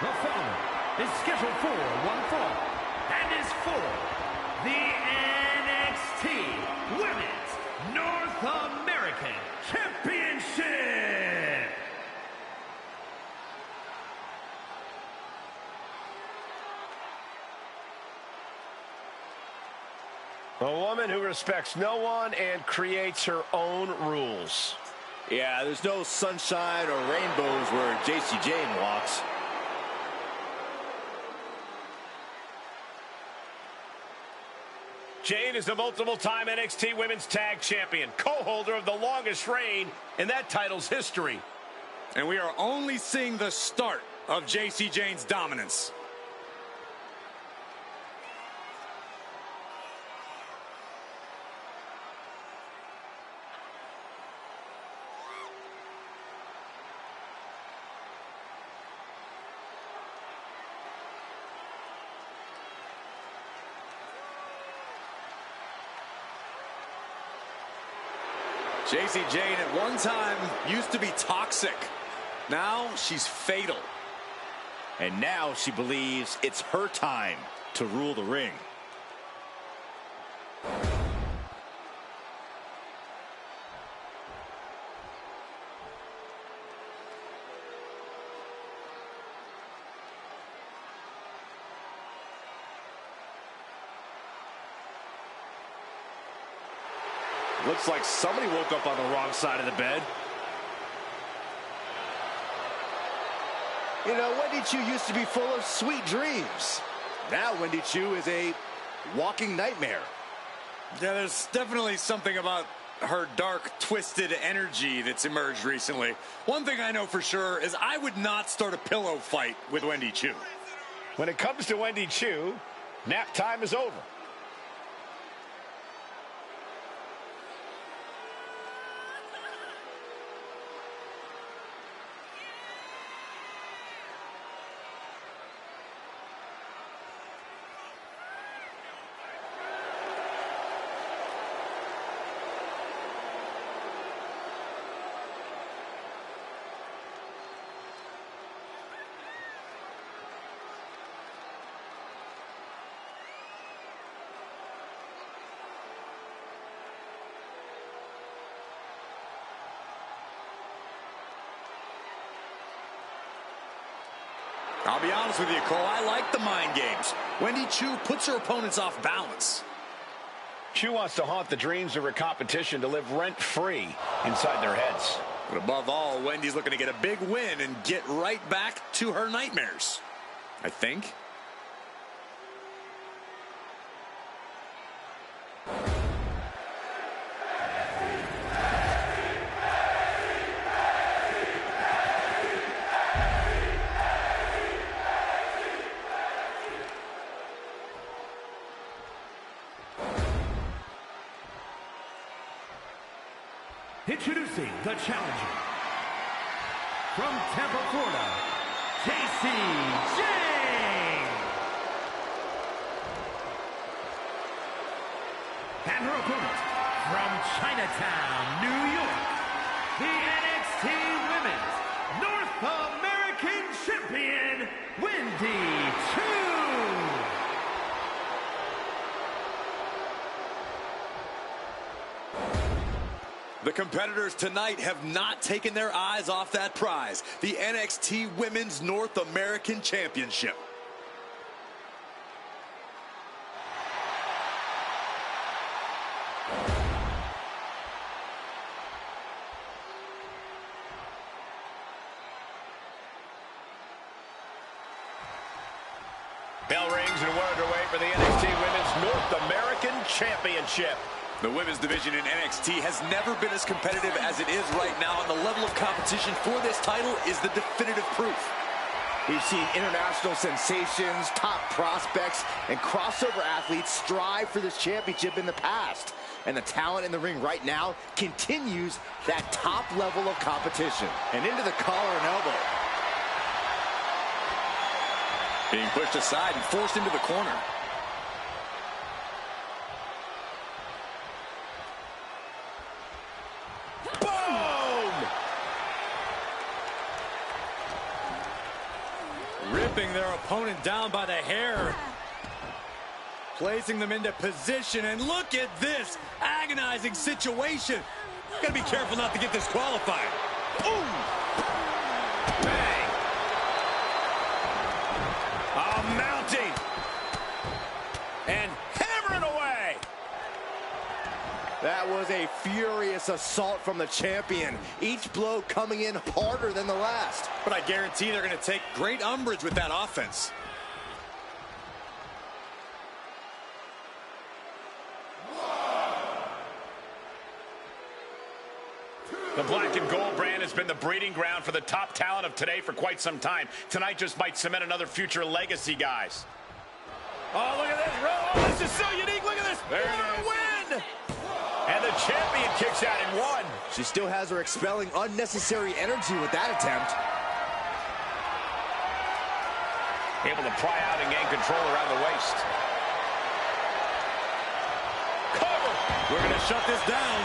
The following is scheduled for one fall and is for the NXT Women's North American Championship. A woman who respects no one and creates her own rules. Yeah, there's no sunshine or rainbows where JC Jane walks. Jane is a multiple-time NXT Women's Tag Champion, co-holder of the longest reign in that title's history. And we are only seeing the start of JC Jane's dominance. JC Jane at one time used to be toxic. Now she's fatal. And now she believes it's her time to rule the ring. Looks like somebody woke up on the wrong side of the bed. You know, Wendy Choo used to be full of sweet dreams. Now Wendy Choo is a walking nightmare. Yeah, there's definitely something about her dark, twisted energy that's emerged recently. One thing I know for sure is I would not start a pillow fight with Wendy Choo. When it comes to Wendy Choo, nap time is over. I'll be honest with you, Cole, I like the mind games. Wendy Choo puts her opponents off balance. Choo wants to haunt the dreams of her competition to live rent-free inside their heads. But above all, Wendy's looking to get a big win and get right back to her nightmares, I think. Introducing the challenger from Tampa, Florida, JC Jane. And her opponent from Chinatown, New York, the NXT Women's North American Champion, Wendy Choo. The competitors tonight have not taken their eyes off that prize, the NXT Women's North American Championship. Bell rings and we're underway for the NXT Women's North American Championship. The women's division in NXT has never been as competitive as it is right now, and the level of competition for this title is the definitive proof. We've seen international sensations, top prospects, and crossover athletes strive for this championship in the past. And the talent in the ring right now continues that top level of competition. And into the collar and elbow. Being pushed aside and forced into the corner. whipping their opponent down by the hair. Placing them into position, and look at this agonizing situation. Gotta be careful not to get disqualified. Ooh! Bang! Mounting! And hammering away! That was a furious assault from the champion. Each blow coming in harder than the last. But I guarantee they're gonna take great umbrage with that offense. The black and gold brand has been the breeding ground for the top talent of today for quite some time. Tonight just might cement another future legacy, guys. Oh, look at this. Oh, this is so unique. Look at this. There what it a is. win. And the champion kicks out in one. She still has her expelling unnecessary energy with that attempt. Able to pry out and gain control around the waist. Cover. We're gonna shut this down.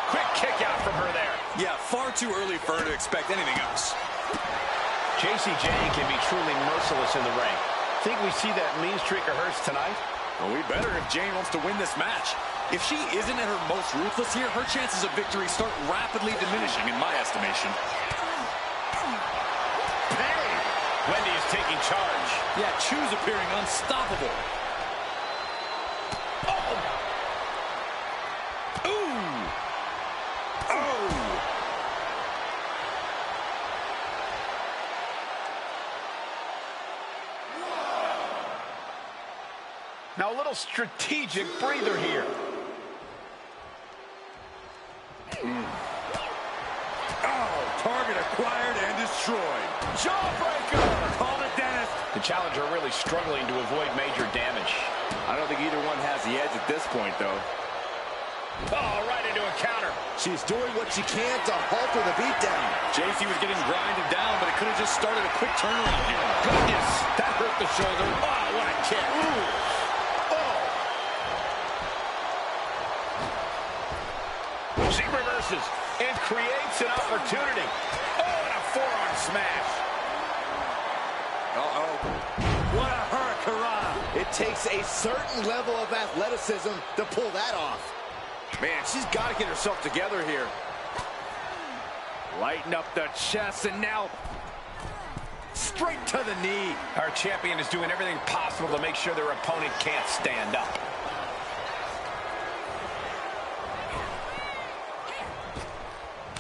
Quick kick out from her there. Yeah, far too early for her to expect anything else. Jacy Jayne can be truly merciless in the ring. Think we see that mean streak of hers tonight? Well, we better if Jayne wants to win this match. If she isn't at her most ruthless here, her chances of victory start rapidly diminishing in my estimation. Hey! Wendy is taking charge. Yeah, Chu's appearing unstoppable. Oh! Ooh! Oh! Now a little strategic breather here. Oh, target acquired and destroyed. Jawbreaker! Call it, Dennis. The challenger really struggling to avoid major damage. I don't think either one has the edge at this point, though. Oh, right into a counter. She's doing what she can to halter the beatdown. Jacy was getting grinded down, but it could have just started a quick turnaround here. Goodness, that hurt the shoulder. Oh, what a kick. Ooh. She reverses and creates an opportunity. Oh, and a forearm smash. Uh-oh. What a hurricanrana. It takes a certain level of athleticism to pull that off. Man, she's got to get herself together here. Lighten up the chest, and now straight to the knee. Our champion is doing everything possible to make sure their opponent can't stand up.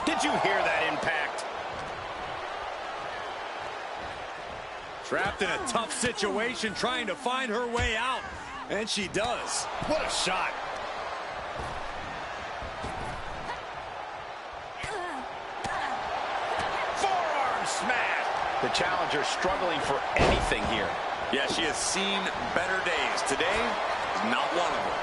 Did you hear that impact? Trapped in a tough situation, trying to find her way out. And she does. What a shot. Forearm smash. The challenger struggling for anything here. Yeah, she has seen better days. Today is not one of them.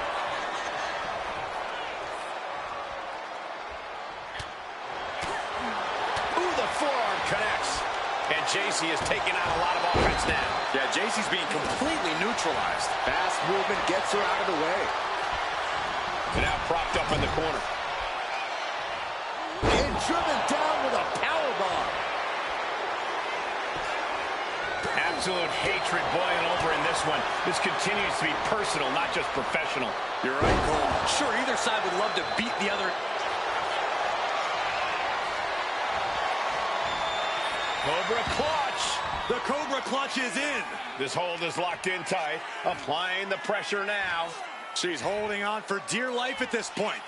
Ooh, the forearm connects. And Jacy is taking out a lot of offense now. Yeah, Jacy's being completely neutralized. Fast movement gets her out of the way. And now propped up in the corner. And driven down with a powerbomb. Absolute hatred boiling over in this one. This continues to be personal, not just professional. You're right, Cole. Sure, either side would love to beat the other. Cobra clutch. The Cobra clutch is in. This hold is locked in tight. Applying the pressure now. She's holding on for dear life at this point.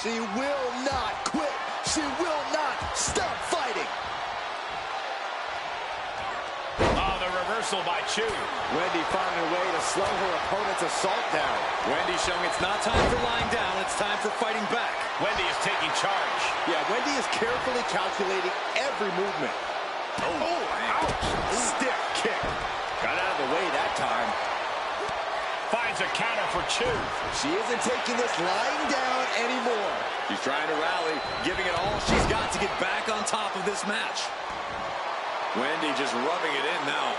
She will not quit. She will not stop fighting. Oh, the reversal by Chu. Wendy finding a way to slow her opponent's assault down. Wendy showing it's not time for lying down, it's time for fighting back. Wendy is taking charge. Yeah, Wendy is carefully calculating every movement. Oh, ouch. Stiff kick. Got out of the way that time. Finds a counter for Chu. She isn't taking this lying down anymore. She's trying to rally, giving it all she's got to get back on top of this match. Wendy just rubbing it in now.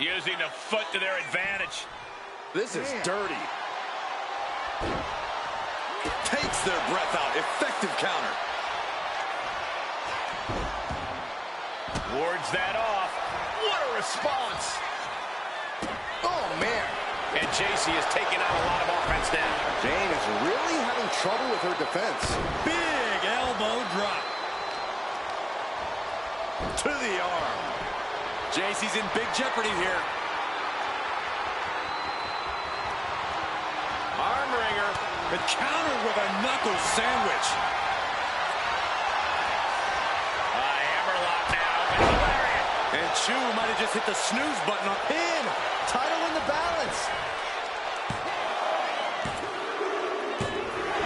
Using the foot to their advantage. This is dirty. Takes their breath out. Effective counter. Wards that off. What a response. Oh, man. And JC is taking out a lot of offense now. Jane is really having trouble with her defense. Big elbow drop. To the arm. JC's in big jeopardy here. Arm wringer. The counter with a knuckle sandwich. Hammerlock now. It's a lariat. And Chu might have just hit the snooze button on Pin. Title in the balance.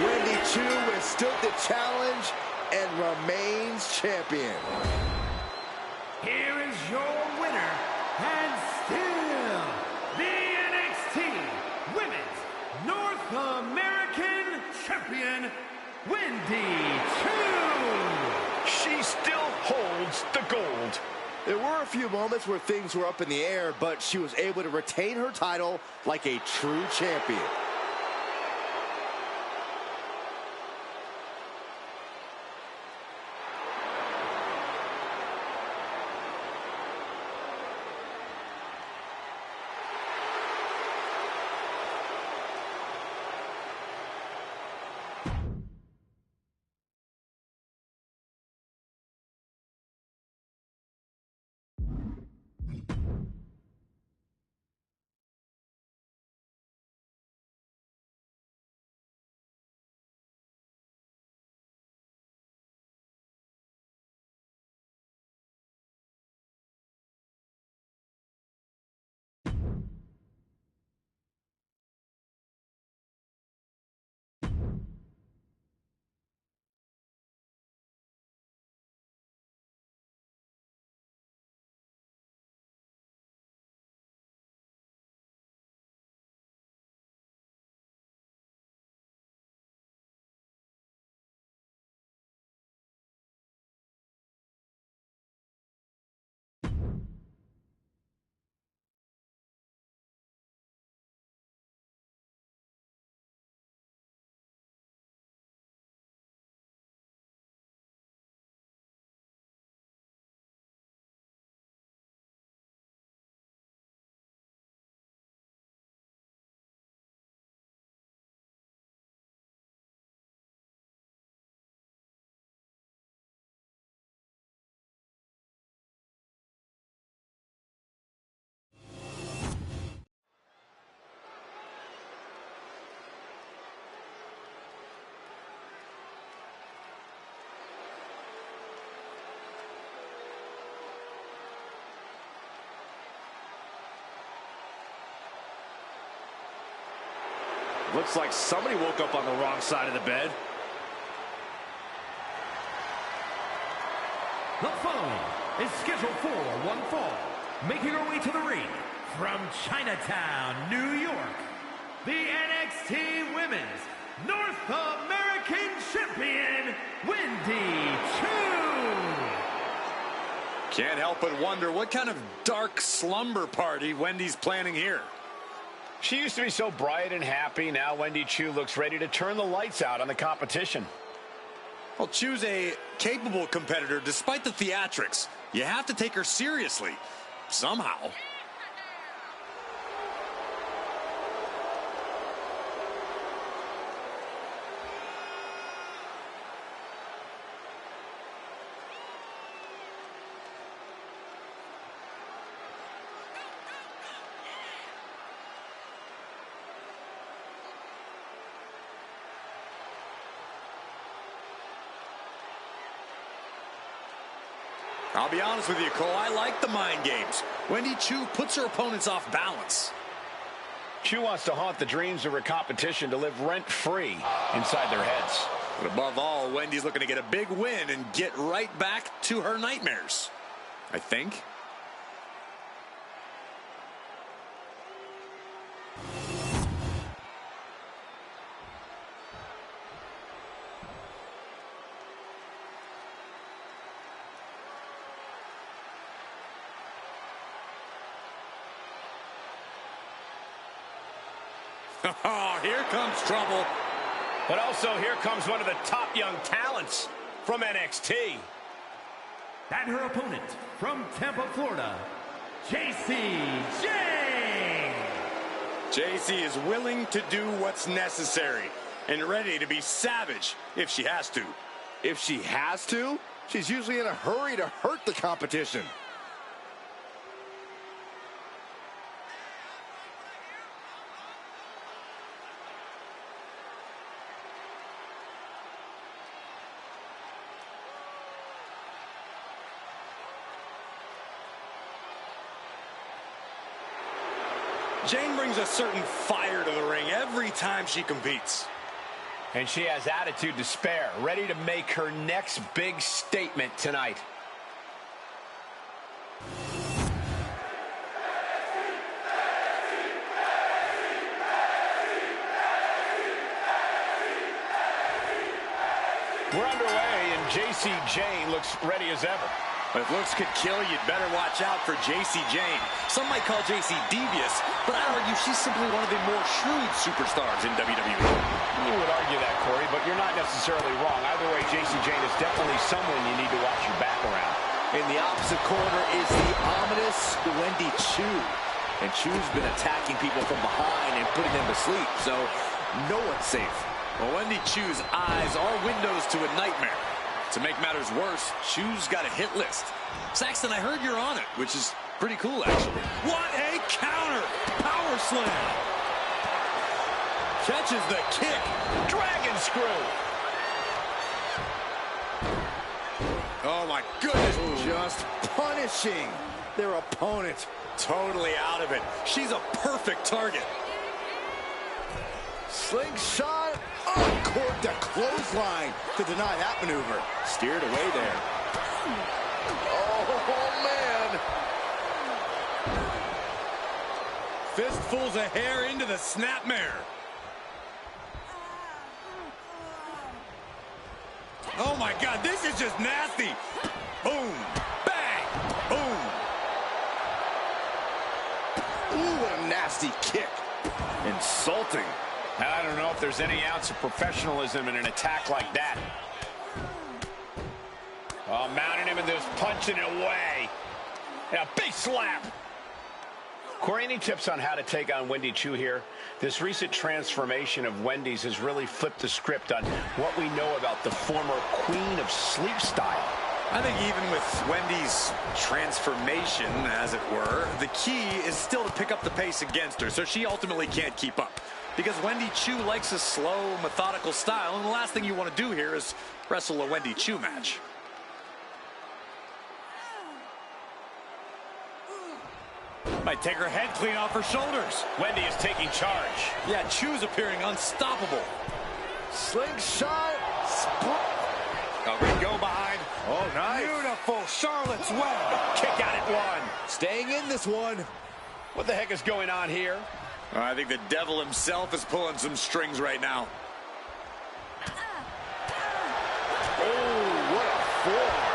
Wendy Chu withstood the challenge and remains champion. Here is your winner, and still the NXT Women's North American Champion, Wendy Chu. She still holds the gold. There were a few moments where things were up in the air, but she was able to retain her title like a true champion. Looks like somebody woke up on the wrong side of the bed. The following is scheduled for one fall, making her way to the ring from Chinatown, New York, the NXT Women's North American Champion, Wendy Chu. Can't help but wonder what kind of dark slumber party Wendy's planning here. She used to be so bright and happy. Now Wendy Chu looks ready to turn the lights out on the competition. Well, Chu's a capable competitor despite the theatrics. You have to take her seriously, somehow. I'll be honest with you, Cole, I like the mind games. Wendy Chu puts her opponents off balance. Chu wants to haunt the dreams of her competition to live rent-free inside their heads. But above all, Wendy's looking to get a big win and get right back to her nightmares, I think. Oh, here comes trouble. But also, here comes one of the top young talents from NXT. And her opponent from Tampa, Florida, JC Jane. JC is willing to do what's necessary and ready to be savage if she has to. If she has to, she's usually in a hurry to hurt the competition. Jane brings a certain fire to the ring every time she competes. And she has attitude to spare, ready to make her next big statement tonight. We're underway, and JC Jane looks ready as ever. But if looks could kill, you'd better watch out for JC Jane. Some might call JC devious, but I argue she's simply one of the more shrewd superstars in WWE. You would argue that, Corey, but you're not necessarily wrong. Either way, JC Jane is definitely someone you need to watch your back around. In the opposite corner is the ominous Wendy Chu. And Chu's been attacking people from behind and putting them to sleep, so no one's safe. Well, Wendy Chu's eyes are windows to a nightmare. To make matters worse, Chu's got a hit list. Saxton, I heard you're on it, which is pretty cool, actually. What a counter! Power slam! Catches the kick. Dragon screw! Oh, my goodness. Just punishing their opponent. Totally out of it. She's a perfect target. Slingshot, uncorked a clothesline to deny that maneuver. Steered away there. Oh, man. Fistfuls of hair into the snapmare. Oh, my God, this is just nasty. Boom, bang, boom. Ooh, what a nasty kick. Insulting. I don't know if there's any ounce of professionalism in an attack like that. Oh, mounting him and just punching it away. And a big slap. Corey, any tips on how to take on Wendy Chu here? This recent transformation of Wendy's has really flipped the script on what we know about the former queen of sleep style. I think even with Wendy's transformation, as it were, the key is still to pick up the pace against her, so she ultimately can't keep up. Because Wendy Chu likes a slow, methodical style, and the last thing you want to do here is wrestle a Wendy Chu match. Might take her head clean off her shoulders. Wendy is taking charge. Yeah, Chu's appearing unstoppable. Slingshot. A great go behind. Oh, nice. Beautiful Charlotte's Web. Kick out at one. Staying in this one. What the heck is going on here? I think the devil himself is pulling some strings right now. Oh, what a forearm.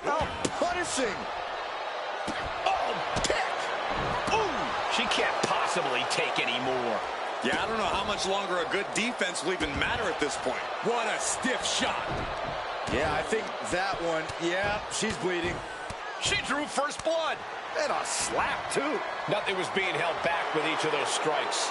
Oh, punishing. Oh, kick. Ooh, she can't possibly take any more. Yeah, I don't know how much longer a good defense will even matter at this point. What a stiff shot. Yeah, I think that one, yeah, she's bleeding. She drew first blood. And a slap, too. Nothing was being held back with each of those strikes.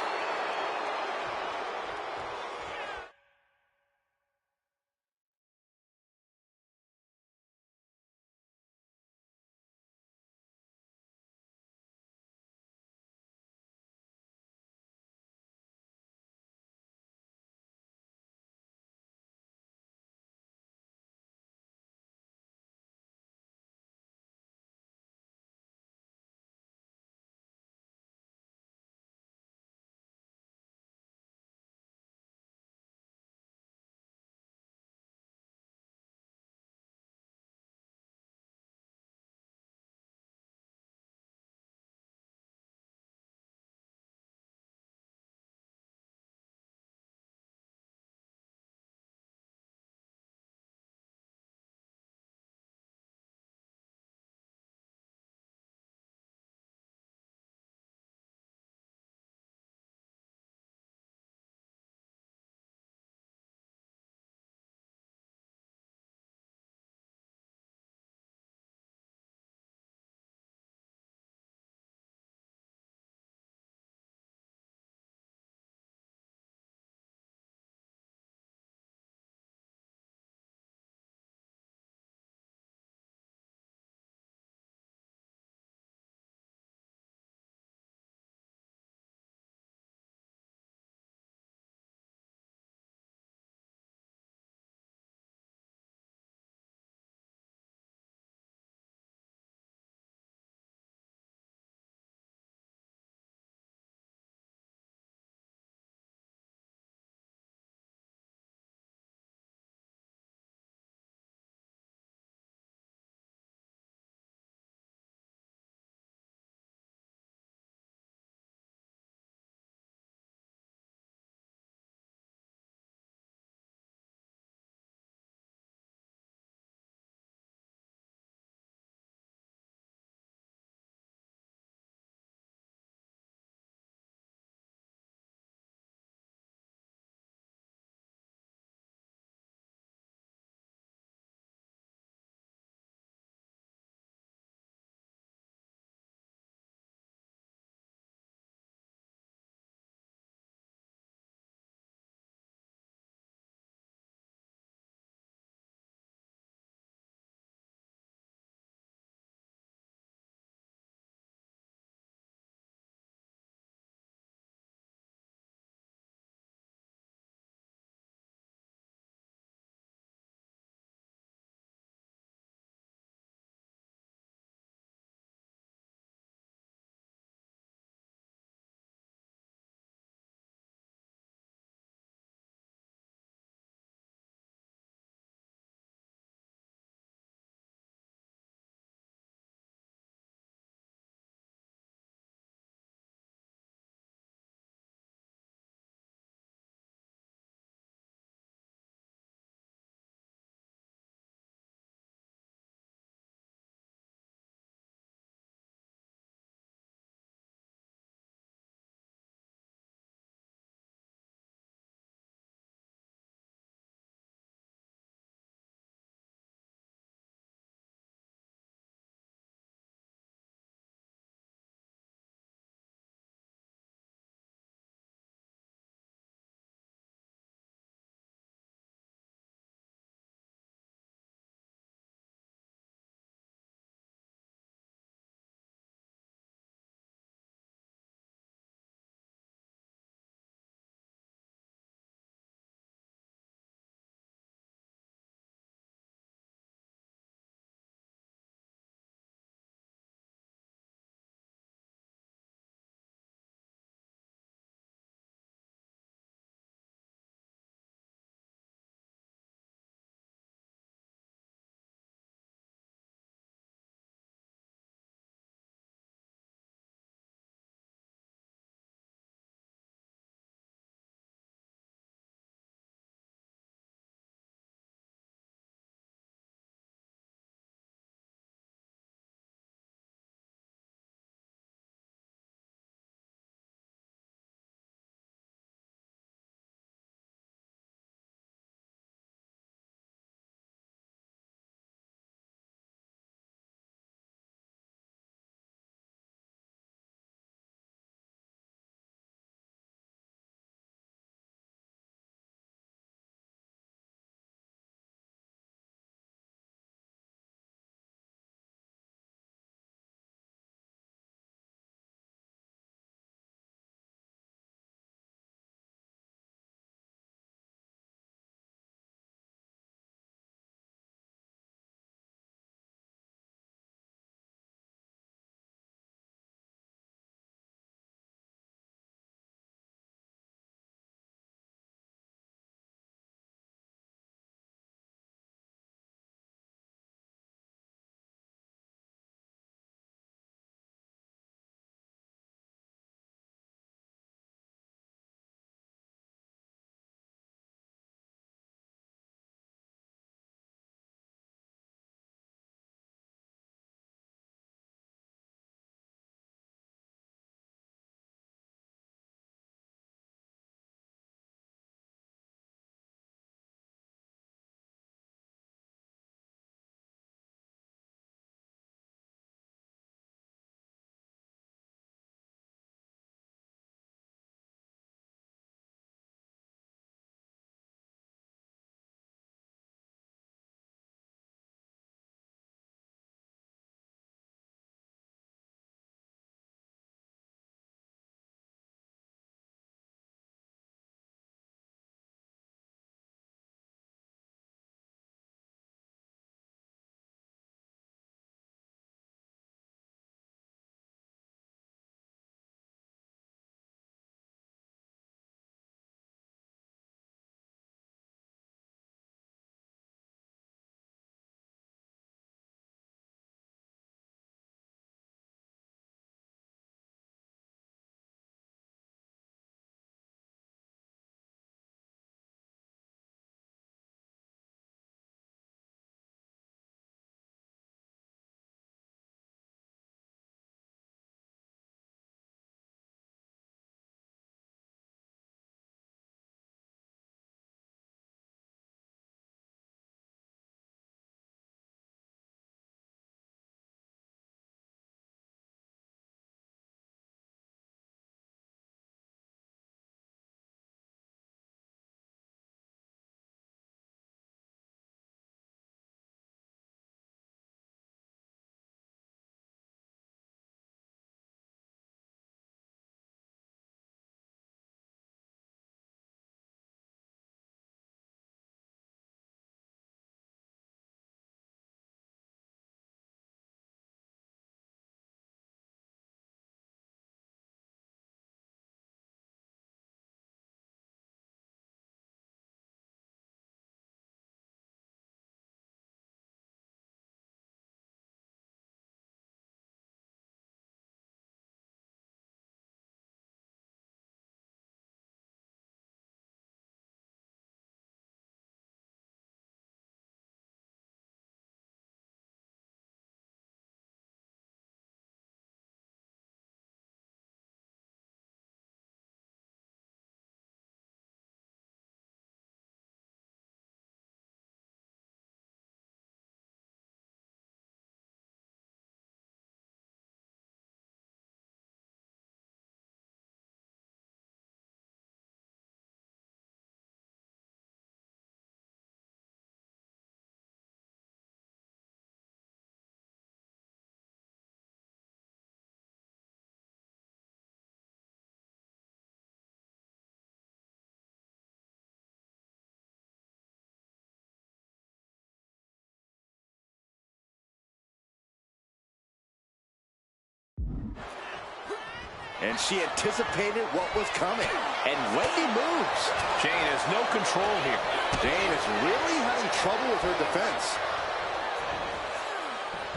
And she anticipated what was coming. And Wendy moves. Jane has no control here. Jane is really having trouble with her defense.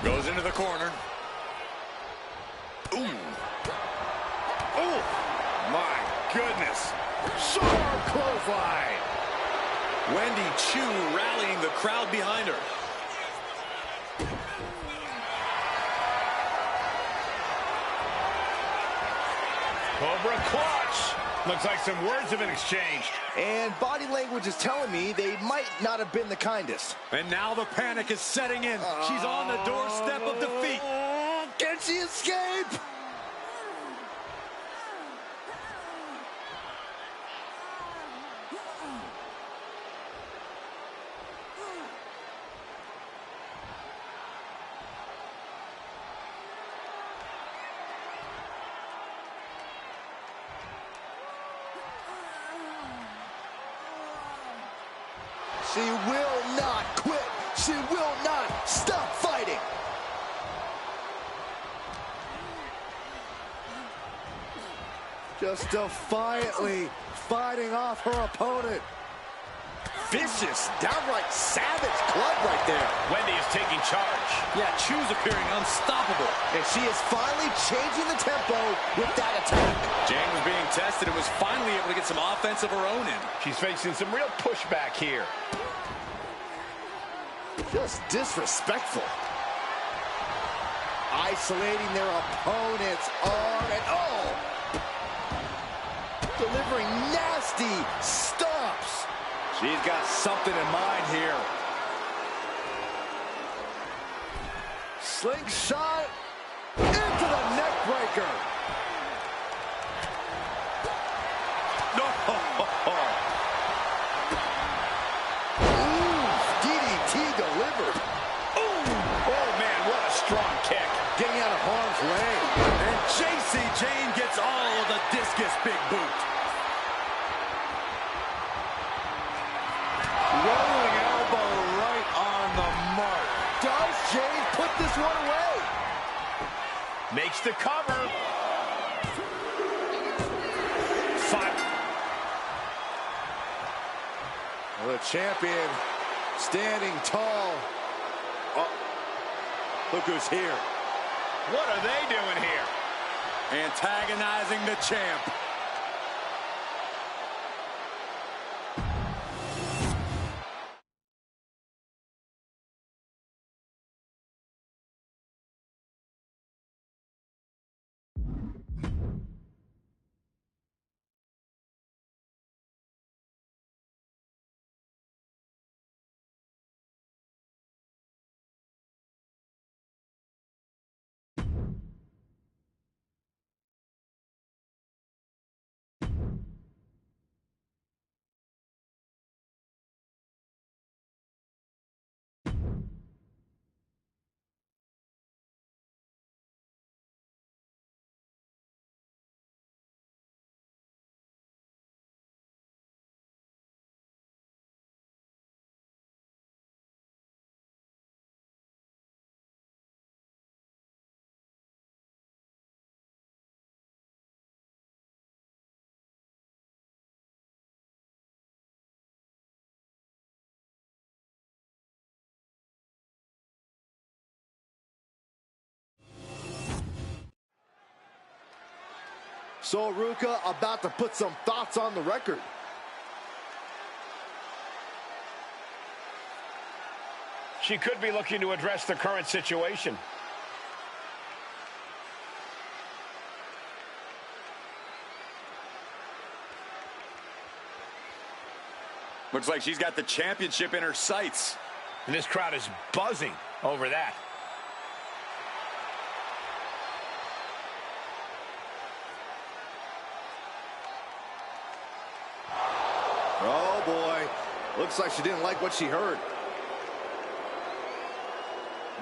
Goes into the corner. Ooh. Oh, my goodness. Sharp clothesline. Wendy Chu rallying the crowd behind her. Cobra clutch. Looks like some words have been exchanged. And body language is telling me they might not have been the kindest. And now the panic is setting in. She's on the doorstep of defeat. Can she escape? She will not quit. She will not stop fighting. Just defiantly fighting off her opponent. Vicious, downright savage club right there. Wendy is taking charge. Yeah, Chu's appearing unstoppable. And she is finally changing the tempo with that attack. Jane was being tested and was finally able to get some offense of her own in. She's facing some real pushback here. Just disrespectful. Isolating their opponent's arm and delivering nasty stomps. She's got something in mind here. Slingshot into the neck breaker. No. DDT delivered. Oh, man, what a strong kick. Getting out of harm's way. And JC Jane gets all of the discus big boot. Rolling elbow right on the mark. Does Jane put this one away? Makes the cover. The champion standing tall. Oh, look who's here. What are they doing here? Antagonizing the champ. So Ruka about to put some thoughts on the record. She could be looking to address the current situation. Looks like she's got the championship in her sights. And this crowd is buzzing over that. Oh, boy. Looks like she didn't like what she heard.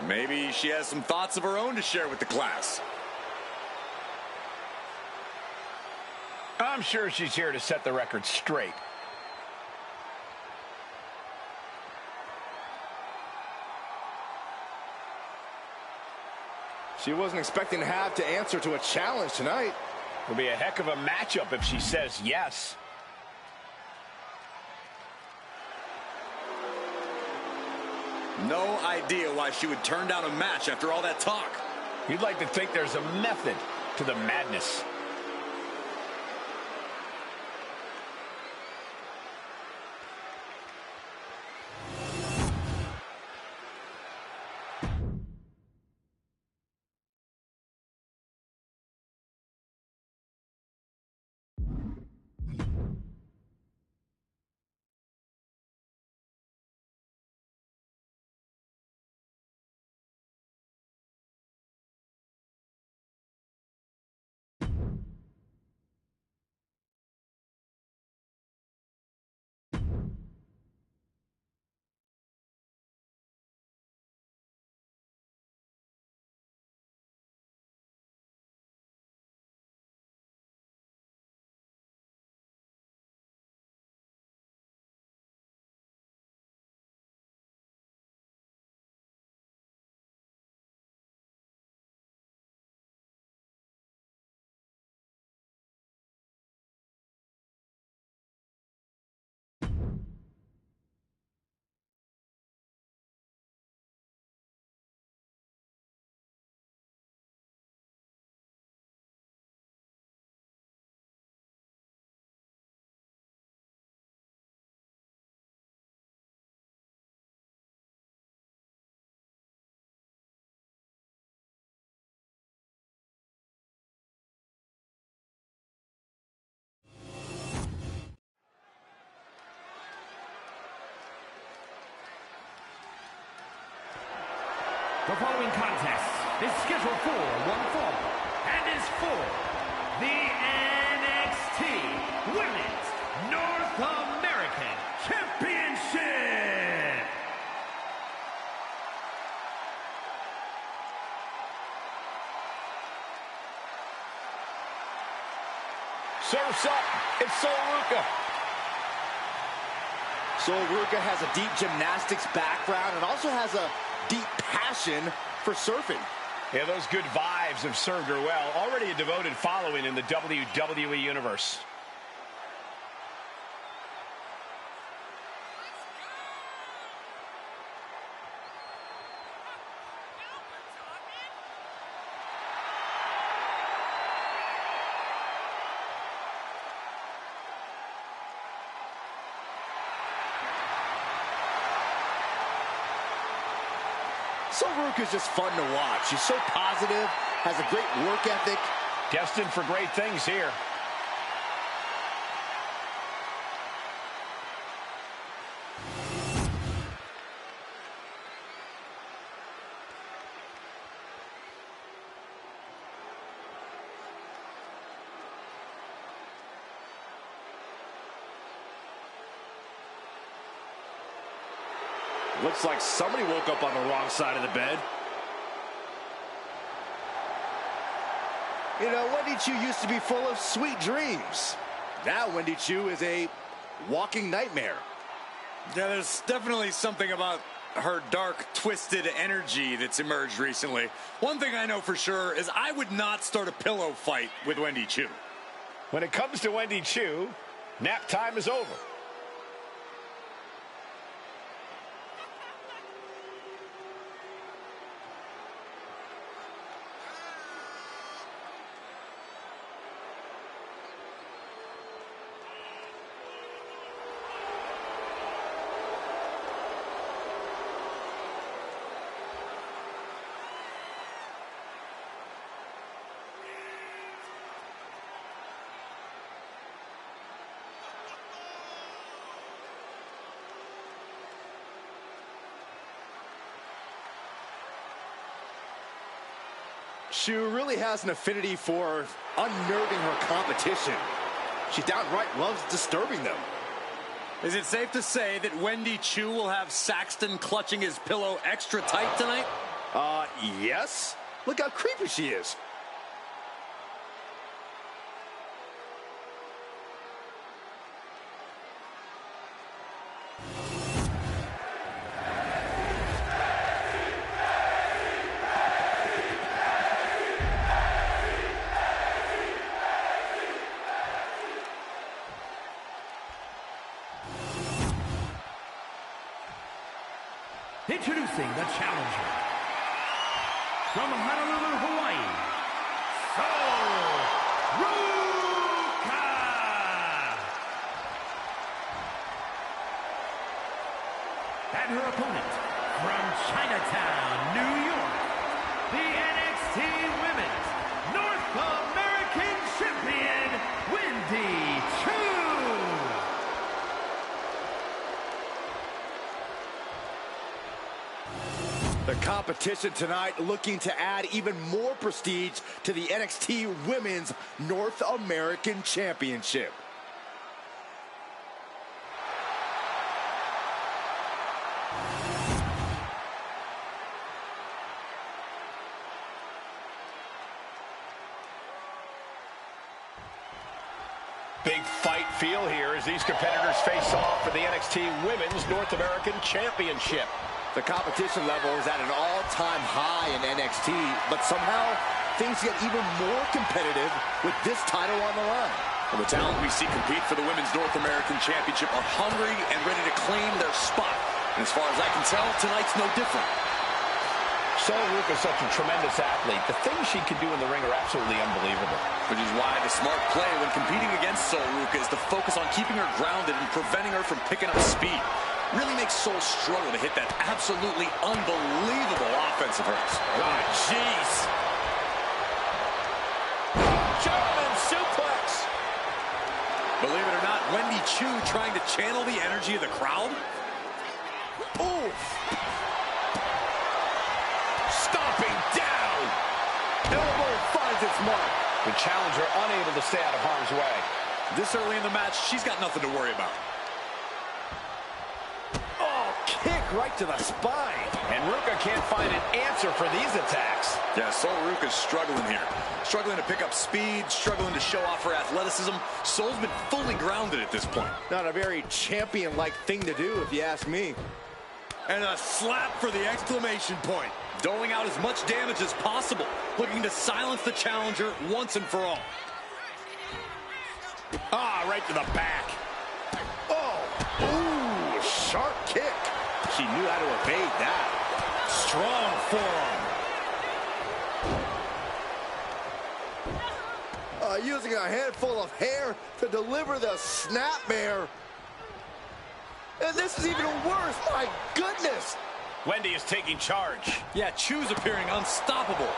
Maybe she has some thoughts of her own to share with the class. I'm sure she's here to set the record straight. She wasn't expecting to have to answer to a challenge tonight. Will be a heck of a matchup if she says yes. No idea why she would turn down a match after all that talk. You'd like to think there's a method to the madness. The following contest is scheduled for one fall and is for the NXT Women's North American Championship. Surf's up. It's Ruka. Ruka has a deep gymnastics background and also has a deep passion for surfing. Yeah, those good vibes have served her well. Already a devoted following in the WWE Universe. Ruka's just fun to watch. She's so positive, has a great work ethic. Destined for great things here. Looks like somebody woke up on the wrong side of the bed. You know, Wendy Choo used to be full of sweet dreams. Now Wendy Choo is a walking nightmare. Yeah, there's definitely something about her dark, twisted energy that's emerged recently. One thing I know for sure is I would not start a pillow fight with Wendy Choo. When it comes to Wendy Choo, nap time is over. Choo really has an affinity for unnerving her competition. She downright loves disturbing them. Is it safe to say that Wendy Choo will have Saxton clutching his pillow extra tight tonight? Yes. Look how creepy she is. Introducing the challenger. From Honolulu, Hawaii, Ruka! And her opponent, from Chinatown, New York, the NXT Women's North American Champion, Wwe 2K25. The competition tonight looking to add even more prestige to the NXT Women's North American Championship. Big fight feel here as these competitors face off for the NXT Women's North American Championship. The competition level is at an all-time high in NXT, but somehow things get even more competitive with this title on the line. Well, the talent we see compete for the Women's North American Championship are hungry and ready to claim their spot. And as far as I can tell, tonight's no different. Ruka is such a tremendous athlete. The things she can do in the ring are absolutely unbelievable. Which is why the smart play when competing against Ruka is to focus on keeping her grounded and preventing her from picking up speed. Really makes Sol struggle to hit that absolutely unbelievable offense of hers. Oh, jeez. German suplex. Believe it or not, Wwe 2K25 trying to channel the energy of the crowd. Oof. Stomping down. Elbow finds its mark. The challenger unable to stay out of harm's way. This early in the match, she's got nothing to worry about. Kick right to the spine. And Ruka can't find an answer for these attacks. Yeah, Ruka's struggling here. Struggling to pick up speed, struggling to show off her athleticism. Sol's been fully grounded at this point. Not a very champion-like thing to do, if you ask me. And a slap for the exclamation point. Doling out as much damage as possible. Looking to silence the challenger once and for all. Right to the back. Oh, ooh, sharp kick. She knew how to evade that. Strong forearm. Using a handful of hair to deliver the snapmare. And this is even worse, my goodness. Wwe is taking charge. Yeah, Chu's appearing unstoppable.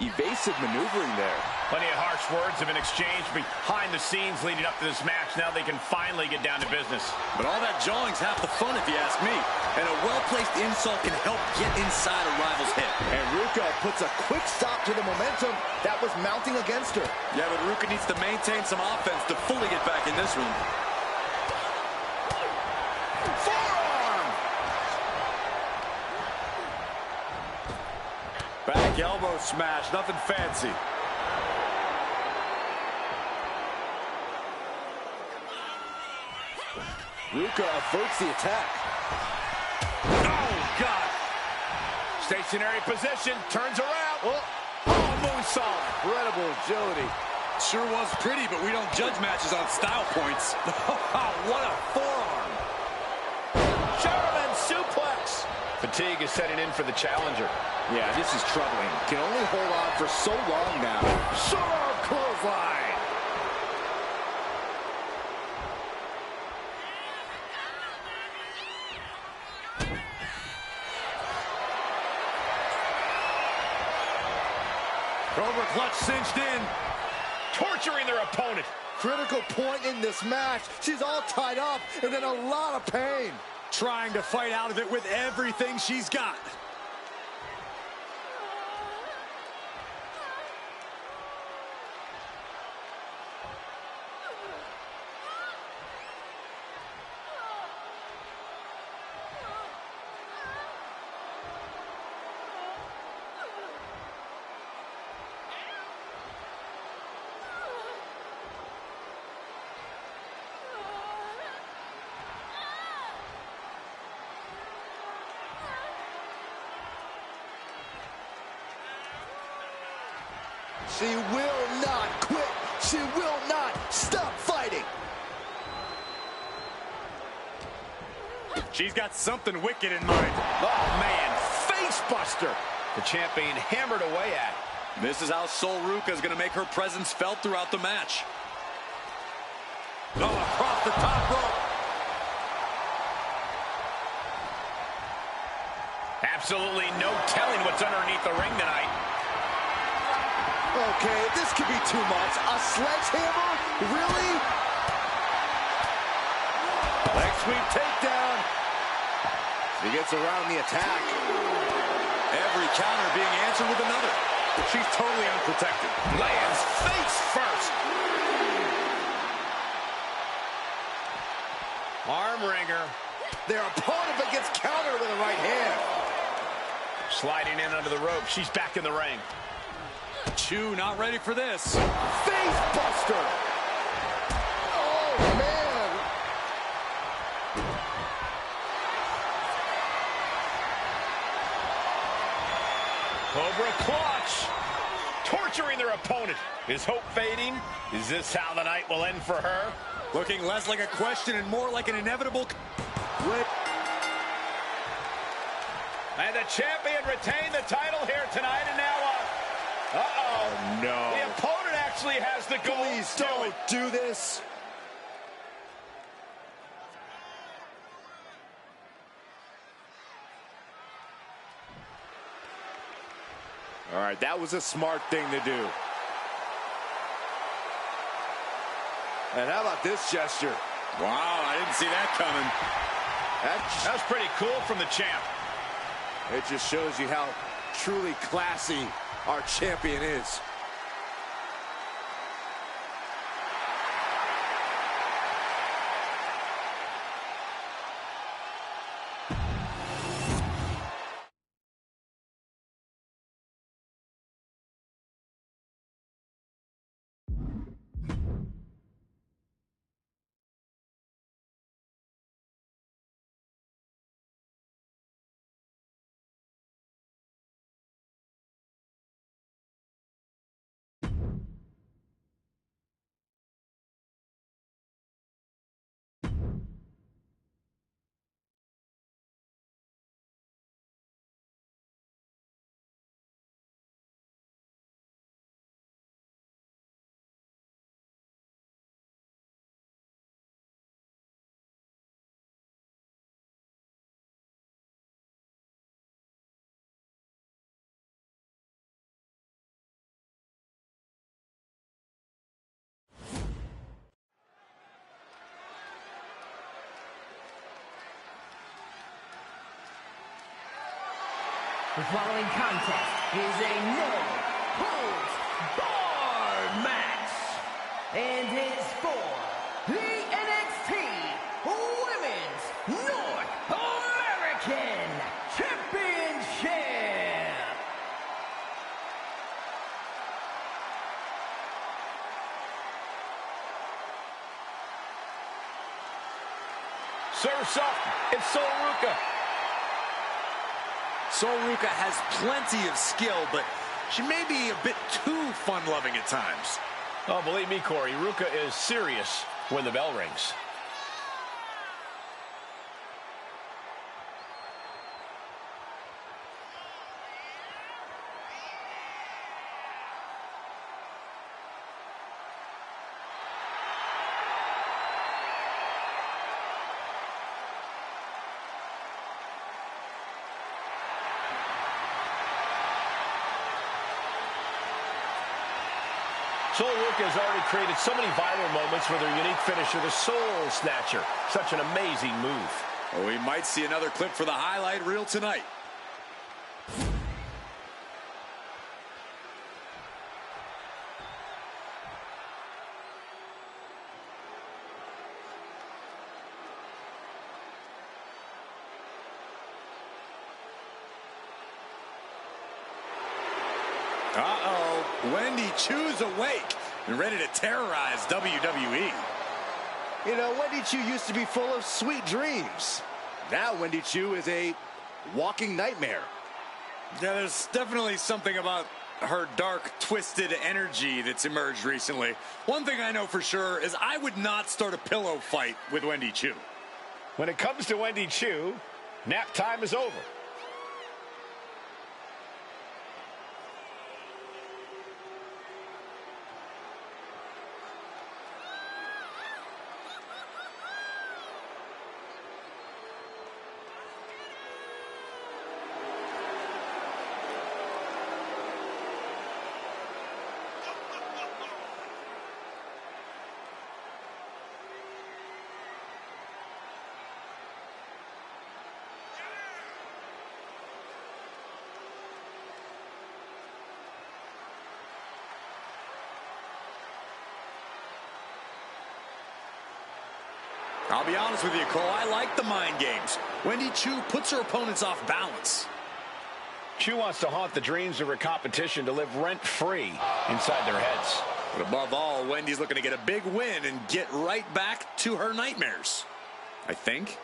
Evasive maneuvering there. Plenty of harsh words have been exchanged behind the scenes leading up to this match. Now they can finally get down to business. But all that jawing's half the fun, if you ask me. And a well-placed insult can help get inside a rival's head. And Ruka puts a quick stop to the momentum that was mounting against her. Yeah, but Ruka needs to maintain some offense to fully get back in this one. Forearm! Back elbow smash, nothing fancy. Ruka averts the attack. Oh, God. Stationary position, turns around. Oh, moonsault. incredible agility. Sure was pretty, but we don't judge matches on style points. What a forearm. German suplex. Fatigue is setting in for the challenger. Yeah, this is troubling. Can only hold on for so long now. Short clothesline. Over clutch cinched in. Torturing their opponent. Critical point in this match. She's all tied up and in a lot of pain. Trying to fight out of it with everything she's got. She will not quit. She will not stop fighting. She's got something wicked in mind. Oh, man, face buster. The champ being hammered away at. This is how Sol Ruca is going to make her presence felt throughout the match. Oh, across the top rope. Absolutely no telling what's underneath the ring tonight. Okay, this could be too much. A sledgehammer? Really? Leg sweep takedown. He gets around the attack. Every counter being answered with another. She's totally unprotected. Lands face first. Arm wringer. Their opponent but gets countered with a right hand. Sliding in under the rope. She's back in the ring. Chu not ready for this. Face buster. Oh, man. Cobra clutch. Torturing their opponent. Is hope fading? Is this how the night will end for her? Looking less like a question and more like an inevitable... And the champion retained the title here tonight, and now, uh-oh. No. The opponent actually has the goal. Please don't do this. All right, that was a smart thing to do. And how about this gesture? Wow, I didn't see that coming. That was pretty cool from the champ. It just shows you how truly classy our champion is. The following contest is a no-holds-barred match and is for the NXT Women's North American Championship. Serves up. It's Sol Ruca. Sol Ruca has plenty of skill, but she may be a bit too fun-loving at times. Oh, believe me, Corey, Ruca is serious when the bell rings. Sol Ruca has already created so many viral moments with her unique finisher, the Soul Snatcher. Such an amazing move. Well, we might see another clip for the highlight reel tonight. Uh-oh, Wendy Chu's awake and ready to terrorize WWE. You know, Wendy Chu used to be full of sweet dreams. Now Wendy Chu is a walking nightmare. Yeah, there's definitely something about her dark, twisted energy that's emerged recently. One thing I know for sure is I would not start a pillow fight with Wendy Chu. When it comes to Wendy Choo, nap time is over. I'll be honest with you, Cole, I like the mind games. Wendy Choo puts her opponents off balance. Choo wants to haunt the dreams of her competition to live rent-free inside their heads. But above all, Wendy's looking to get a big win and get right back to her nightmares, I think.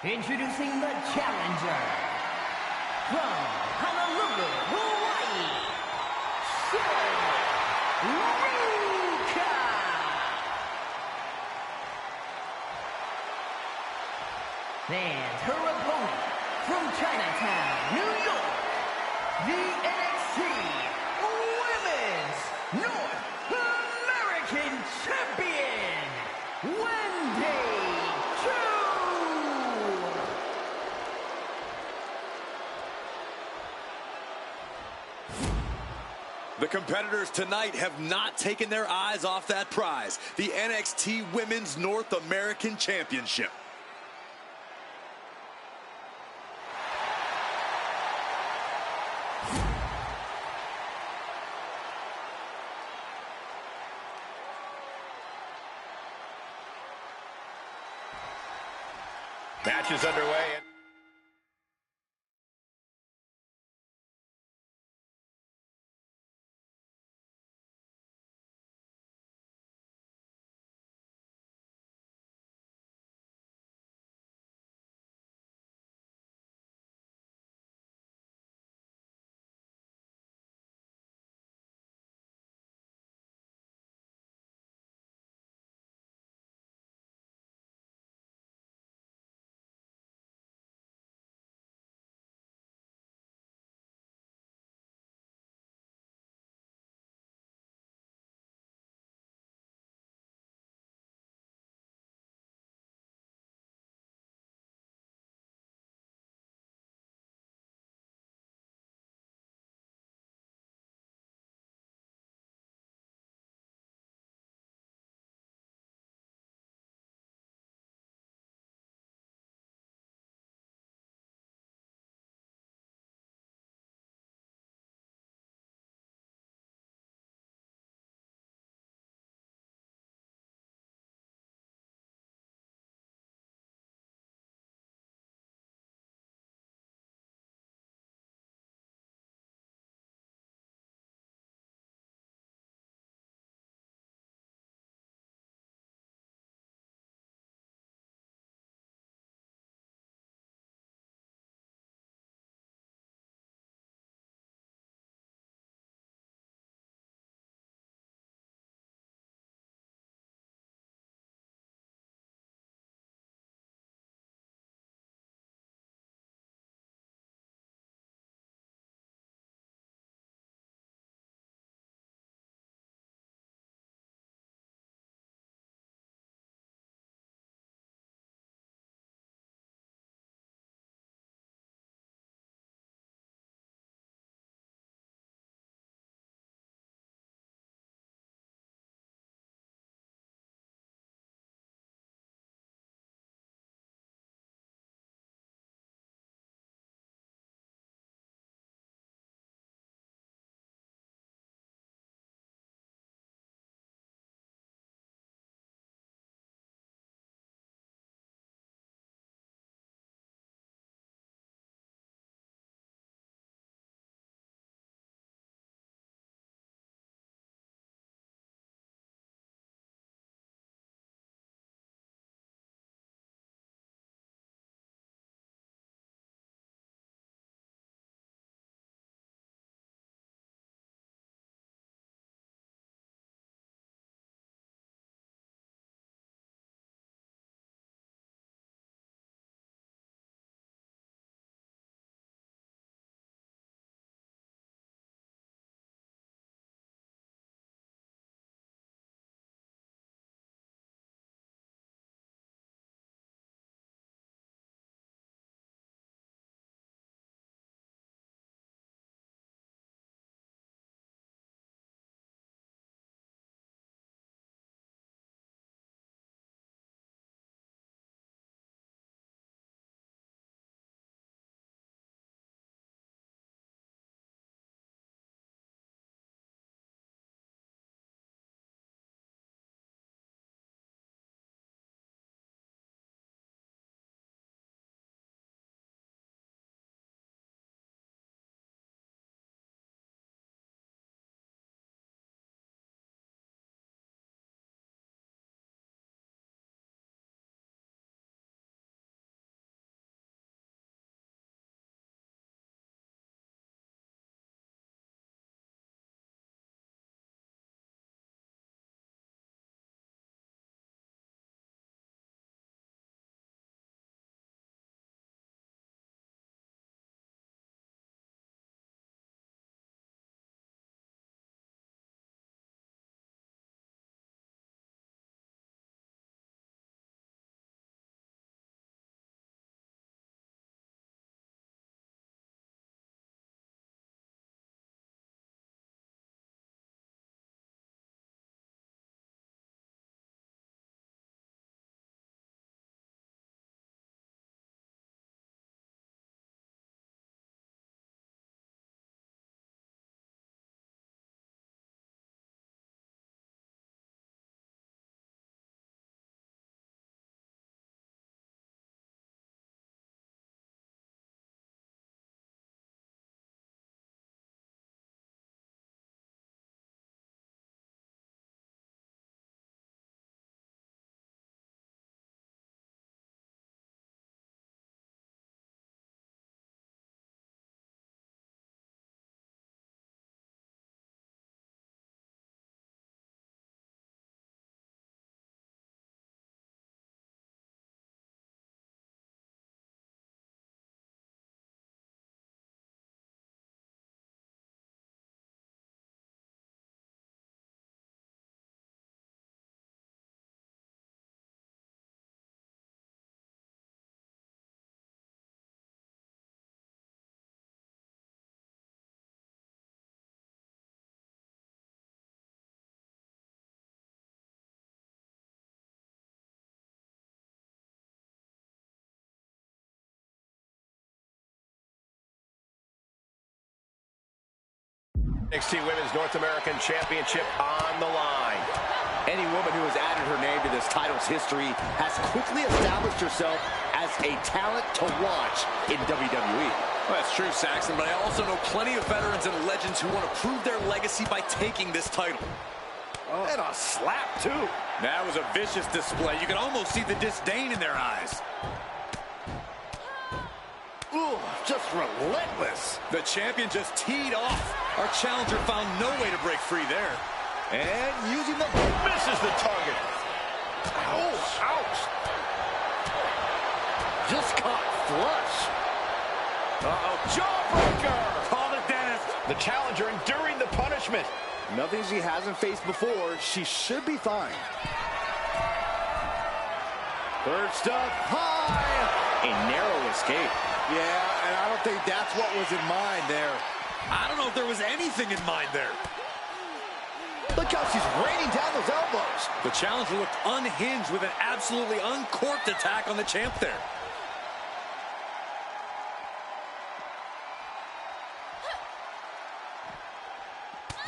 Introducing the challenger from Honolulu, Hawaii, Ruka. And her opponent from Chinatown, New York, the NXT Women's North American Champion, Wendy Choo. The competitors tonight have not taken their eyes off that prize, the NXT Women's North American Championship. Match is underway. NXT Women's North American Championship on the line. Any woman who has added her name to this title's history has quickly established herself as a talent to watch in WWE. Well, that's true, Saxton, but I also know plenty of veterans and legends who want to prove their legacy by taking this title. Oh. And a slap, too. That was a vicious display. You can almost see the disdain in their eyes. Ooh, just relentless. The champion just teed off. Our challenger found no way to break free there. And using the... Misses the target. Ouch. Ouch. Just caught flush. Uh-oh, jawbreaker! Call it, Dennis. The challenger enduring the punishment. Nothing she hasn't faced before. She should be fine. Perched up high. A narrow escape. Yeah, and I don't think that's what was in mind there. I don't know if there was anything in mind there. Look how she's raining down those elbows. The challenger looked unhinged with an absolutely uncorked attack on the champ there.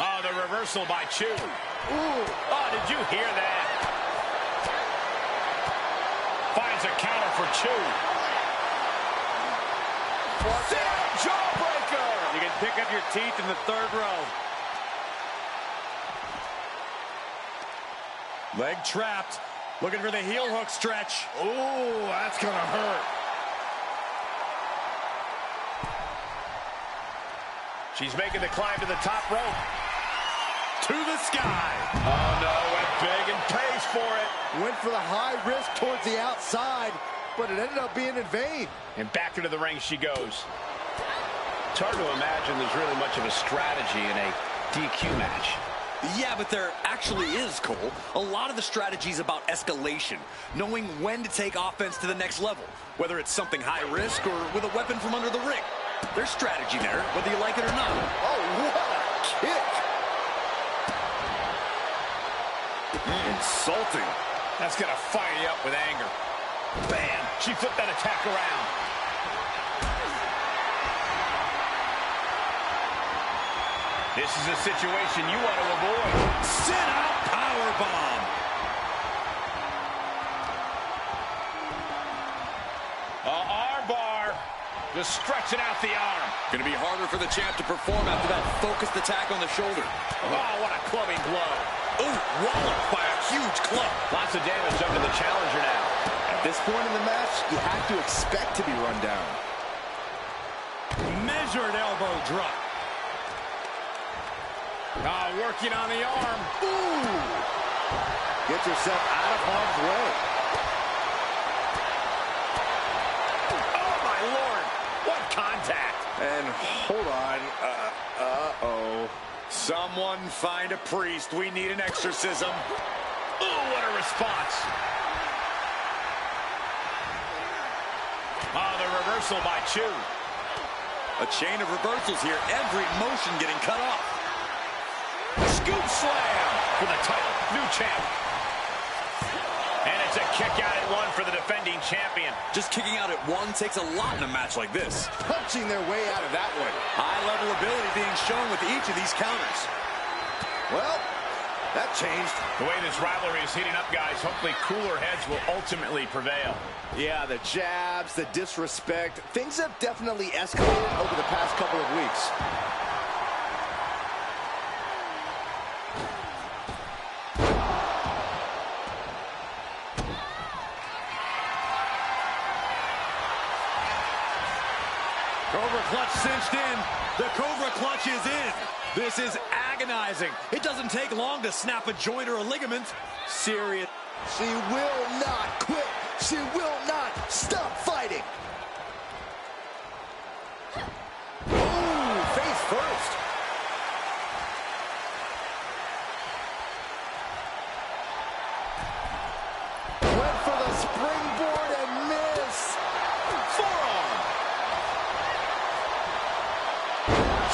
Oh, the reversal by Chu. Ooh. Oh, did you hear that? Finds a counter for Chu. Jawbreaker! You can pick up your teeth in the third row. Leg trapped. Looking for the heel hook stretch. Ooh, that's gonna hurt. She's making the climb to the top rope. To the sky. Oh, no, went big and pays for it. Went for the high risk towards the outside, but it ended up being in vain. And back into the ring she goes. It's hard to imagine there's really much of a strategy in a DQ match. Yeah, but there actually is, Cole. A lot of the strategy is about escalation, knowing when to take offense to the next level, whether it's something high risk or with a weapon from under the ring. There's strategy there, whether you like it or not. Oh, what a kick. Insulting. That's going to fire you up with anger. Bam! She flipped that attack around. This is a situation you want to avoid. Sit out powerbomb. Arm bar. Just stretching out the arm. Going to be harder for the champ to perform after that focused attack on the shoulder. Oh, what a clubbing blow. Oh, walloped by a huge club. Lots of damage done to the challenger now. At this point in the match, you have to expect to be run down. Measured elbow drop. Working on the arm. Ooh! Get yourself out of harm's way. Oh, my Lord. What contact. And hold on. Uh-oh. Someone find a priest. We need an exorcism. Ooh, what a response. Oh, the reversal by Chu. A chain of reversals here. Every motion getting cut off. Scoop slam for the title. New champ. And it's a kick out at one for the defending champion. Just kicking out at one takes a lot in a match like this. Punching their way out of that one. High-level ability being shown with each of these counters. Well, that changed. The way this rivalry is heating up, guys, hopefully cooler heads will ultimately prevail. Yeah, the jabs, the disrespect. Things have definitely escalated over the past couple of weeks. Cobra clutch cinched in. The Cobra clutch is in. This is agonizing. It doesn't take long to snap a joint or a ligament. Serious. She will not quit. She will not stop fighting. Ooh, face first. Went for the springboard and miss. Forearm.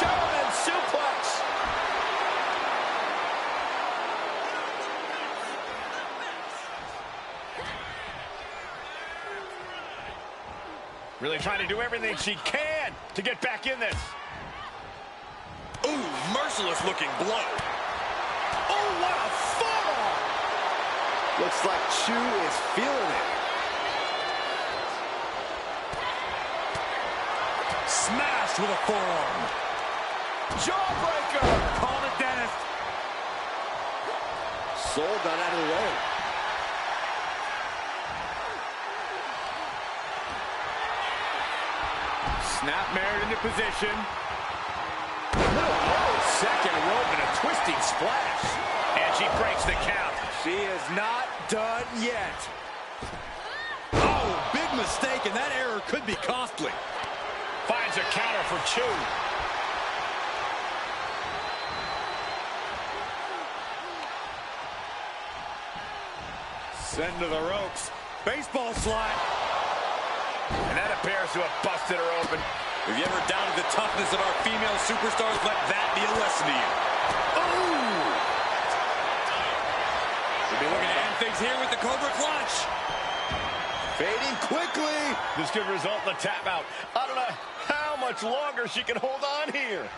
German suplex. Really trying to do everything she can to get back in this. Ooh, merciless merciless looking blow. Oh, what a forearm! Looks like Chu is feeling it. Smashed with a forearm. Jawbreaker! Call it, dentist. Soul got out of the way. Snapmare into position. Oh, second rope and a twisting splash. And she breaks the count. She is not done yet. Oh, big mistake, and that error could be costly. Finds a counter for Chu. Send to the ropes. Baseball slide. And that appears to have busted her open. If you ever doubted the toughness of our female superstars, let that be a lesson to you. Oh! We'll be looking to end things here with the Cobra Clutch. Fading quickly. This could result in a tap out. I don't know how much longer she can hold on here.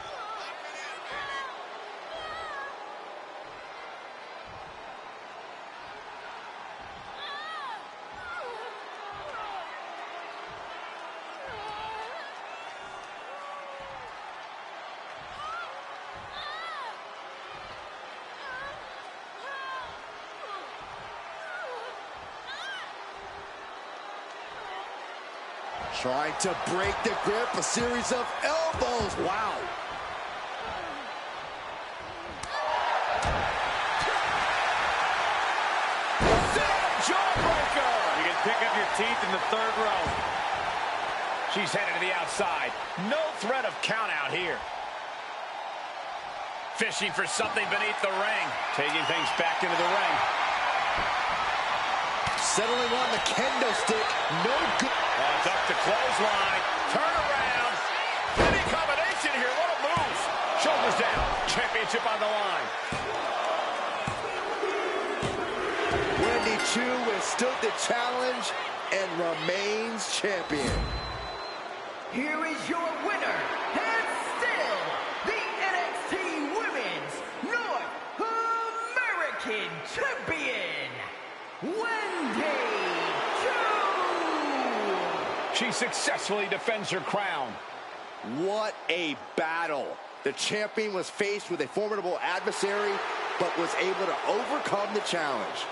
Trying to break the grip, a series of elbows. Wow. Jawbreaker! You can pick up your teeth in the third row. She's headed to the outside. No threat of count out here. Fishing for something beneath the ring. Taking things back into the ring. Settling on the kendo stick. No good. Duck to clothesline. Turn around. Any combination here. What a move. Shoulders down. Championship on the line. Wwe 2 withstood the challenge and remains champion. Here is your winner, and still the NXT Women's North American Champion, Wwe 2. She successfully defends her crown. What a battle. The champion was faced with a formidable adversary, but was able to overcome the challenge.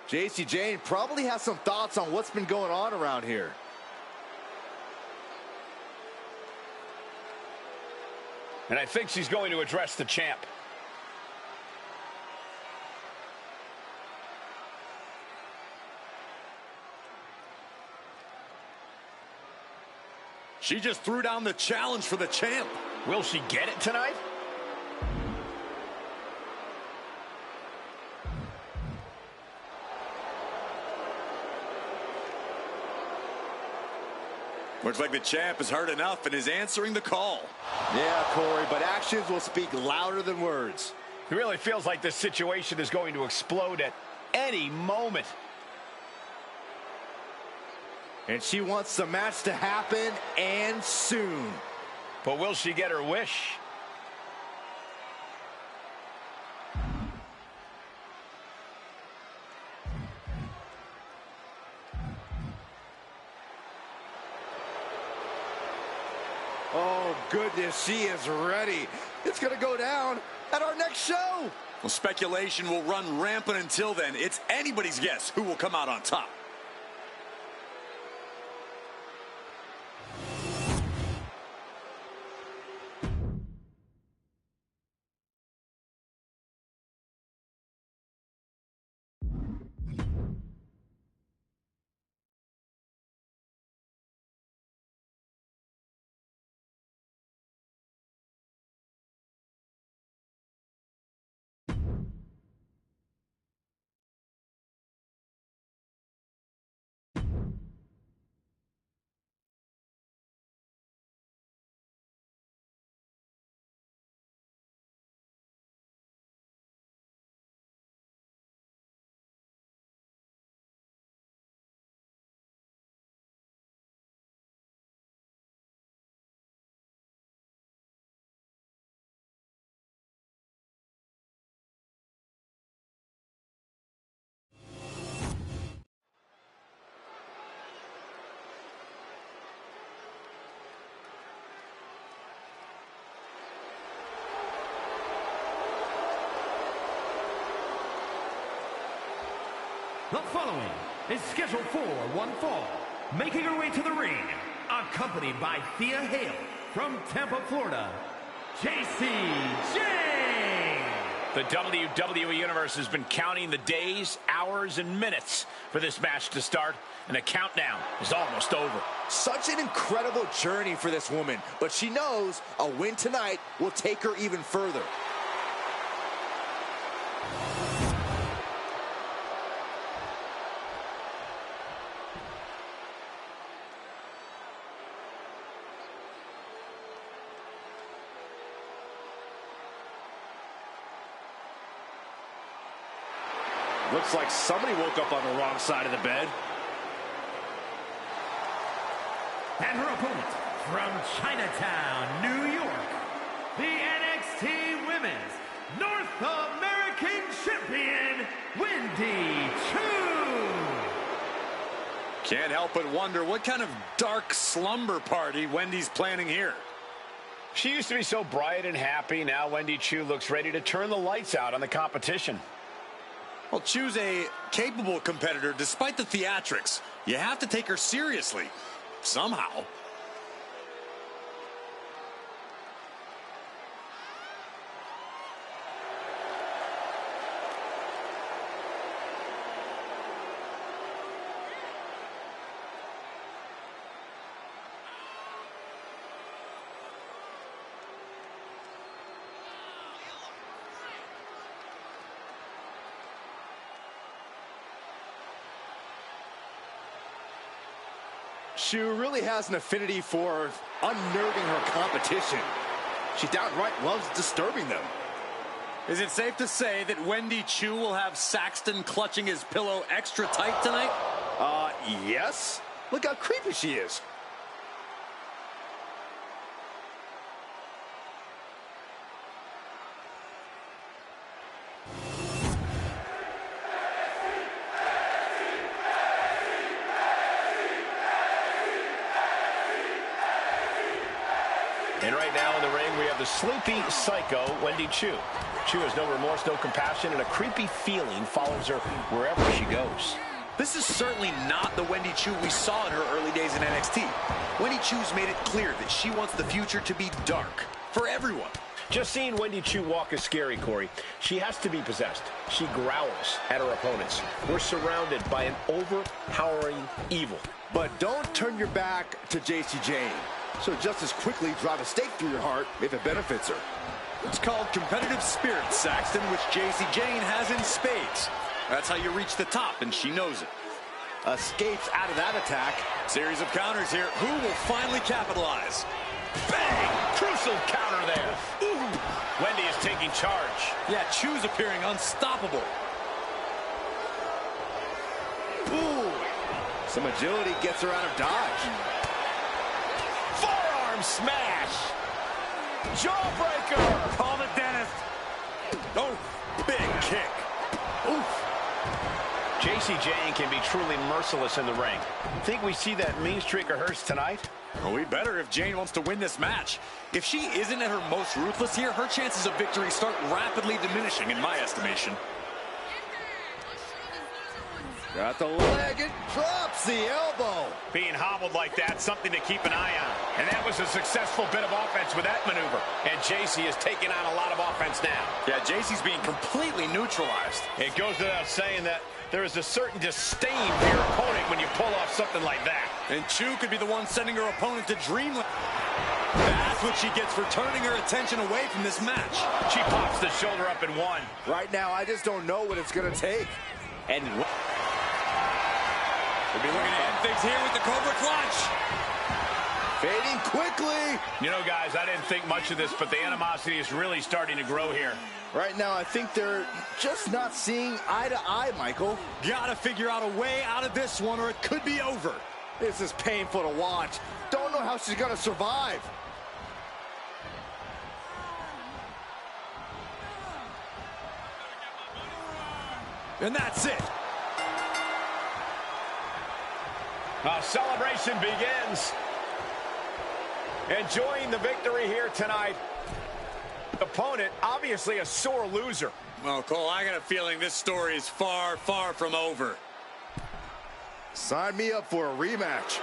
JC Jane probably has some thoughts on what's been going on around here. And I think she's going to address the champ. She just threw down the challenge for the champ. Will she get it tonight? Looks like the champ has heard enough and is answering the call. Yeah, Corey, but actions will speak louder than words. It really feels like this situation is going to explode at any moment. And she wants the match to happen, and soon. But will she get her wish? Oh, goodness, she is ready. It's going to go down at our next show. Well, speculation will run rampant until then. It's anybody's guess who will come out on top. The following is scheduled for one fall, making her way to the ring, accompanied by Thea Hale from Tampa, Florida, JC Jane. The WWE Universe has been counting the days, hours, and minutes for this match to start, and the countdown is almost over. Such an incredible journey for this woman, but she knows a win tonight will take her even further. Looks like somebody woke up on the wrong side of the bed. And her opponent from Chinatown, New York, the NXT Women's North American Champion, Wwe 2. Can't help but wonder what kind of dark slumber party Wendy's planning here. She used to be so bright and happy. Now Wwe 2 looks ready to turn the lights out on the competition. Well, choose a capable competitor despite the theatrics. You have to take her seriously, somehow. She really has an affinity for unnerving her competition. She downright loves disturbing them. Is it safe to say that Wwe 2 will have Saxton clutching his pillow extra tight tonight? Yes. Look how creepy she is. And right now in the ring, we have the sleepy psycho, Wwe 2. 2 has no remorse, no compassion, and a creepy feeling follows her wherever she goes. This is certainly not the Wwe 2 we saw in her early days in NXT. Wwe 2's made it clear that she wants the future to be dark for everyone. Just seeing Wwe 2 walk is scary, Corey. She has to be possessed. She growls at her opponents. We're surrounded by an overpowering evil. But don't turn your back to JC Jane. She'll just as quickly drive a stake through your heart if it benefits her. It's called competitive spirit, Saxton, which JC Jane has in spades. That's how you reach the top, and she knows it. Escapes out of that attack. Series of counters here. Who will finally capitalize? Bang! Crucial counter there. Ooh. Wendy is taking charge. Yeah, Chu's appearing unstoppable. Ooh. Some agility gets her out of dodge. Forearm smash. Jawbreaker. Call the dentist. Oh, big kick. Oof. JC Jane can be truly merciless in the ring. Think we see that mean streak of hers tonight? Well, we better if Jane wants to win this match. If she isn't at her most ruthless here, her chances of victory start rapidly diminishing, in my estimation. Got the leg and drops the elbow. Being hobbled like that, something to keep an eye on. And that was a successful bit of offense with that maneuver. And JC is taking on a lot of offense now. Yeah, JC's being completely neutralized. It goes without saying that there is a certain disdain for your opponent when you pull off something like that. And Chu could be the one sending her opponent to dreamland. That's what she gets for turning her attention away from this match. She pops the shoulder up in one. Right now, I just don't know what it's going to take. And we'll be looking to end things here with the Cobra Clutch. Fading quickly. You know, guys, I didn't think much of this, but the animosity is really starting to grow here. Right now, I think they're just not seeing eye to eye, Michael. Gotta figure out a way out of this one, or it could be over. This is painful to watch. Don't know how she's going to survive. And that's it. A celebration begins. Enjoying the victory here tonight. Opponent, obviously a sore loser. Well, Cole, I got a feeling this story is far, far from over. Sign me up for a rematch.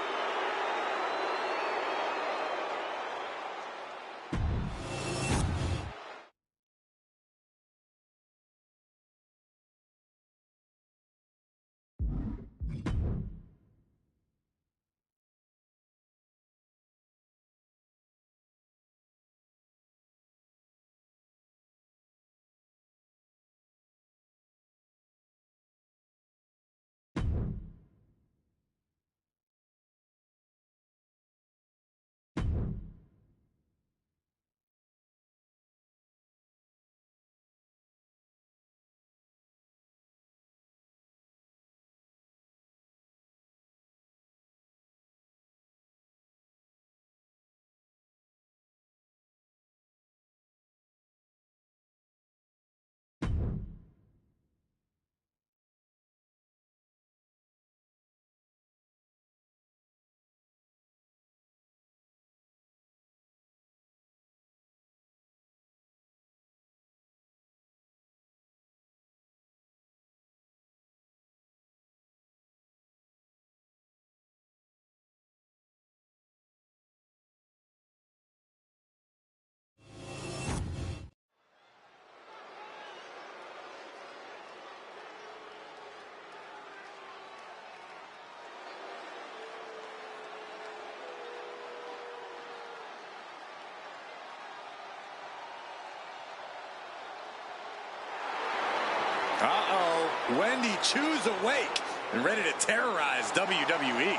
Uh-oh. Wendy Chu's awake and ready to terrorize WWE.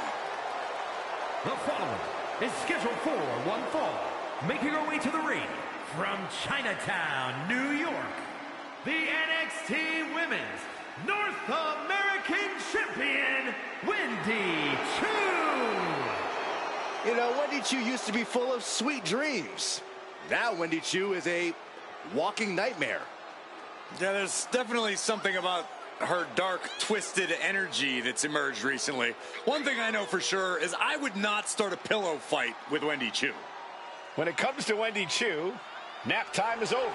The following is scheduled for one fall, making her way to the ring from Chinatown, New York, the NXT Women's North American Champion, Wendy Chu. You know, Wendy Chu used to be full of sweet dreams. Now Wendy Chu is a walking nightmare. Yeah, there's definitely something about her dark, twisted energy that's emerged recently. One thing I know for sure is I would not start a pillow fight with Wendy Chu. When it comes to Wendy Chu, nap time is over.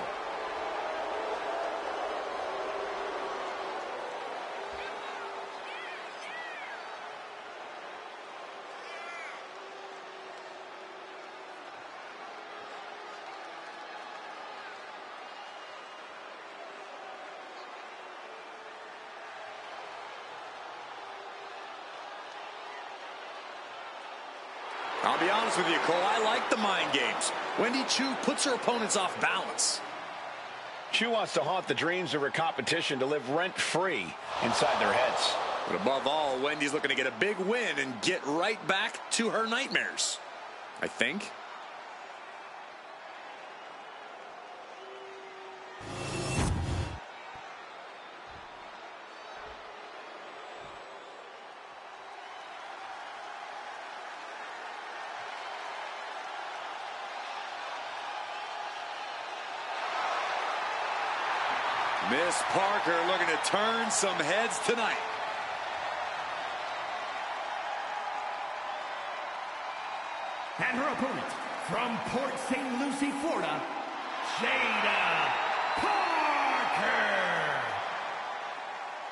I'll be honest with you, Cole, I like the mind games. Wendy Choo puts her opponents off balance. Choo wants to haunt the dreams of her competition to live rent-free inside their heads. But above all, Wendy's looking to get a big win and get right back to her nightmares, I think. Miss Parker looking to turn some heads tonight. And her opponent, from Port St. Lucie, Florida, Jada Parker.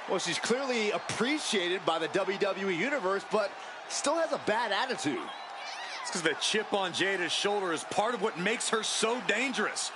Well, she's clearly appreciated by the WWE Universe, but still has a bad attitude. It's because the chip on Jada's shoulder is part of what makes her so dangerous.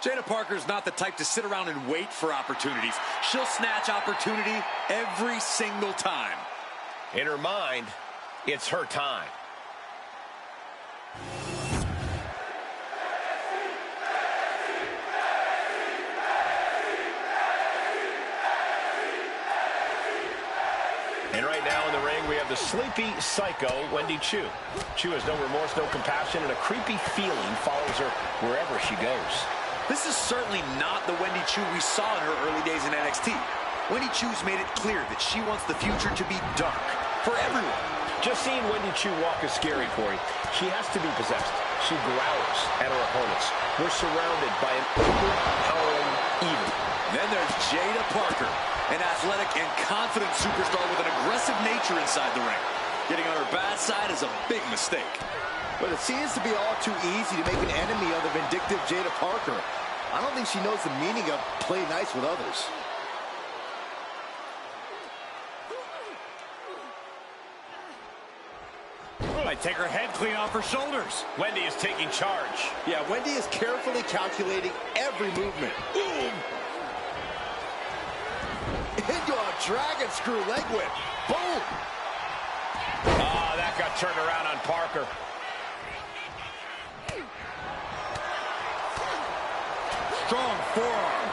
Jada Parker's not the type to sit around and wait for opportunities. She'll snatch opportunity every single time. In her mind, it's her time. And right now in the ring, we have the sleepy psycho, Wendy Choo. Choo has no remorse, no compassion, and a creepy feeling follows her wherever she goes. This is certainly not the Wendy Choo we saw in her early days in NXT. Wendy Choo's made it clear that she wants the future to be dark for everyone. Just seeing Wendy Choo walk is scary, Corey. She has to be possessed. She growls at her opponents. We're surrounded by an overpowering evil. Then there's Jada Parker, an athletic and confident superstar with an aggressive nature inside the ring. Getting on her bad side is a big mistake. But it seems to be all too easy to make an enemy of the vindictive Jada Parker. I don't think she knows the meaning of play nice with others. Might take her head clean off her shoulders. Wendy is taking charge. Yeah, Wendy is carefully calculating every movement. Boom! Into a dragon screw leg whip. Boom! Oh, that got turned around on Parker. Strong forearm.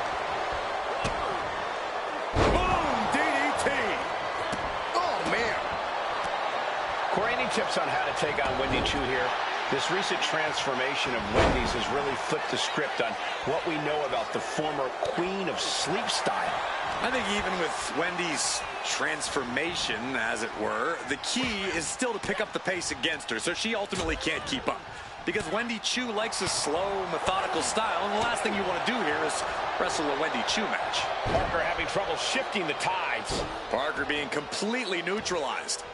Boom! DDT. Oh, man. Corey, any tips on how to take on Wendy Choo here? This recent transformation of Wendy's has really flipped the script on what we know about the former queen of sleep style. I think even with Wendy's transformation, as it were, the key is still to pick up the pace against her, so she ultimately can't keep up. Because Wendy Choo likes a slow, methodical style, and the last thing you want to do here is wrestle a Wendy Choo match. Parker having trouble shifting the tides. Parker being completely neutralized.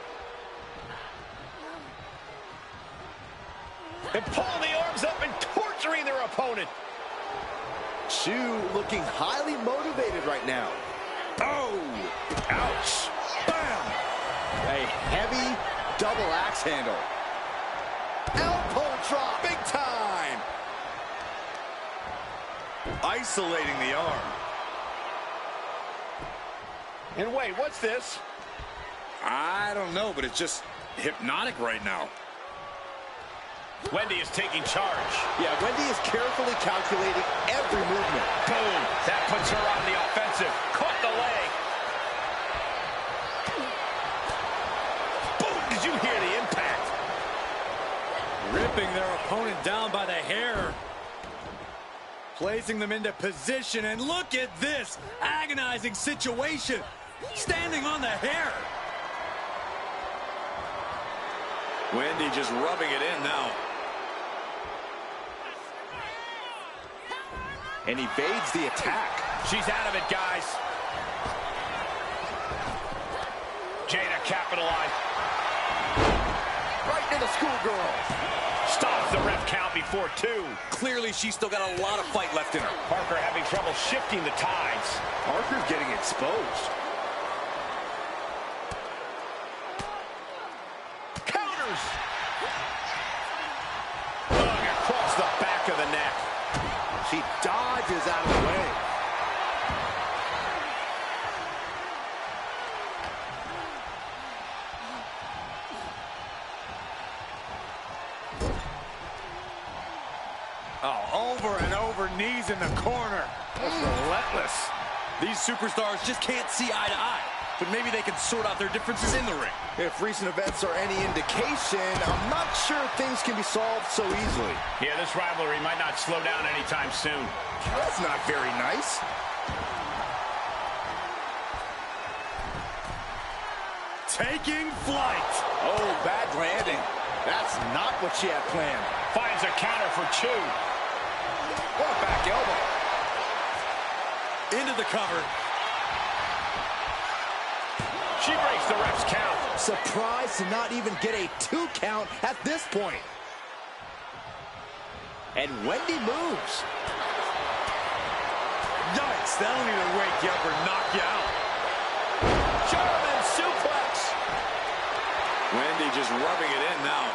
And pulling the arms up and torturing their opponent. Choo looking highly motivated right now. Oh! Ouch! Bam! A heavy double axe handle. Elbow drop, big time! Isolating the arm. And wait, what's this? I don't know, but it's just hypnotic right now. Wendy is taking charge. Yeah, Wendy is carefully calculating every movement. Boom! That puts her on the offensive. Caught the leg. Boom! Did you hear the impact? Ripping their opponent down by the hair. Placing them into position, and look at this agonizing situation. Standing on the hair. Wendy just rubbing it in now. And evades the attack. She's out of it, guys. Jada capitalized. Right to the schoolgirl. Stops the ref count before 2. Clearly, she's still got a lot of fight left in her. Parker having trouble shifting the tides. Parker's getting exposed. Counters dodges out of the way. Oh, over and over, knees in the corner. That's relentless. These superstars just can't see eye to eye, but maybe they can sort out their differences in the ring. If recent events are any indication, I'm not sure things can be solved so easily. Yeah, this rivalry might not slow down anytime soon. That's not very nice. Taking flight. Oh, bad landing. That's not what she had planned. Finds a counter for Chu. What a back elbow. Into the cover. She breaks the ref's count. Surprised to not even get a 2 count at this point. And Wendy moves. Yikes, that'll either wake you up or knock you out. German suplex. Wendy just rubbing it in now.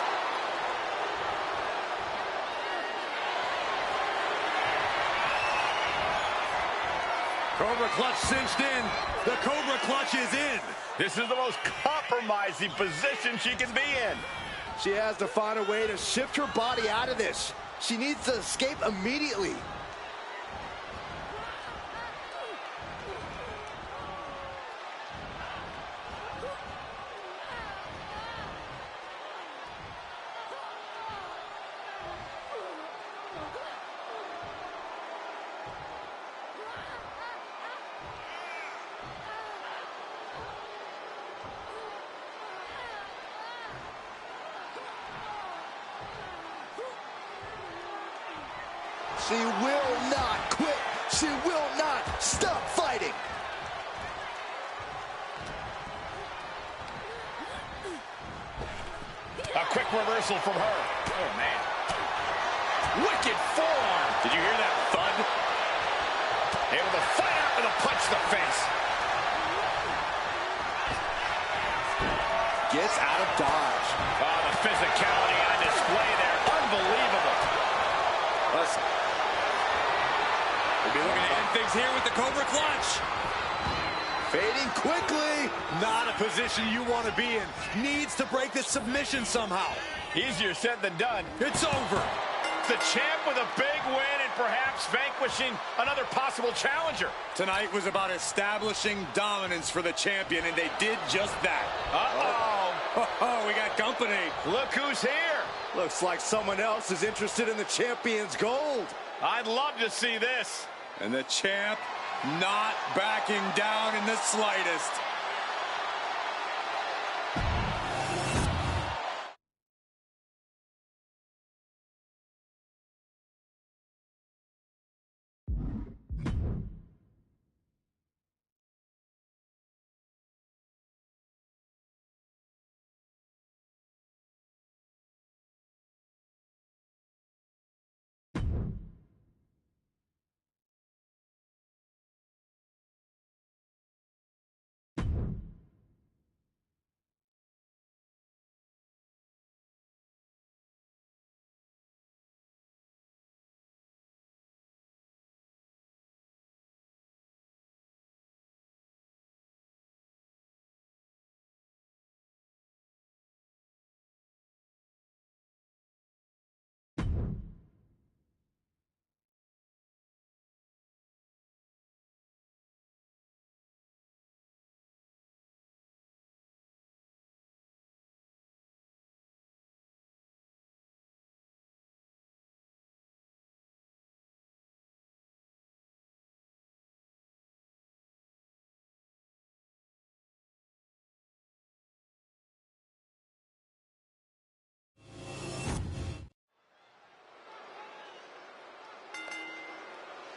Cobra clutch cinched in. The Cobra clutch is in. This is the most compromising position she can be in. She has to find a way to shift her body out of this. She needs to escape immediately. She will not quit. She will not stop fighting. A quick reversal from her. Oh, man. Wicked forearm. Did you hear that thud? Able to fight out with a punch to the face. Gets out of dodge. Oh, the physicality on display there. Unbelievable. We'll be looking to end things here with the Cobra clutch. Fading quickly. Not a position you want to be in. Needs to break this submission somehow. Easier said than done. It's over. The champ with a big win and perhaps vanquishing another possible challenger. Tonight was about establishing dominance for the champion, and they did just that. Uh-oh. Oh, we got company. Look who's here. Looks like someone else is interested in the champion's gold. I'd love to see this. And the champ not backing down in the slightest.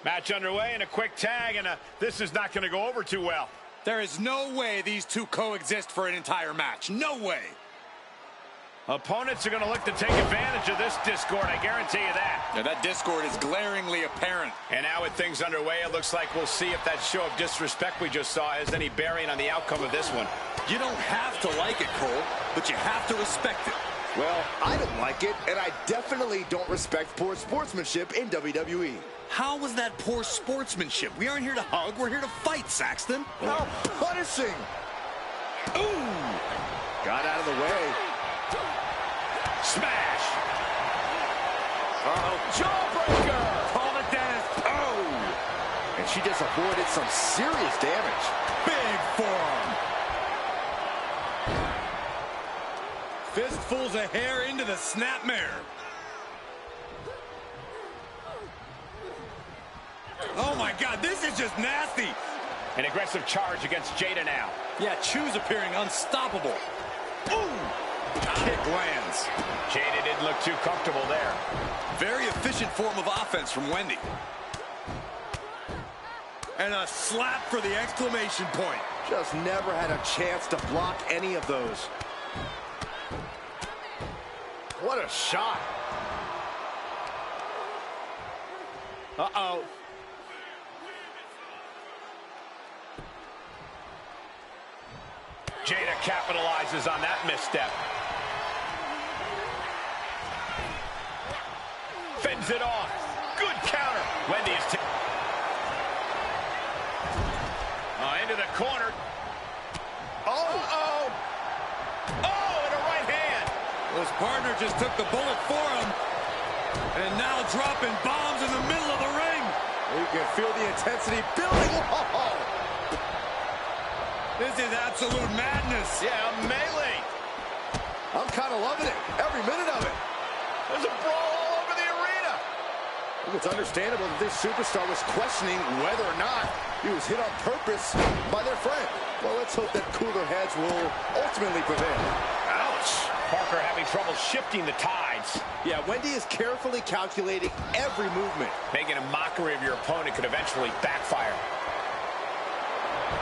Match underway and a quick tag, and this is not going to go over too well. There is no way these two coexist for an entire match. No way. Opponents are going to look to take advantage of this discord, I guarantee you that. Yeah, that discord is glaringly apparent. And now with things underway, it looks like we'll see if that show of disrespect we just saw has any bearing on the outcome of this one. You don't have to like it, Cole, but you have to respect it. Well, I don't like it, and I definitely don't respect poor sportsmanship in WWE. How was that poor sportsmanship? We aren't here to hug, we're here to fight, Saxton. Now punishing. Ooh! Got out of the way. Smash! Uh-oh. Jawbreaker! Call it, Dennis. Oh! And she just avoided some serious damage. Big forearm. Fistfuls of hair into the snapmare. Oh my God, this is just nasty. An aggressive charge against Jada now. Yeah, Chu's appearing unstoppable. Ooh! Kick lands. Jada didn't look too comfortable there. Very efficient form of offense from Wendy. And a slap for the exclamation point. Just never had a chance to block any of those. What a shot. Uh-oh. Jada capitalizes on that misstep. Fends it off. Good counter. Wendy is into the corner. Oh! Oh, and a right hand. His partner just took the bullet for him. And now dropping bombs in the middle of the ring. You can feel the intensity building. Oh! This is absolute madness. Yeah, melee. I'm kind of loving it. Every minute of it. There's a brawl all over the arena. It's understandable that this superstar was questioning whether or not he was hit on purpose by their friend. Well, let's hope that cooler heads will ultimately prevail. Ouch. Parker having trouble shifting the tides. Yeah, Wendy is carefully calculating every movement. Making a mockery of your opponent could eventually backfire.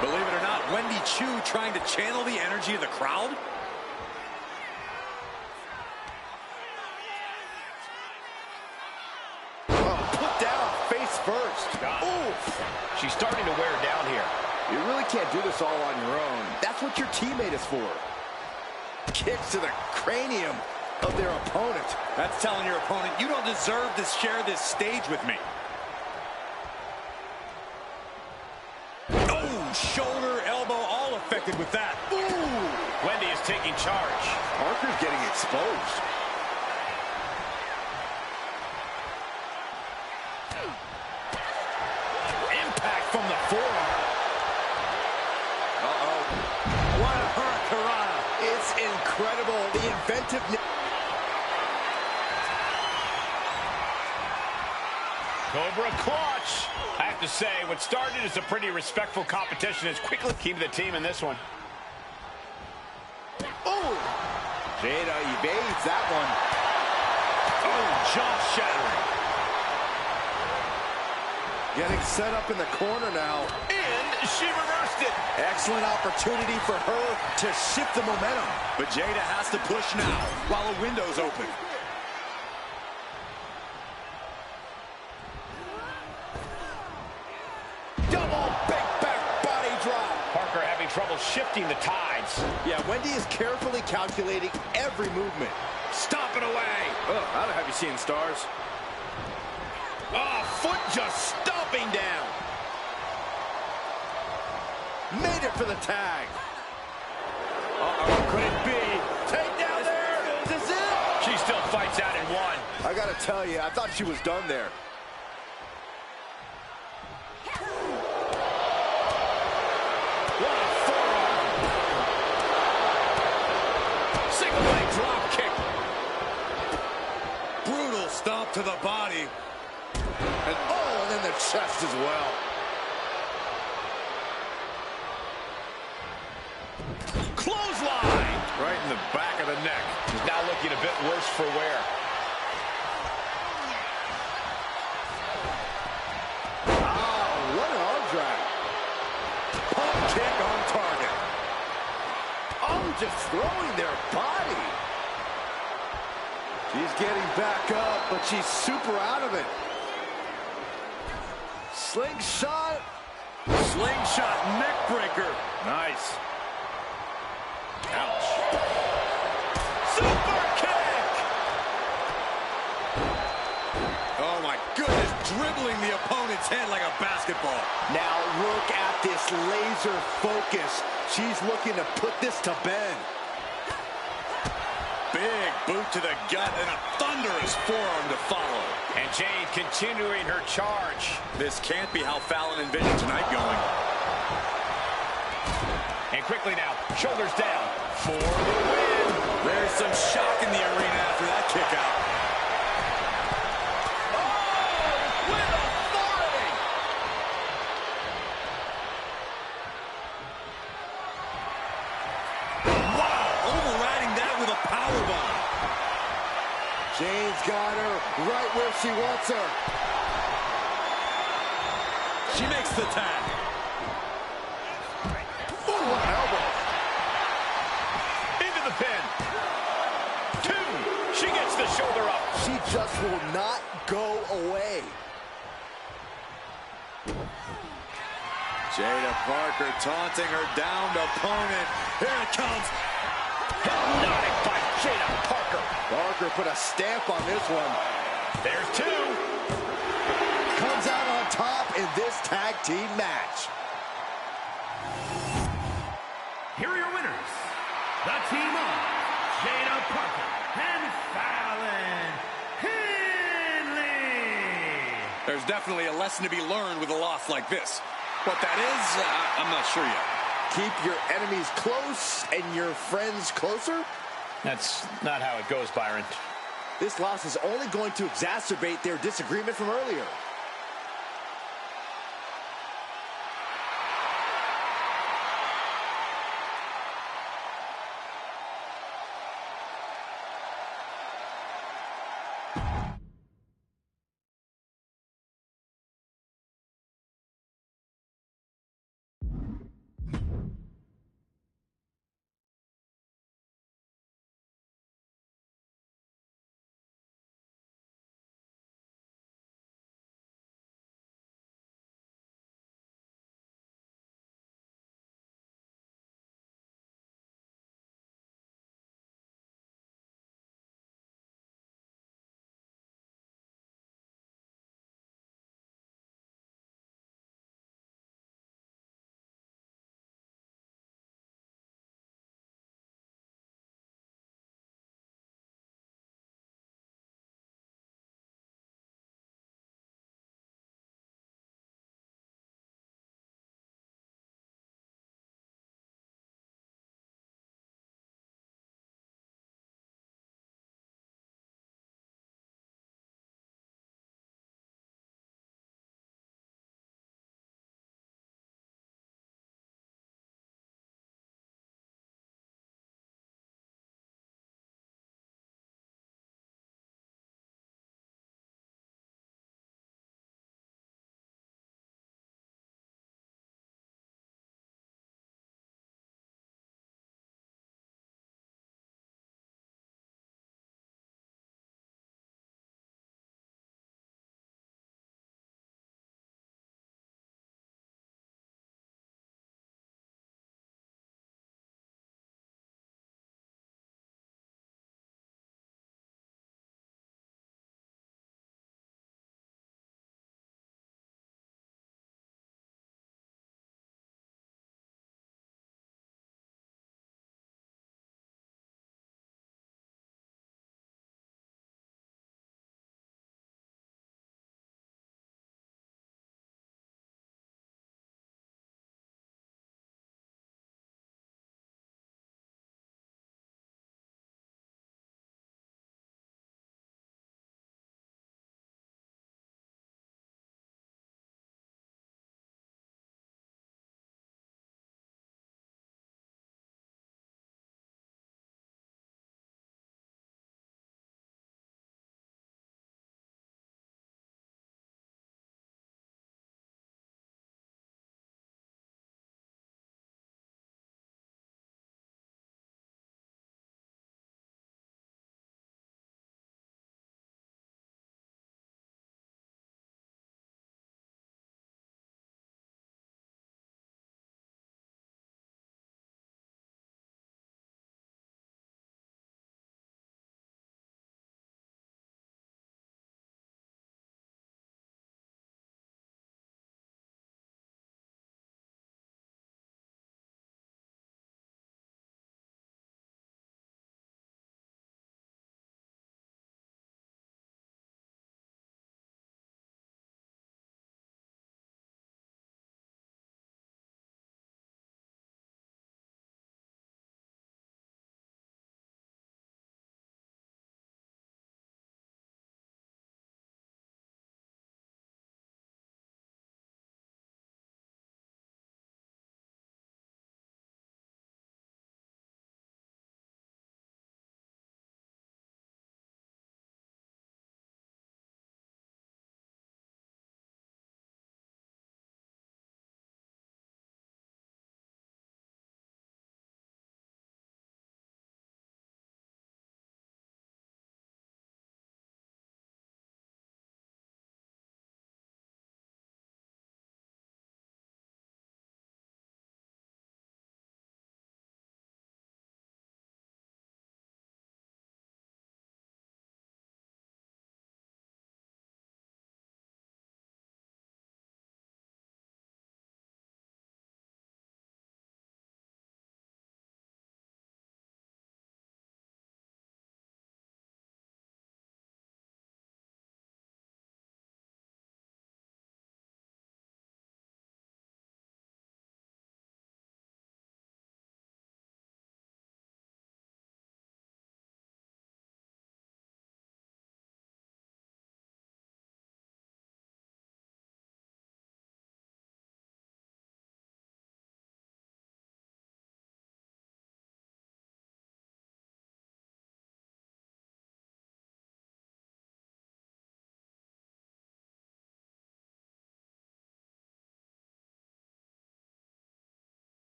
Believe it or not, Wendy Chu trying to channel the energy of the crowd. Put down face first. Oof. She's starting to wear down here. You really can't do this all on your own. That's what your teammate is for. Kicks to the cranium of their opponent. That's telling your opponent, you don't deserve to share this stage with me. Oh, shoulder, elbow, all affected with that. Ooh. Wendy is taking charge. Parker's getting exposed. Impact from the forearm. Uh-oh. What a hurricanrana. It's incredible, the inventiveness. Cobra clutch. I have to say, what started as a pretty respectful competition is quickly key to the team in this one. Oh! Jada evades that one. Oh, jaw-shattering. Getting set up in the corner now. And she reversed it. Excellent opportunity for her to shift the momentum. But Jada has to push now while a window's open. Double big back body drop. Parker having trouble shifting the tides. Yeah, Wendy is carefully calculating every movement. Stomping away. Oh, I don't have you seeing stars. Oh, foot just stomping down. Made it for the tag. Uh-oh, could it be? Take down there. Is this it? She still fights out in one. I gotta tell you, I thought she was done there. What a forearm. Single leg drop kick. Brutal stomp to the body. And then the chest as well. Clothesline. Right in the back of the neck. He's now looking a bit worse for wear. What an arm drag. Pump kick on target. Oh, just throwing their body. She's getting back up, but she's super out of it. Slingshot. Slingshot neck breaker. Nice. Ouch. Super kick. Oh my goodness, dribbling the opponent's head like a basketball. Now look at this laser focus. She's looking to put this to bed. Big boot to the gut and a thunderous forearm to follow. And Jane continuing her charge. This can't be how Fallon envisioned tonight going. And quickly now, shoulders down for the win. There's some shock in the arena after that kick out. Oh, with authority. Wow, overriding that with a powerbomb. Jane's got her right where she wants her. She makes the tag. Ooh, what an elbow. Into the pin. 2. She gets the shoulder up. She just will not go away. Jada Parker taunting her downed opponent. Here it comes. Hypnotic by Jada Parker. Parker put a stamp on this one. There's 2. Comes out on top in this tag team match. Here are your winners, the team of Jada Parker and Fallon Henley. There's definitely a lesson to be learned with a loss like this. What that is, I'm not sure yet. Keep your enemies close and your friends closer? That's not how it goes, Byron. This loss is only going to exacerbate their disagreement from earlier.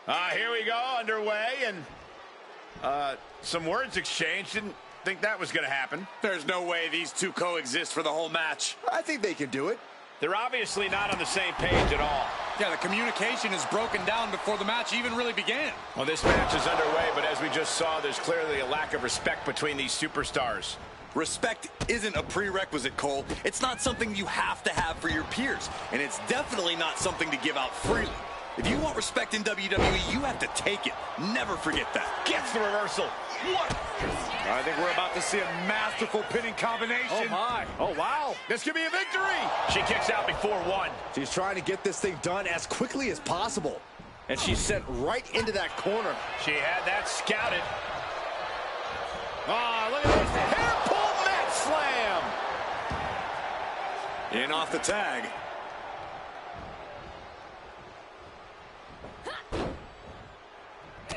Here we go, underway, and some words exchanged. Didn't think that was going to happen. There's no way these two coexist for the whole match. I think they can do it. They're obviously not on the same page at all. Yeah, the communication is broken down before the match even really began. Well, this match is underway, but as we just saw, there's clearly a lack of respect between these superstars. Respect isn't a prerequisite, Cole. It's not something you have to have for your peers, and it's definitely not something to give out freely. If you want respect in WWE, you have to take it. Never forget that. Gets the reversal. What? I think we're about to see a masterful pinning combination. Oh, my. Oh, wow. This could be a victory. She kicks out before one. She's trying to get this thing done as quickly as possible. And she's sent right into that corner. She had that scouted. Oh, look at this. Hair pull mat slam. In off the tag.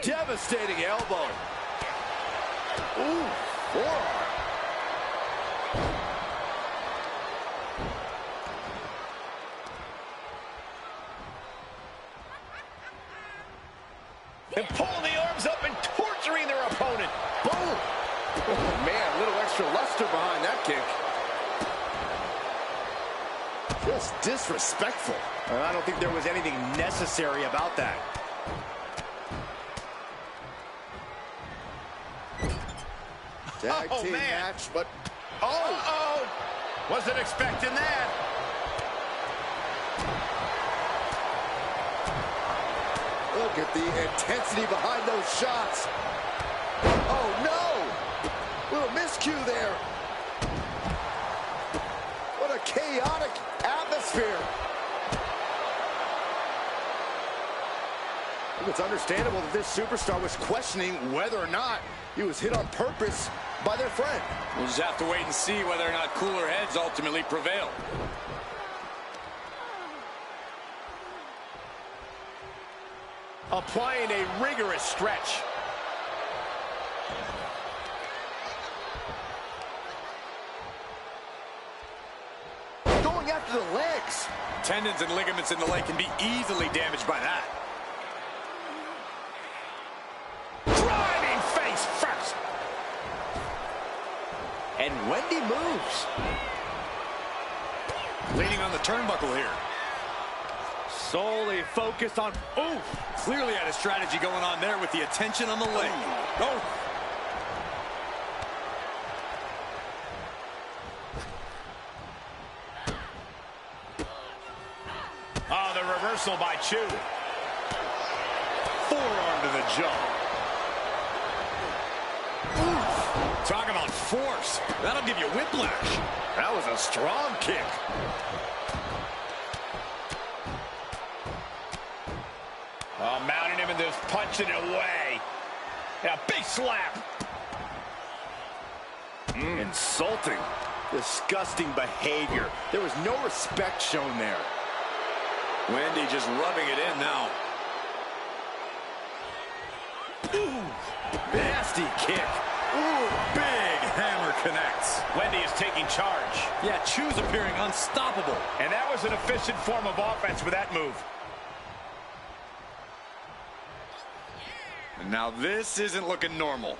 Devastating elbow. Ooh, forearm. And pulling the arms up and torturing their opponent. Boom. Oh, man, a little extra luster behind that kick. Just disrespectful. I don't think there was anything necessary about that. Tag team match, but wasn't expecting that. Look at the intensity behind those shots. Oh no! Little miscue there. What a chaotic atmosphere. It's understandable that this superstar was questioning whether or not he was hit on purpose by their friend. We'll just have to wait and see whether or not cooler heads ultimately prevail. Applying a rigorous stretch. Going after the legs. Tendons and ligaments in the leg can be easily damaged by that. Driving face first. And Wendy moves. Leaning on the turnbuckle here. Solely focused on, Clearly had a strategy going on there with the attention on the leg. Oh, the reversal by Chu. Forearm to the jaw. Talk about force. That'll give you whiplash. that was a strong kick. Oh, mounting him and just punching it away. Yeah, big slap. Insulting. Disgusting behavior. There was no respect shown there. Wendy just rubbing it in now. Nasty kick. Big hammer connects. Wendy is taking charge. Yeah, Chu's appearing unstoppable. And that was an efficient form of offense with that move. And now this isn't looking normal.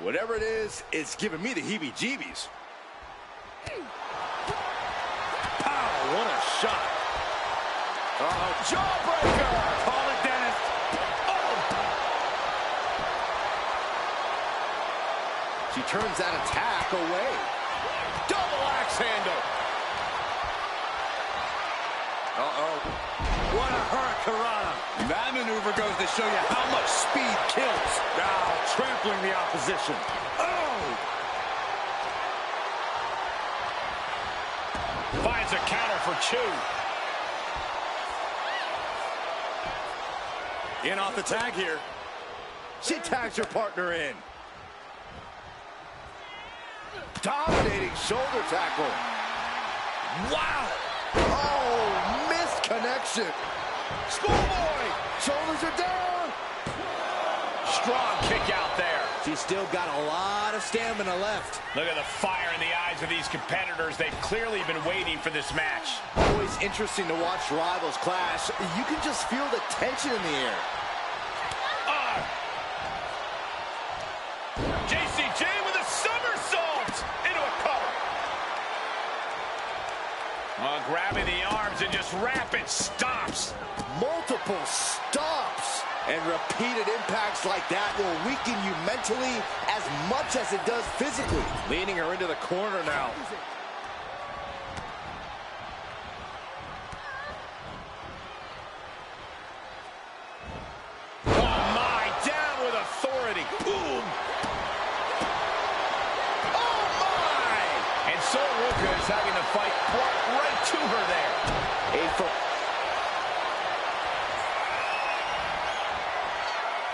Whatever it is, it's giving me the heebie-jeebies. Pow, what a shot. Jawbreaker. Call it, Dennis. She turns that attack away. Double axe handle. What a hurricanrana. That maneuver goes to show you how much speed kills. Now trampling the opposition. Finds a counter for Chu. In off the tag here. She tags her partner in. Dominating shoulder tackle. Wow. Oh, missed connection. Schoolboy. Shoulders are down. Strong kick out there. She's still got a lot of stamina left. Look at the fire in the eyes of these competitors. They've clearly been waiting for this match. Always interesting to watch rivals clash. You can just feel the tension in the air. JCJ with a somersault into a cover. Grabbing the arms and just rapid stops. Multiple stops. And repeated impacts like that will weaken you mentally as much as it does physically. Leaning her into the corner now. Oh my, down with authority. Boom. Oh my. And so Ruka is having the fight brought right to her there.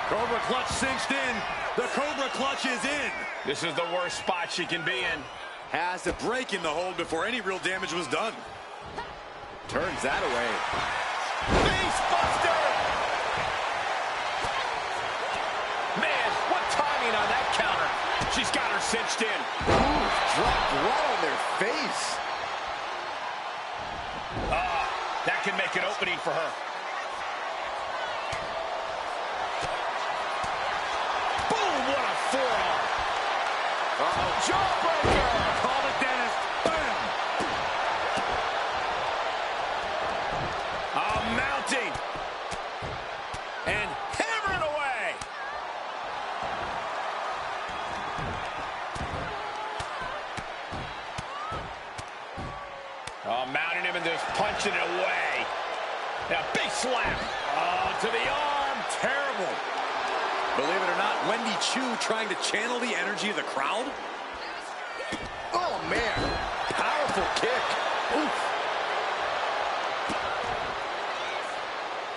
Cobra clutch cinched in. The Cobra clutch is in. This is the worst spot she can be in. Has to break in the hold before any real damage was done. Turns that away. Face buster! Man, what timing on that counter. She's got her cinched in. Ooh, dropped right on their face. That can make an opening for her. Boom, what a forearm. Uh-oh, jawbreaker. Call it, Dennis. Bam. Mounting. And hammering away. Mounting him and just punching it away. Now, big slap. To the arm. Terrible. Believe it or not, Wendy Chu trying to channel the energy of the crowd. Oh, man. Powerful kick. Oof.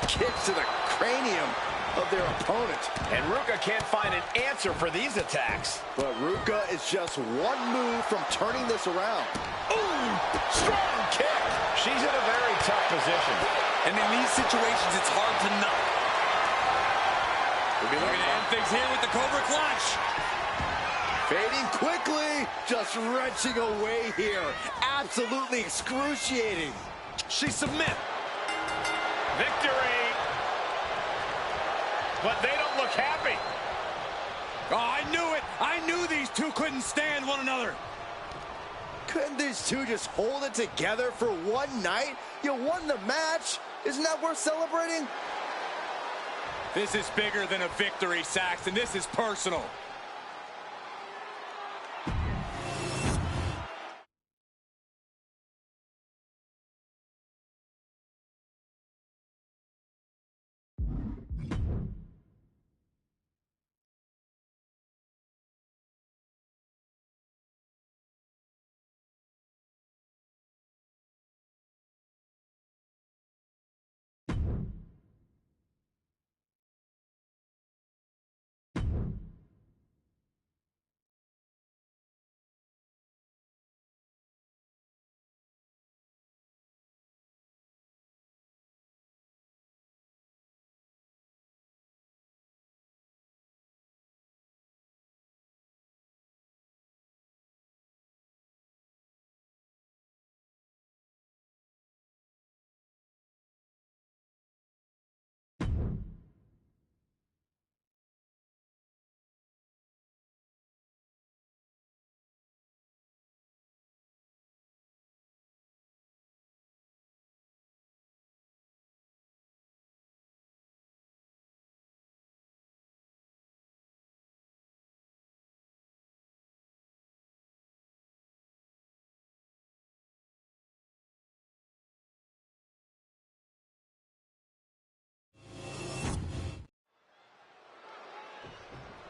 Kick to the cranium of their opponent. And Ruka can't find an answer for these attacks. But Ruka is just one move from turning this around. Ooh, strong kick. She's in a very tough position. And in these situations, it's hard to not. We'll be looking to end things here with the Cobra clutch. Fading quickly, just wrenching away here. Absolutely excruciating. She submit. Victory. But they don't look happy. Oh, I knew it. I knew these two couldn't stand one another. Couldn't these two just hold it together for one night? You won the match. Isn't that worth celebrating? This is bigger than a victory, Saxton. This is personal.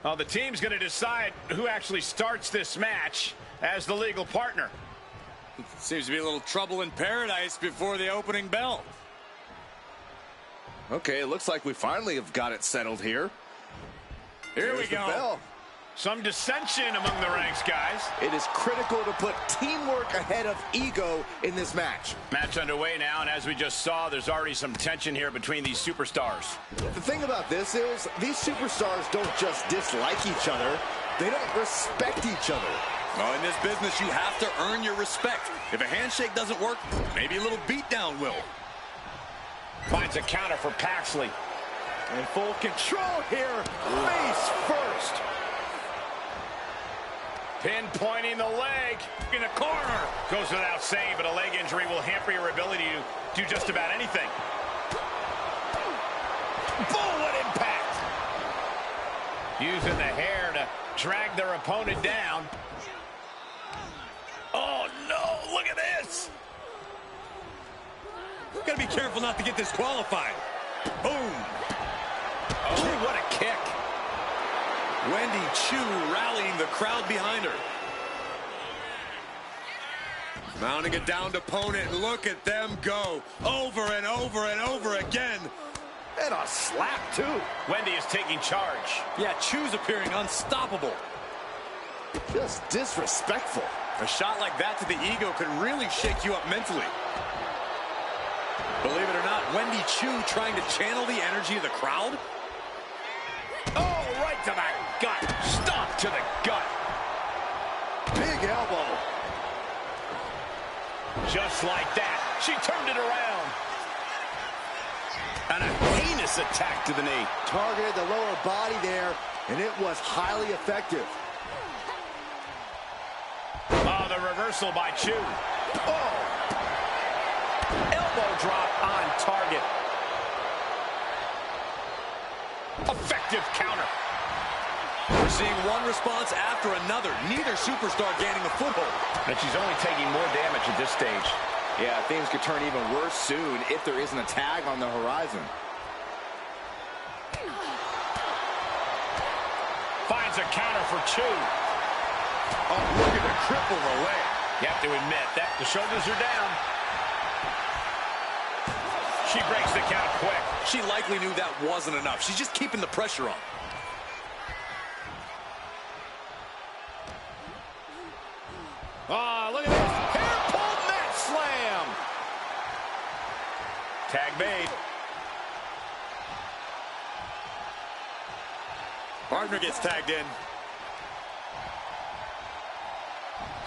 Well, the team's going to decide who actually starts this match as the legal partner. Seems to be a little trouble in paradise before the opening bell. Okay, it looks like we finally have got it settled here. Here we There's the go. bell. Some dissension among the ranks, guys. It is critical to put teamwork ahead of ego in this match. Match underway now, and as we just saw, there's already some tension here between these superstars. The thing about this is, these superstars don't just dislike each other, they don't respect each other. Well, in this business, you have to earn your respect. If a handshake doesn't work, maybe a little beatdown will. Finds a counter for Paxley. In full control here, face first. Pinpointing the leg. In the corner. Goes without saying, but a leg injury will hamper your ability to do just about anything. Boom, what impact. Using the hair to drag their opponent down. Oh, no, look at this. Gotta be careful not to get disqualified. Boom. Oh, what a kick. Wendy Chu rallying the crowd behind her. Mounting a downed opponent. Look at them go. Over and over and over again. And a slap, too. Wendy is taking charge. Yeah, Chu's appearing unstoppable. Just disrespectful. A shot like that to the ego could really shake you up mentally. Believe it or not, Wendy Chu trying to channel the energy of the crowd. Oh, right to the gut. Stomp to the gut. Big elbow. Just like that. She turned it around. And a heinous attack to the knee. Targeted the lower body there, and it was highly effective. Oh, the reversal by Chu. Oh. Elbow drop on target. Effective counter. We're seeing one response after another. Neither superstar gaining a foothold. And she's only taking more damage at this stage. Yeah, things could turn even worse soon if there isn't a tag on the horizon. Finds a counter for Chu. Oh, look at the cripple the leg. You have to admit that the shoulders are down. She breaks the count quick. She likely knew that wasn't enough. She's just keeping the pressure on. Oh, look at this. Hair pulled mat slam. Tag made. Partner gets tagged in.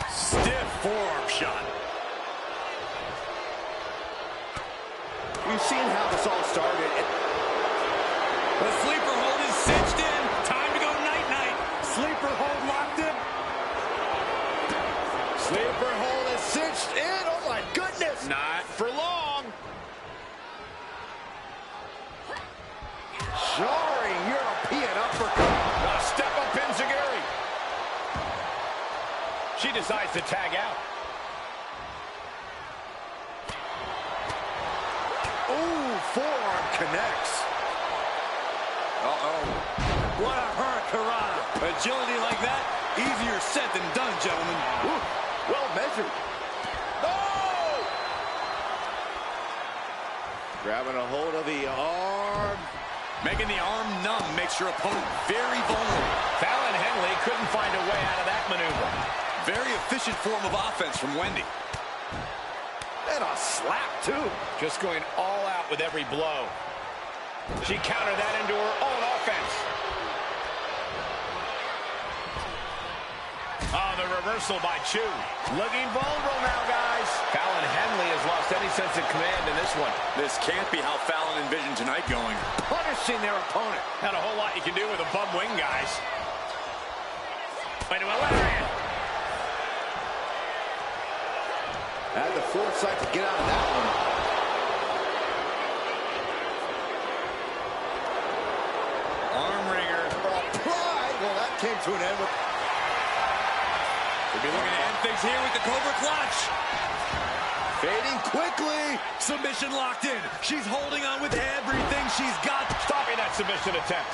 Stiff forearm shot. We've seen how this all started. The sleeper hold is cinched in. Time to go night-night. Sleeper hold locked in. Sleeper hold is cinched in. Oh, my goodness. Not for long. Jarring European uppercut. A step up Enziguri. She decides to tag out. Ooh, forearm connects. Uh-oh. What a hurricanrana. Agility like that, easier said than done, gentlemen. Ooh, well measured. Oh! Grabbing a hold of the arm. Making the arm numb makes your opponent very vulnerable. Fallon Henley couldn't find a way out of that maneuver. Very efficient form of offense from Wendy. And a slap, too. Just going all out with every blow. She countered that into her own offense. Oh, the reversal by Chu. Looking vulnerable now, guys. Fallon Henley has lost any sense of command in this one. This can't be how Fallon envisioned tonight going. Punishing their opponent. Not a whole lot you can do with a bum wing, guys. Wait a minute. Had the foresight to get out of that one. Arm wringer. Applied. Well, that came to an end with... We'll be looking to end things here with the Cobra Clutch. Fading quickly. Submission locked in. She's holding on with everything she's got. Stopping that submission attempt.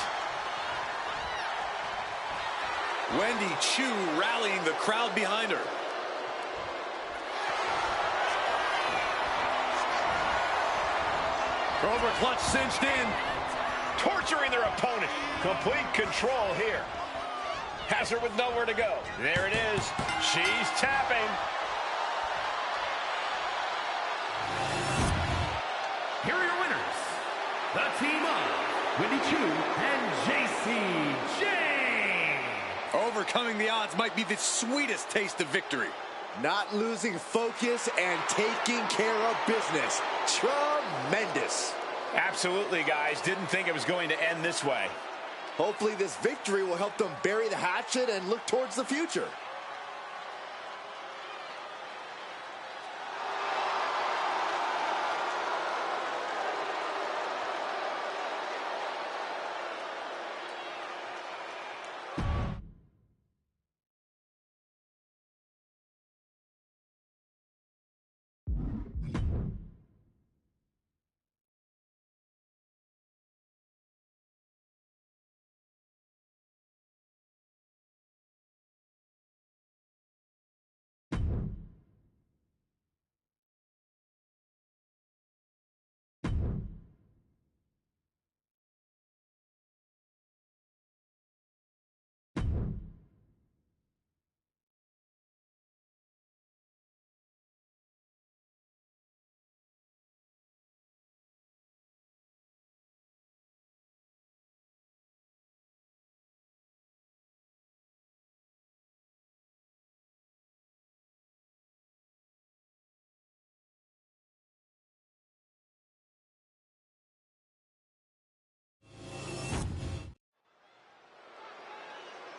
Wendy Chu rallying the crowd behind her. Cobra Clutch cinched in. Torturing their opponent. Complete control here. Has her with nowhere to go. There it is. She's tapping. Here are your winners. The team of Wendy Chu and JC Jane. Overcoming the odds might be the sweetest taste of victory. Not losing focus and taking care of business. Tremendous. Absolutely, guys. Didn't think it was going to end this way. Hopefully this victory will help them bury the hatchet and look towards the future.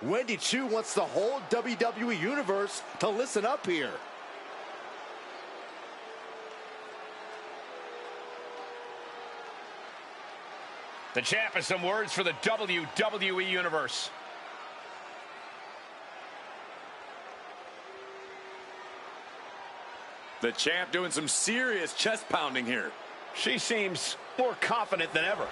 Wendy Chu wants the whole WWE Universe to listen up here. The champ has some words for the WWE Universe. The champ doing some serious chest pounding here. She seems more confident than ever.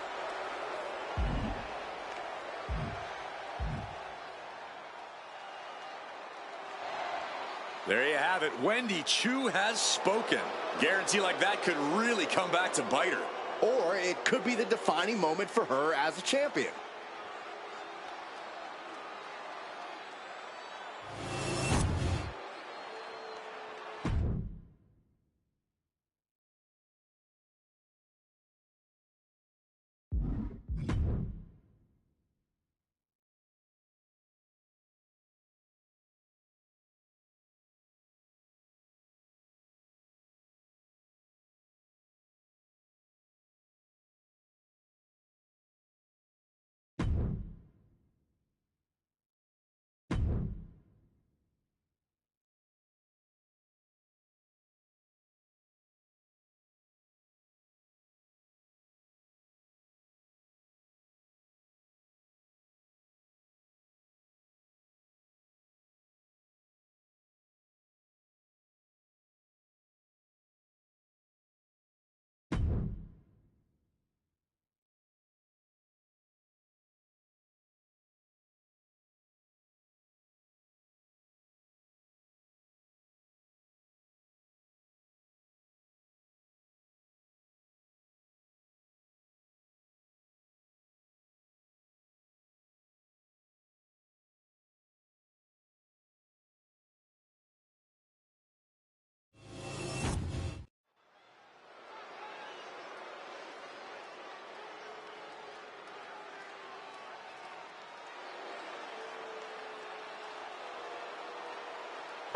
There you have it. Wendy Chu has spoken. Guarantee like that could really come back to bite her. Or it could be the defining moment for her as a champion.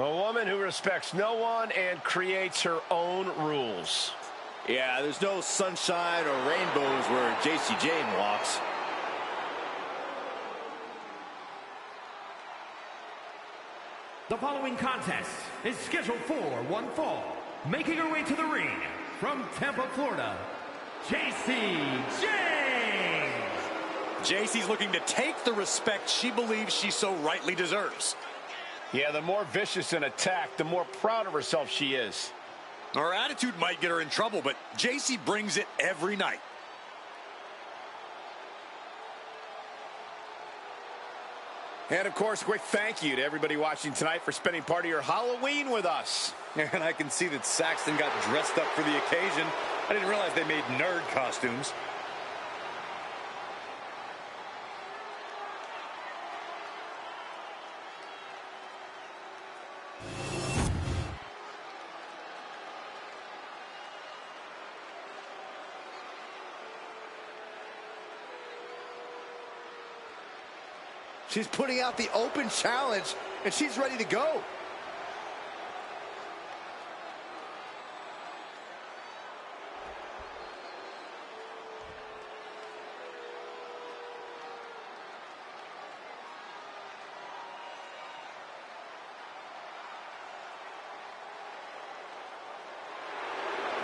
A woman who respects no one and creates her own rules. Yeah, there's no sunshine or rainbows where JC Jane walks. The following contest is scheduled for one fall. Making her way to the ring from Tampa, Florida, JC Jane. JC's looking to take the respect she believes she so rightly deserves. Yeah, the more vicious an attack, the more proud of herself she is. Her attitude might get her in trouble, but JC brings it every night. And, of course, a quick thank you to everybody watching tonight for spending part of your Halloween with us. And I can see that Saxton got dressed up for the occasion. I didn't realize they made nerd costumes. She's putting out the open challenge, and she's ready to go.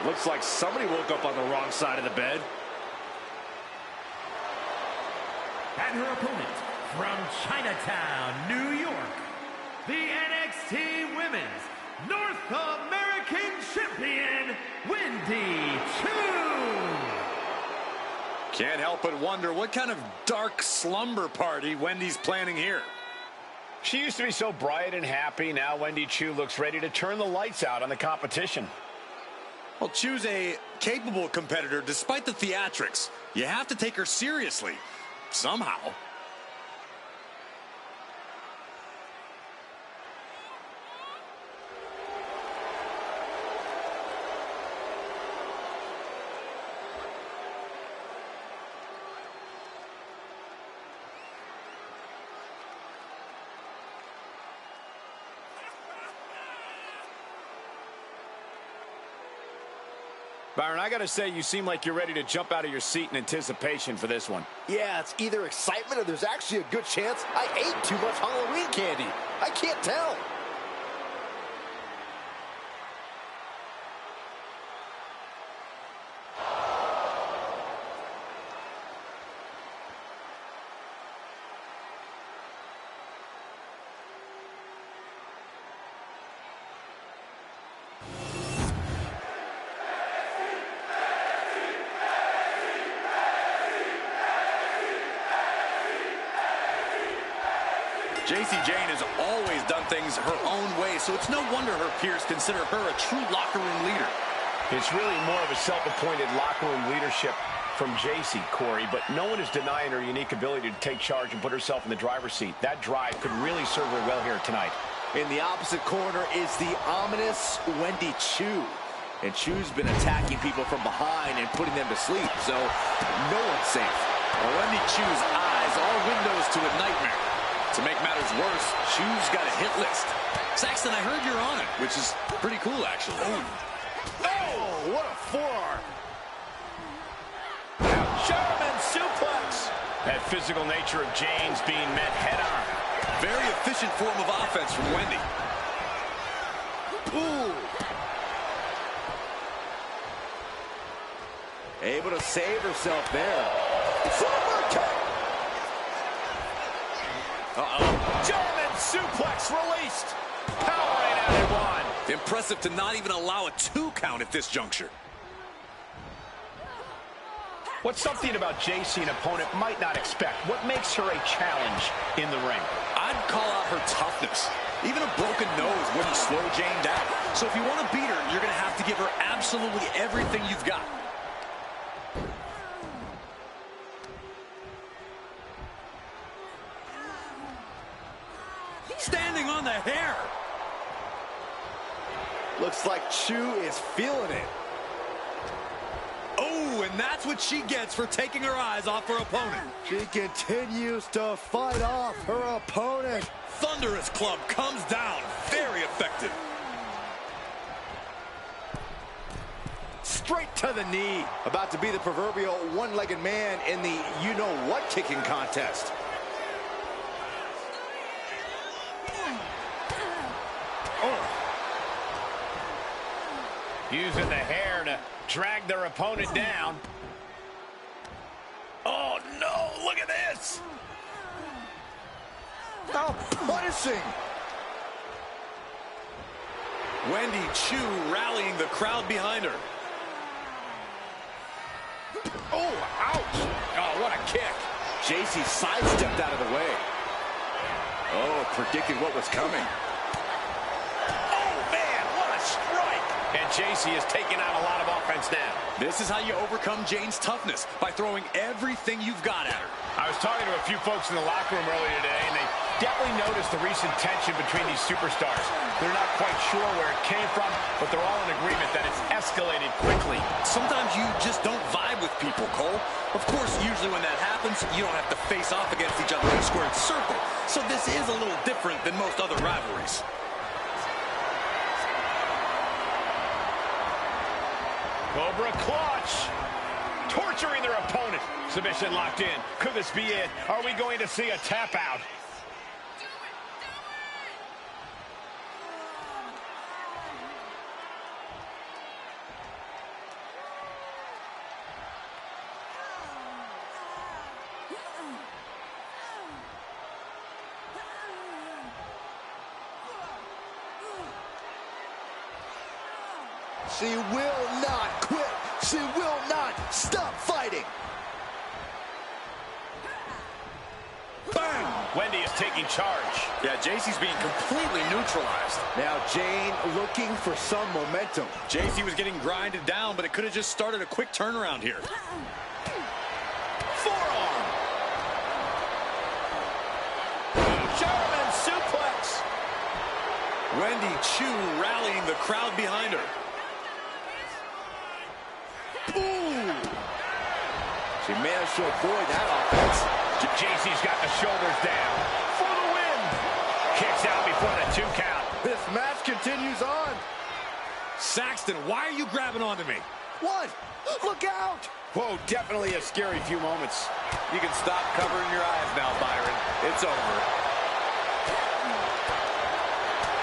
Looks like somebody woke up on the wrong side of the bed. And her opponent from Chinatown, New York, the NXT Women's North American Champion, Wendy Chu. Can't help but wonder what kind of dark slumber party Wendy's planning here. She used to be so bright and happy. Now Wendy Chu looks ready to turn the lights out on the competition. Well, Chu's a capable competitor despite the theatrics. You have to take her seriously, somehow. Byron, I got to say, you seem like you're ready to jump out of your seat in anticipation for this one. Yeah, it's either excitement or there's actually a good chance I ate too much Halloween candy. I can't tell. Jacy Jayne has always done things her own way, so it's no wonder her peers consider her a true locker room leader. It's really more of a self-appointed locker room leadership from Jacy, Corey, but no one is denying her unique ability to take charge and put herself in the driver's seat. That drive could really serve her well here tonight. In the opposite corner is the ominous Wendy Choo. And Choo's been attacking people from behind and putting them to sleep, so no one's safe. Well, Wendy Choo's eyes are windows to a nightmare. To make matters worse, Choo's got a hit list. Saxton, I heard you're on it, which is pretty cool, actually. Oh, what a forearm. German suplex. That physical nature of Jayne's being met head-on. Very efficient form of offense from Wendy. Ooh. Able to save herself there. German suplex released. Powering out at one. Impressive to not even allow a 2 count at this juncture. What's something about Jacy an opponent might not expect? What makes her a challenge in the ring? I'd call out her toughness. Even a broken nose wouldn't slow Jayne down. So if you want to beat her, you're going to have to give her absolutely everything you've got. Standing on the hair. Looks like Choo is feeling it. Oh, and that's what she gets for taking her eyes off her opponent. She continues to fight off her opponent. Thunderous club comes down. Very effective. Straight to the knee. About to be the proverbial one-legged man in the you-know-what kicking contest. Using the hair to drag their opponent down. Oh, no. Look at this. Oh, punishing. Wendy Choo rallying the crowd behind her. Oh, ouch. Oh, what a kick. Jacy sidestepped out of the way. Oh, predicted what was coming. Oh, man, what a strike. And Jacy is taking out a lot of offense now. This is how you overcome Jayne's toughness, by throwing everything you've got at her. I was talking to a few folks in the locker room earlier today, and they definitely noticed the recent tension between these superstars. They're not quite sure where it came from, but they're all in agreement that it's escalated quickly. Sometimes you just don't vibe with people, Cole. Of course, usually when that happens, you don't have to face off against each other in a squared circle. So this is a little different than most other rivalries. Cobra clutch. Torturing their opponent. Submission locked in. Could this be it? Are we going to see a tap out? She will not quit. She will not stop fighting. Bang! Wendy is taking charge. Yeah, Jacy's being completely neutralized. Now Jayne looking for some momentum. Jacy was getting grinded down, but it could have just started a quick turnaround here. Forearm. German suplex. Wendy Choo rallying the crowd behind her. Ooh! She managed to avoid that offense. Jacy's got the shoulders down for the win. Kicks out before the 2 count. This match continues on. Saxton, why are you grabbing onto me? What? Look out! Whoa, definitely a scary few moments. You can stop covering your eyes now, Byron. It's over.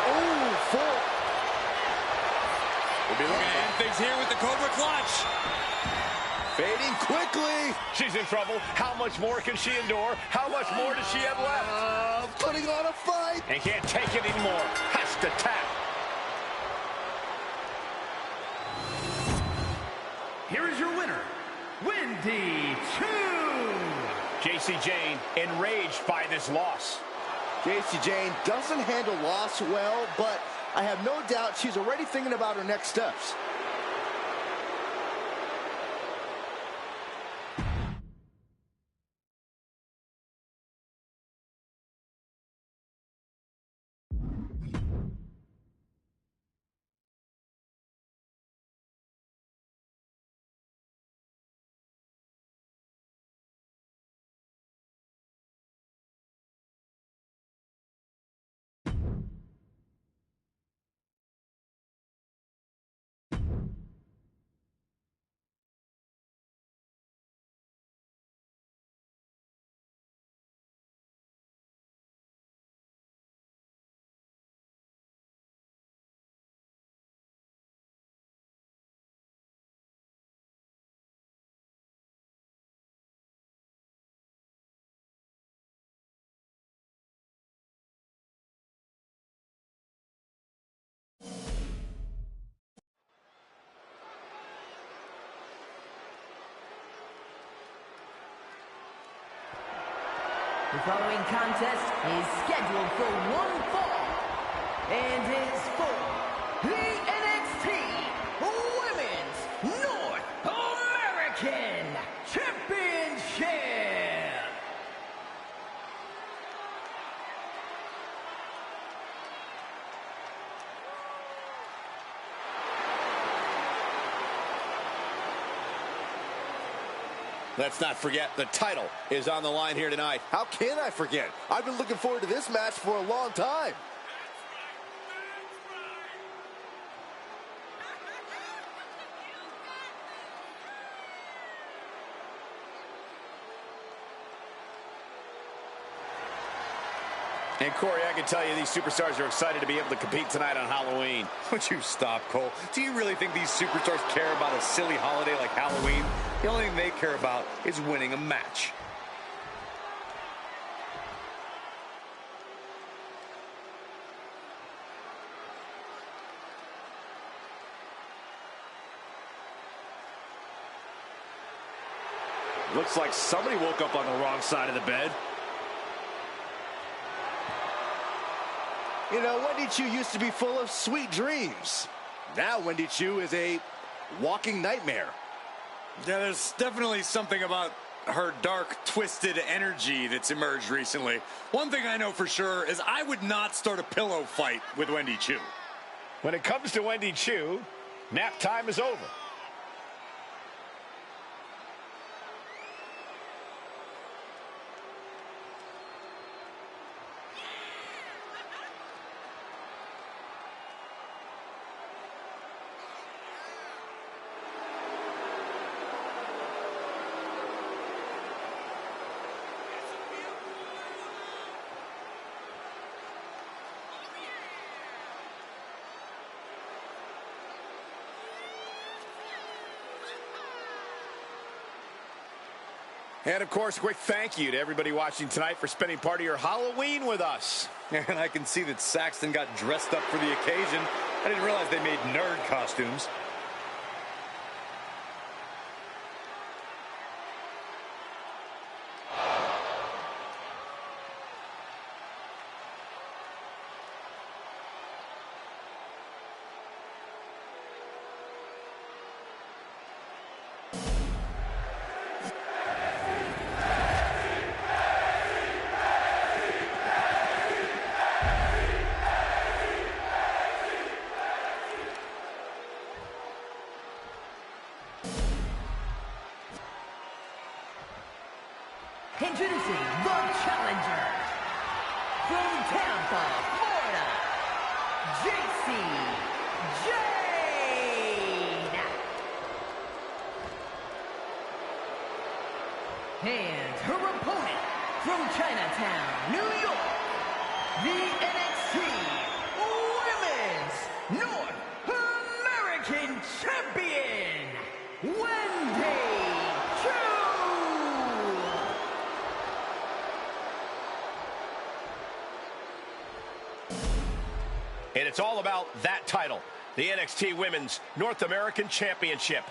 Oh, four. We'll be looking to end things here with the Cobra Clutch. Fading quickly. She's in trouble. How much more can she endure? How much more does she have left? Putting on a fight. And can't take it anymore. Has to tap. Here is your winner, Wwe 2. Jacy Jayne enraged by this loss. Jacy Jayne doesn't handle loss well, but I have no doubt she's already thinking about her next steps. The following contest is scheduled for one fall and is for the NXT Women's North American Championship. Let's not forget, the title is on the line here tonight. How can I forget? I've been looking forward to this match for a long time. And Corey, I can tell you these superstars are excited to be able to compete tonight on Halloween. Would you stop, Cole? Do you really think these superstars care about a silly holiday like Halloween? The only thing they care about is winning a match. Looks like somebody woke up on the wrong side of the bed. You know, Wwe 2 used to be full of sweet dreams. Now Wwe 2 is a walking nightmare. Yeah, there's definitely something about her dark, twisted energy that's emerged recently. One thing I know for sure is I would not start a pillow fight with Wwe 2. When it comes to Wwe 2, nap time is over. And, of course, quick thank you to everybody watching tonight for spending part of your Halloween with us. And I can see that Saxton got dressed up for the occasion. I didn't realize they made nerd costumes. Introducing the challenger from Tampa, Florida, Jacy Jayne. And her opponent from Chinatown, New York, the NXT Women's North American Champion, Wwe 2. And it's all about that title, the NXT Women's North American Championship.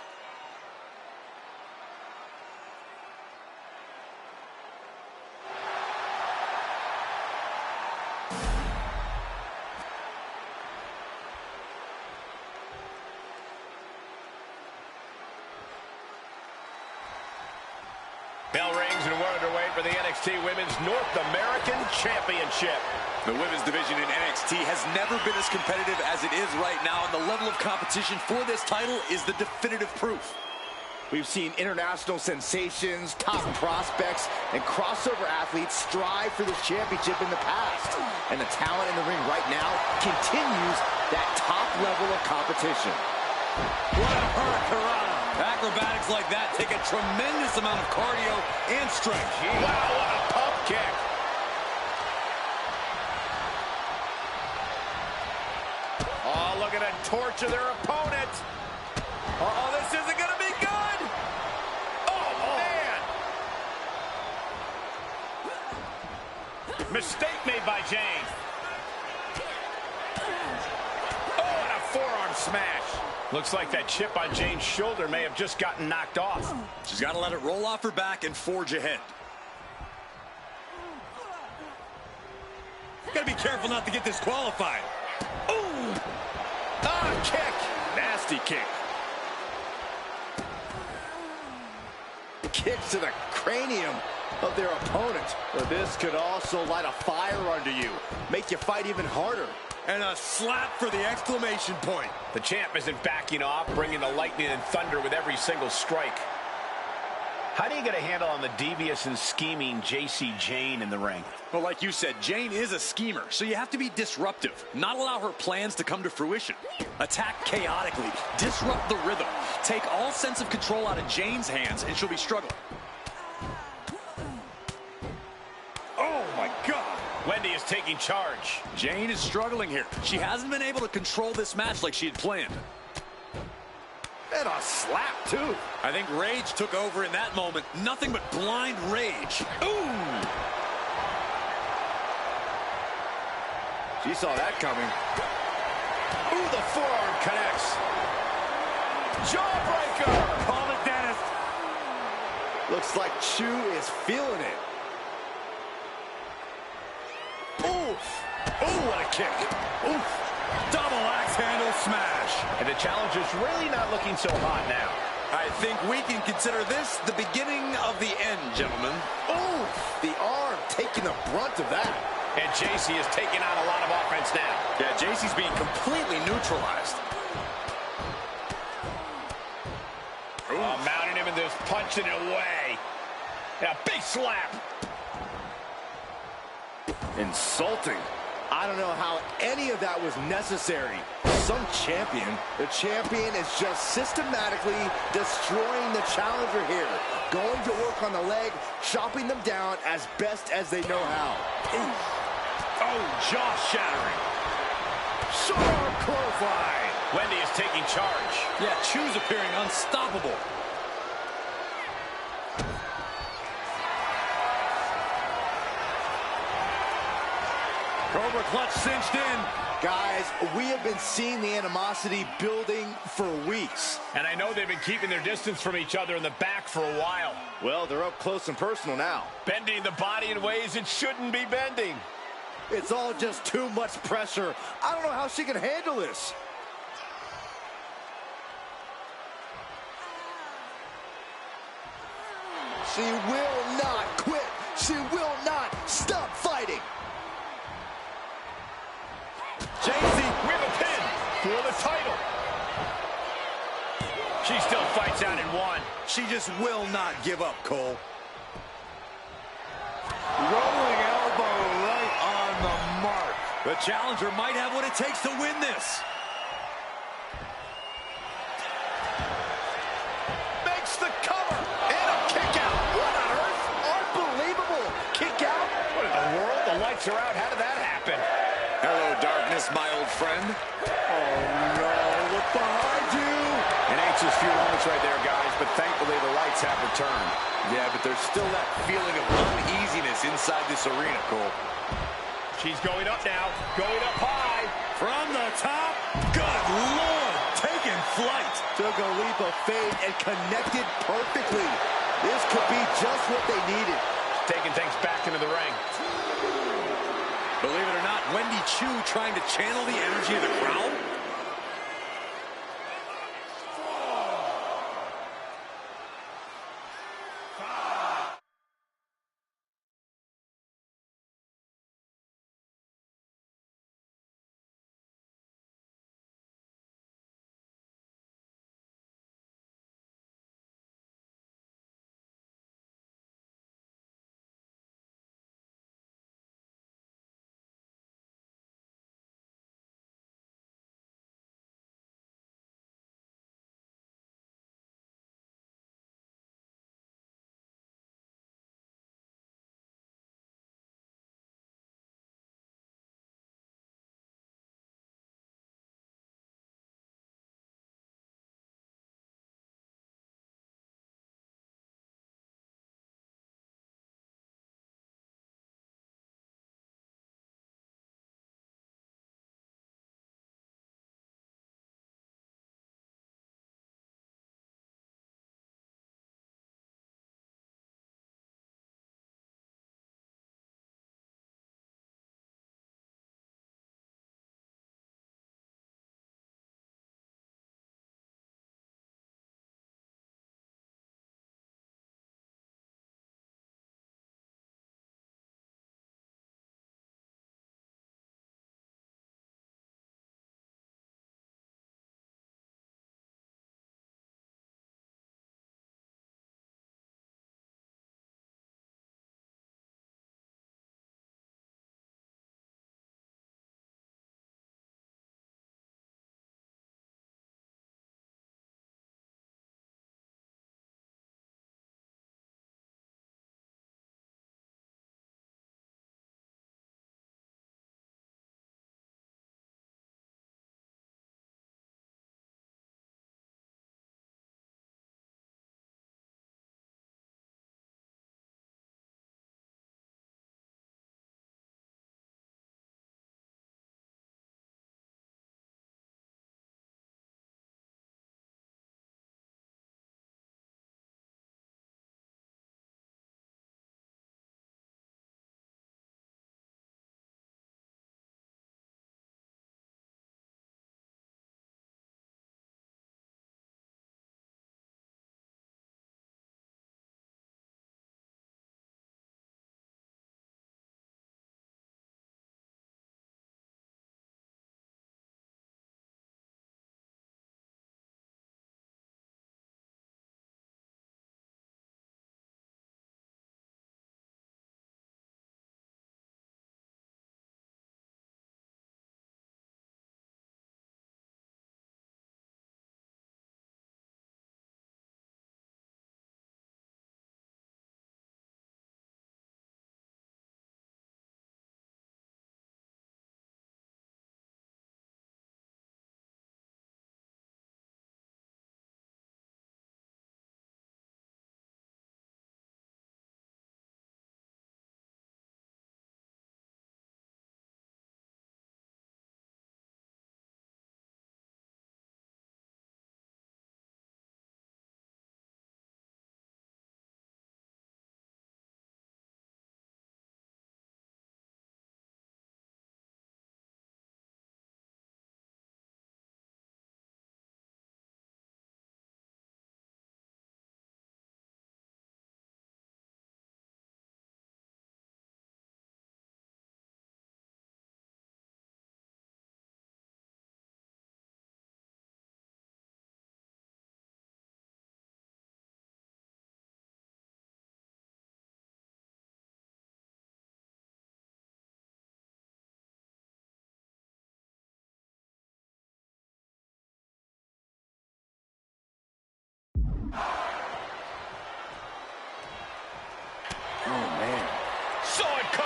Bell rings and we're underway for the NXT Women's North American Championship. The women's division in NXT has never been as competitive as it is right now, and the level of competition for this title is the definitive proof. We've seen international sensations, top prospects, and crossover athletes strive for this championship in the past. And the talent in the ring right now continues that top level of competition. What a hurricanrana. Acrobatics like that take a tremendous amount of cardio and strength. Wow, what a pump kick. Oh, look at it, torture their opponent. Oh, this isn't going to be good. Oh, man. Mistake made by Jane. Oh, and a forearm smash. Looks like that chip on Jane's shoulder may have just gotten knocked off. She's got to let it roll off her back and forge ahead. Got to be careful not to get disqualified. Ooh! Ah, kick! Nasty kick. Kicks to the cranium of their opponent. But this could also light a fire under you, make you fight even harder. And a slap for the exclamation point. The champ isn't backing off, bringing the lightning and thunder with every single strike. How do you get a handle on the devious and scheming JC Jane in the ring? Well, like you said, Jane is a schemer, so you have to be disruptive. Not allow her plans to come to fruition. Attack chaotically. Disrupt the rhythm. Take all sense of control out of Jane's hands, and she'll be struggling. Oh, my God. Wendy is taking charge. Jane is struggling here. She hasn't been able to control this match like she had planned. And a slap, too. I think rage took over in that moment. Nothing but blind rage. Ooh! She saw that coming. Ooh, the forearm connects. Jawbreaker! Call it, Dennis. Looks like Chu is feeling it. Oof! Oh, what a kick! Oof! Double axe handle smash. And the challenger's really not looking so hot now. I think we can consider this the beginning of the end, gentlemen. Ooh! The arm taking the brunt of that. And JC is taking on a lot of offense now. Yeah, JC's being completely neutralized. Oh, mounting him and just punching it away. And a big slap. Insulting. I don't know how any of that was necessary. Some champion. The champion is just systematically destroying the challenger here. Going to work on the leg, chopping them down as best as they know how. Ooh. Oh, jaw-shattering. Sharp clothesline. Wendy is taking charge. Yeah, Chu's appearing unstoppable. Cobra clutch cinched in. Guys, we have been seeing the animosity building for weeks. And I know they've been keeping their distance from each other in the back for a while. Well, they're up close and personal now. Bending the body in ways it shouldn't be bending. It's all just too much pressure. I don't know how she can handle this. She will not quit. She will not stop fighting. JC with a pin for the title. She still fights out in one. She just will not give up, Cole. Rolling elbow right on the mark. The challenger might have what it takes to win this. Makes the cover and a kick out. What on earth? The lights are out. How did that happen? Hello, darkness, my old friend. Oh, no. Look behind you. An anxious few moments right there, guys, but thankfully the lights have returned. Yeah, but there's still that feeling of uneasiness inside this arena, Cole. She's going up now. Going up high. From the top. Good Lord. Taking flight. Took a leap of faith and connected perfectly. This could be just what they needed. Taking things back into the ring. Believe it or not, Wendy Chu trying to channel the energy of the crowd.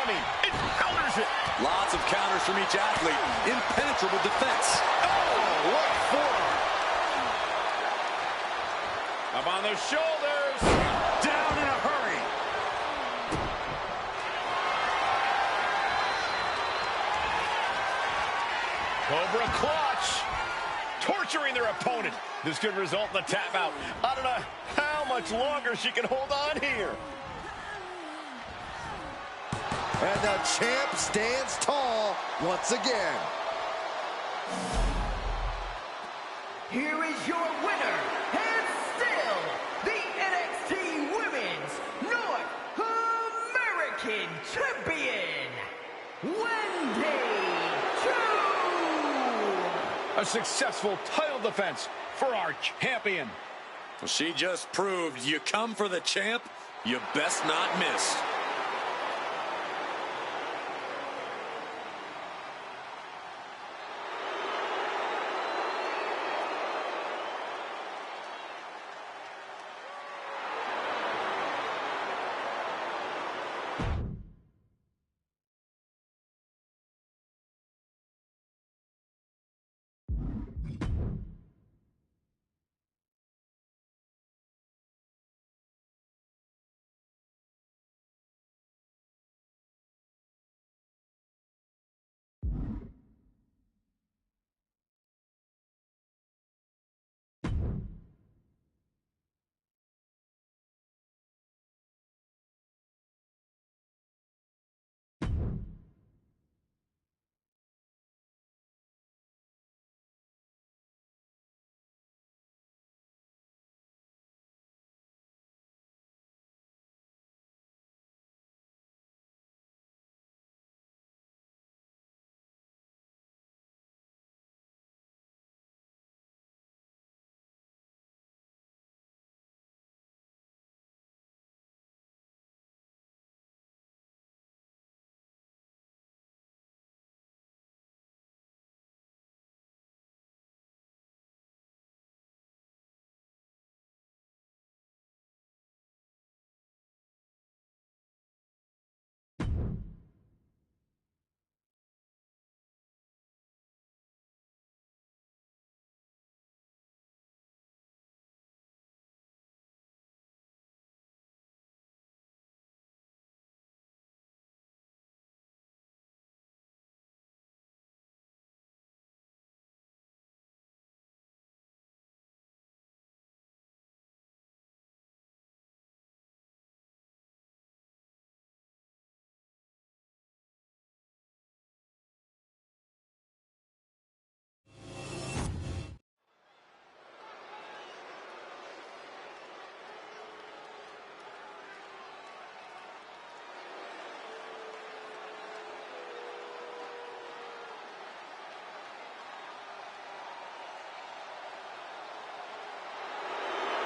coming. It counters it. Lots of counters from each athlete. Impenetrable defense. Oh, what forearm. Up on the shoulders. Down in a hurry. Cobra clutch. Torturing their opponent. This could result in a tap out. I don't know how much longer she can hold on here. And the champ stands tall once again. Here is your winner, and still the NXT Women's North American Champion, Wwe 2. A successful title defense for our champion. Well, she just proved you come for the champ, you best not miss.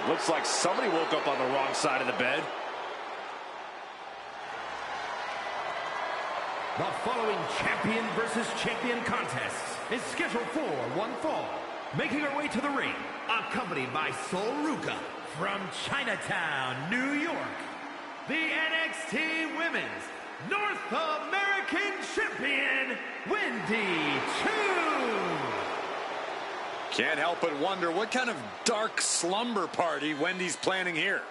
Looks like somebody woke up on the wrong side of the bed. The following champion versus champion contest is scheduled for one fall. Making her way to the ring, accompanied by Sol Ruca from Chinatown, New York, the NXT Women's North American Champion, Wwe 2. Can't help but wonder what kind of dark slumber party Wendy's planning here.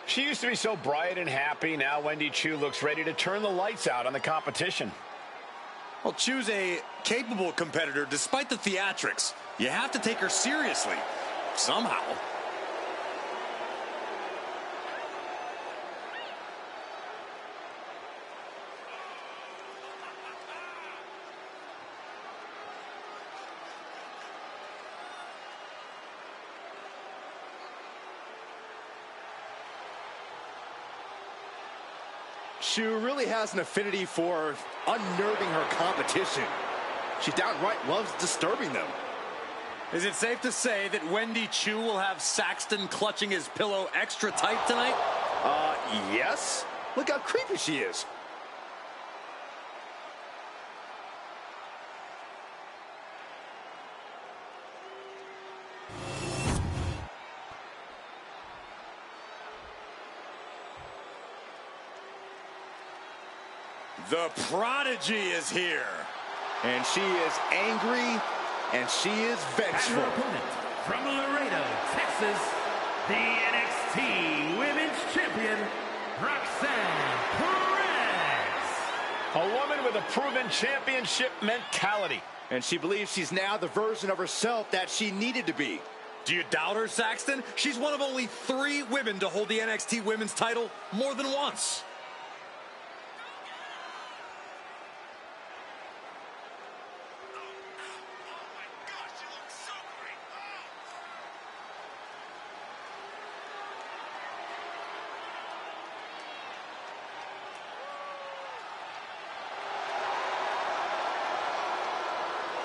She used to be so bright and happy. Now Wwe 2 looks ready to turn the lights out on the competition. Well, choose a capable competitor despite the theatrics. You have to take her seriously, somehow. She really has an affinity for unnerving her competition. She downright loves disturbing them. Is it safe to say that Wwe 2 will have Saxton clutching his pillow extra tight tonight? Yes. Look how creepy she is. The prodigy is here. And she is angry, and she is And vengeful. her opponent from Laredo, Texas, the NXT Women's Champion, Roxanne Perez. A woman with a proven championship mentality. And she believes she's now the version of herself that she needed to be. Do you doubt her, Saxton? She's one of only 3 women to hold the NXT Women's title more than once.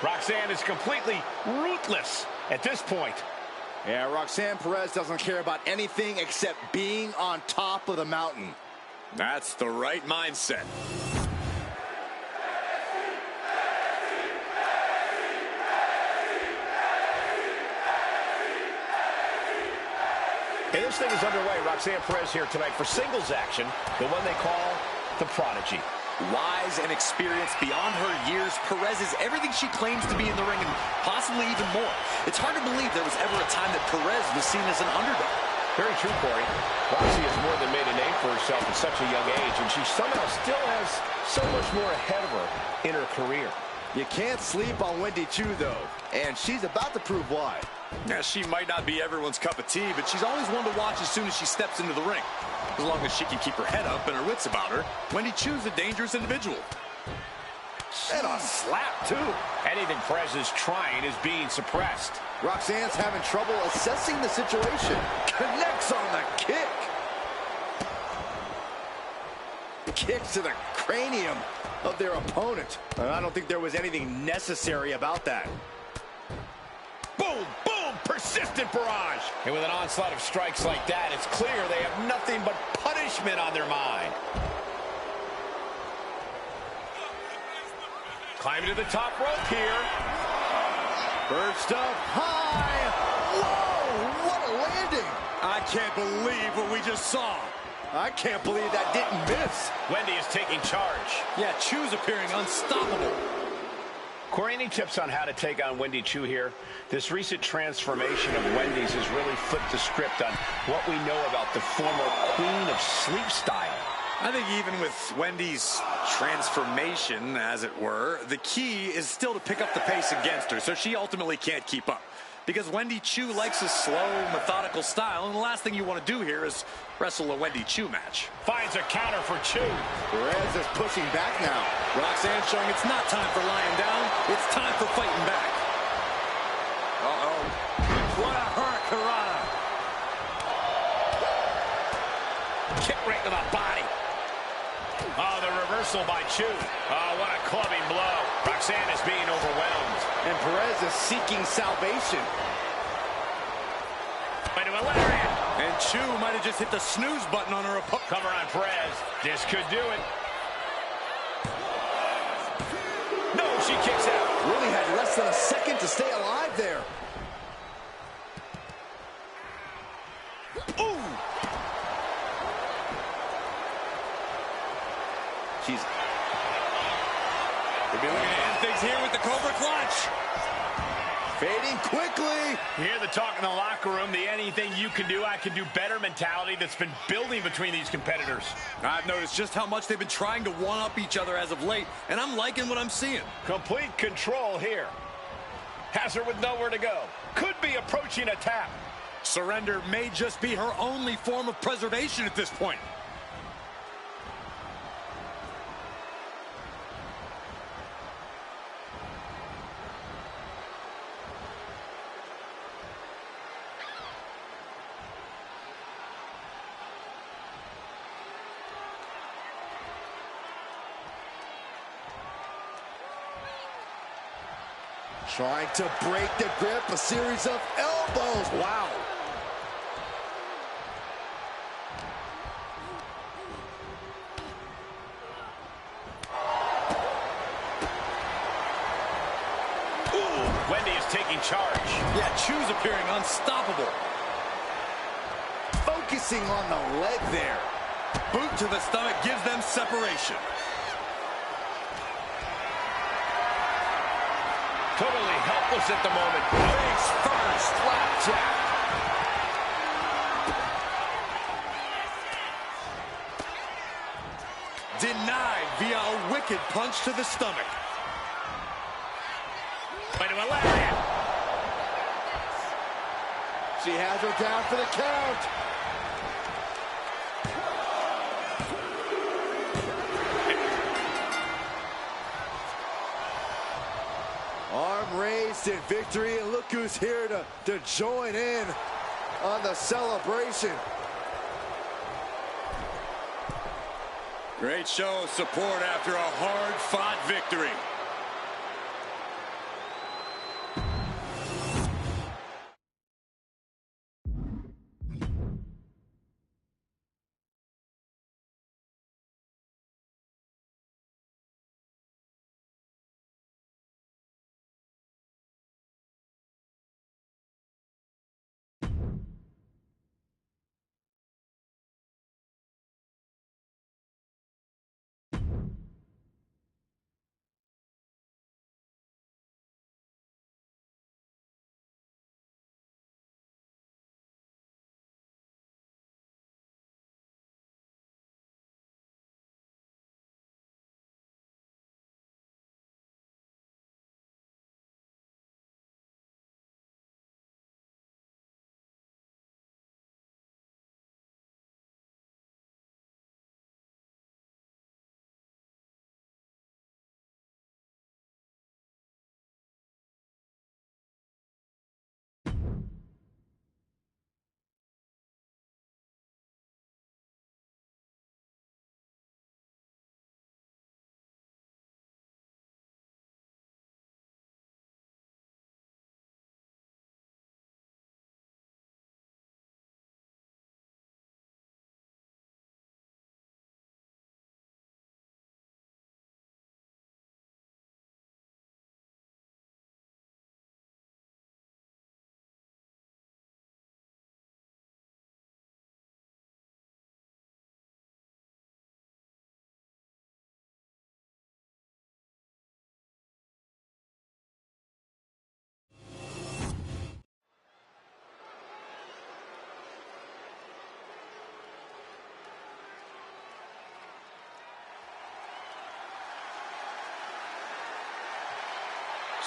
Roxanne is completely ruthless at this point. Yeah, Roxanne Perez doesn't care about anything except being on top of the mountain. That's the right mindset. Hey, this thing is underway. Roxanne Perez here tonight for singles action, the one they call the Prodigy. Wise and experienced beyond her years, Perez is everything she claims to be in the ring and possibly even more. It's hard to believe there was ever a time that Perez was seen as an underdog. Very true, Corey. Roxy has more than made a name for herself at such a young age, and she somehow still has so much more ahead of her in her career. You can't sleep on Wendy Chu, though, and she's about to prove why. Yeah, she might not be everyone's cup of tea, but she's always one to watch as soon as she steps into the ring. As long as she can keep her head up and her wits about her, Wendy Chu's a dangerous individual. And a slap, too. Anything Perez is trying is being suppressed. Roxanne's having trouble assessing the situation. Connects on the kick. Kicks to the cranium of their opponent. I don't think there was anything necessary about that. Boom, boom, persistent barrage. And with an onslaught of strikes like that, it's clear they have nothing but punishment on their mind. Climbing to the top rope here. Perched up high. Whoa, what a landing. I can't believe what we just saw. I can't believe that didn't miss. Wendy is taking charge. Yeah, Chu's appearing unstoppable. Corey, any tips on how to take on Wendy Chu here? This recent transformation of Wendy's has really flipped the script on what we know about the former queen of sleep style. I think even with Wendy's transformation, as it were, the key is still to pick up the pace against her, so she ultimately can't keep up. Because Wendy Chu likes a slow, methodical style, and the last thing you want to do here is wrestle a Wendy Chu match. Finds a counter for Chu. Perez is pushing back now. Roxanne showing it's not time for lying down, it's time for fighting back. Uh-oh. What a hurricanrana. Kick right to the body. Oh, the reversal by Chu. Oh, what a clubbing blow. Roxanne is being overwhelmed. And Perez is seeking salvation. Into a lariat. And Chu might have just hit the snooze button on her opponent. Cover on Perez. This could do it. No, she kicks out. Really had less than a second to stay alive there. Ooh. She's We'll be looking to end things here with the Cobra Clutch. fading quickly. You hear the talk in the locker room, the anything you can do, I can do better mentality that's been building between these competitors. I've noticed just how much they've been trying to one-up each other as of late, and I'm liking what I'm seeing. Complete control here. Has her with nowhere to go. Could be approaching a tap. Surrender may just be her only form of preservation at this point. Trying to break the grip, a series of elbows. Wow. Ooh, Wendy is taking charge. Yeah, Chu's appearing unstoppable. Focusing on the leg there. Boot to the stomach gives them separation. Totally helpless at the moment. Face first, flapjack. Denied via a wicked punch to the stomach. Into a lariat. She has her down for the count. Arm raised in victory, and look who's here to join in on the celebration. Great show of support after a hard-fought victory.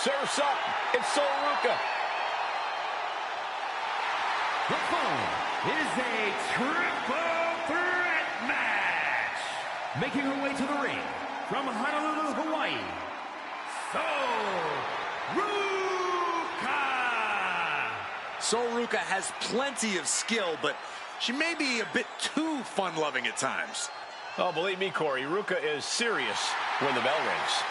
Surf's up. It's Ruka. The following is a triple threat match. Making her way to the ring from Honolulu, Hawaii, Ruka has plenty of skill, but she may be a bit too fun-loving at times. Oh, believe me, Corey, Ruka is serious when the bell rings.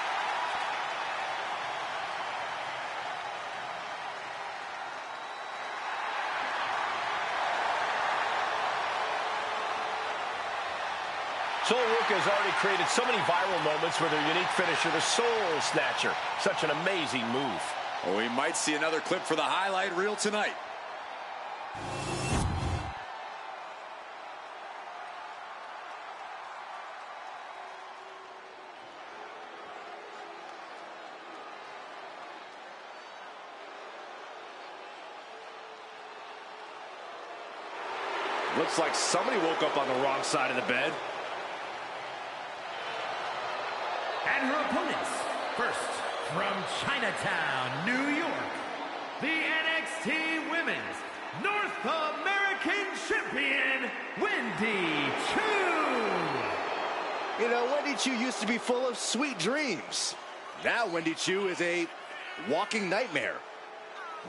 Ruka has already created so many viral moments with her unique finisher, the Soul Snatcher. Such an amazing move. Well, we might see another clip for the highlight reel tonight. Looks like somebody woke up on the wrong side of the bed. And her opponents, first from Chinatown, New York, the NXT Women's North American Champion, Wendy Choo. You know, Wendy Choo used to be full of sweet dreams. Now Wendy Choo is a walking nightmare.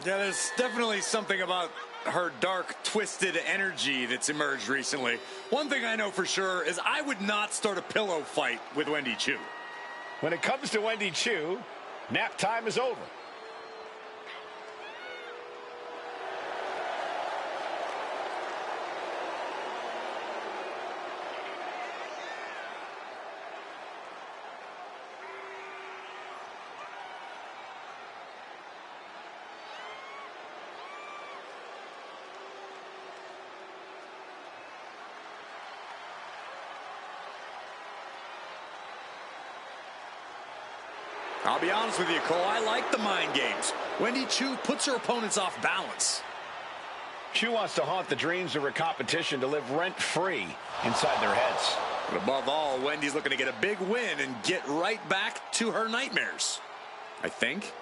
Yeah, there's definitely something about her dark, twisted energy that's emerged recently. One thing I know for sure is I would not start a pillow fight with Wendy Choo. When it comes to Wendy Choo, nap time is over. I'll be honest with you, Cole, I like the mind games. Wendy Choo puts her opponents off balance. Choo wants to haunt the dreams of her competition to live rent-free inside their heads. But above all, Wendy's looking to get a big win and get right back to her nightmares, I think.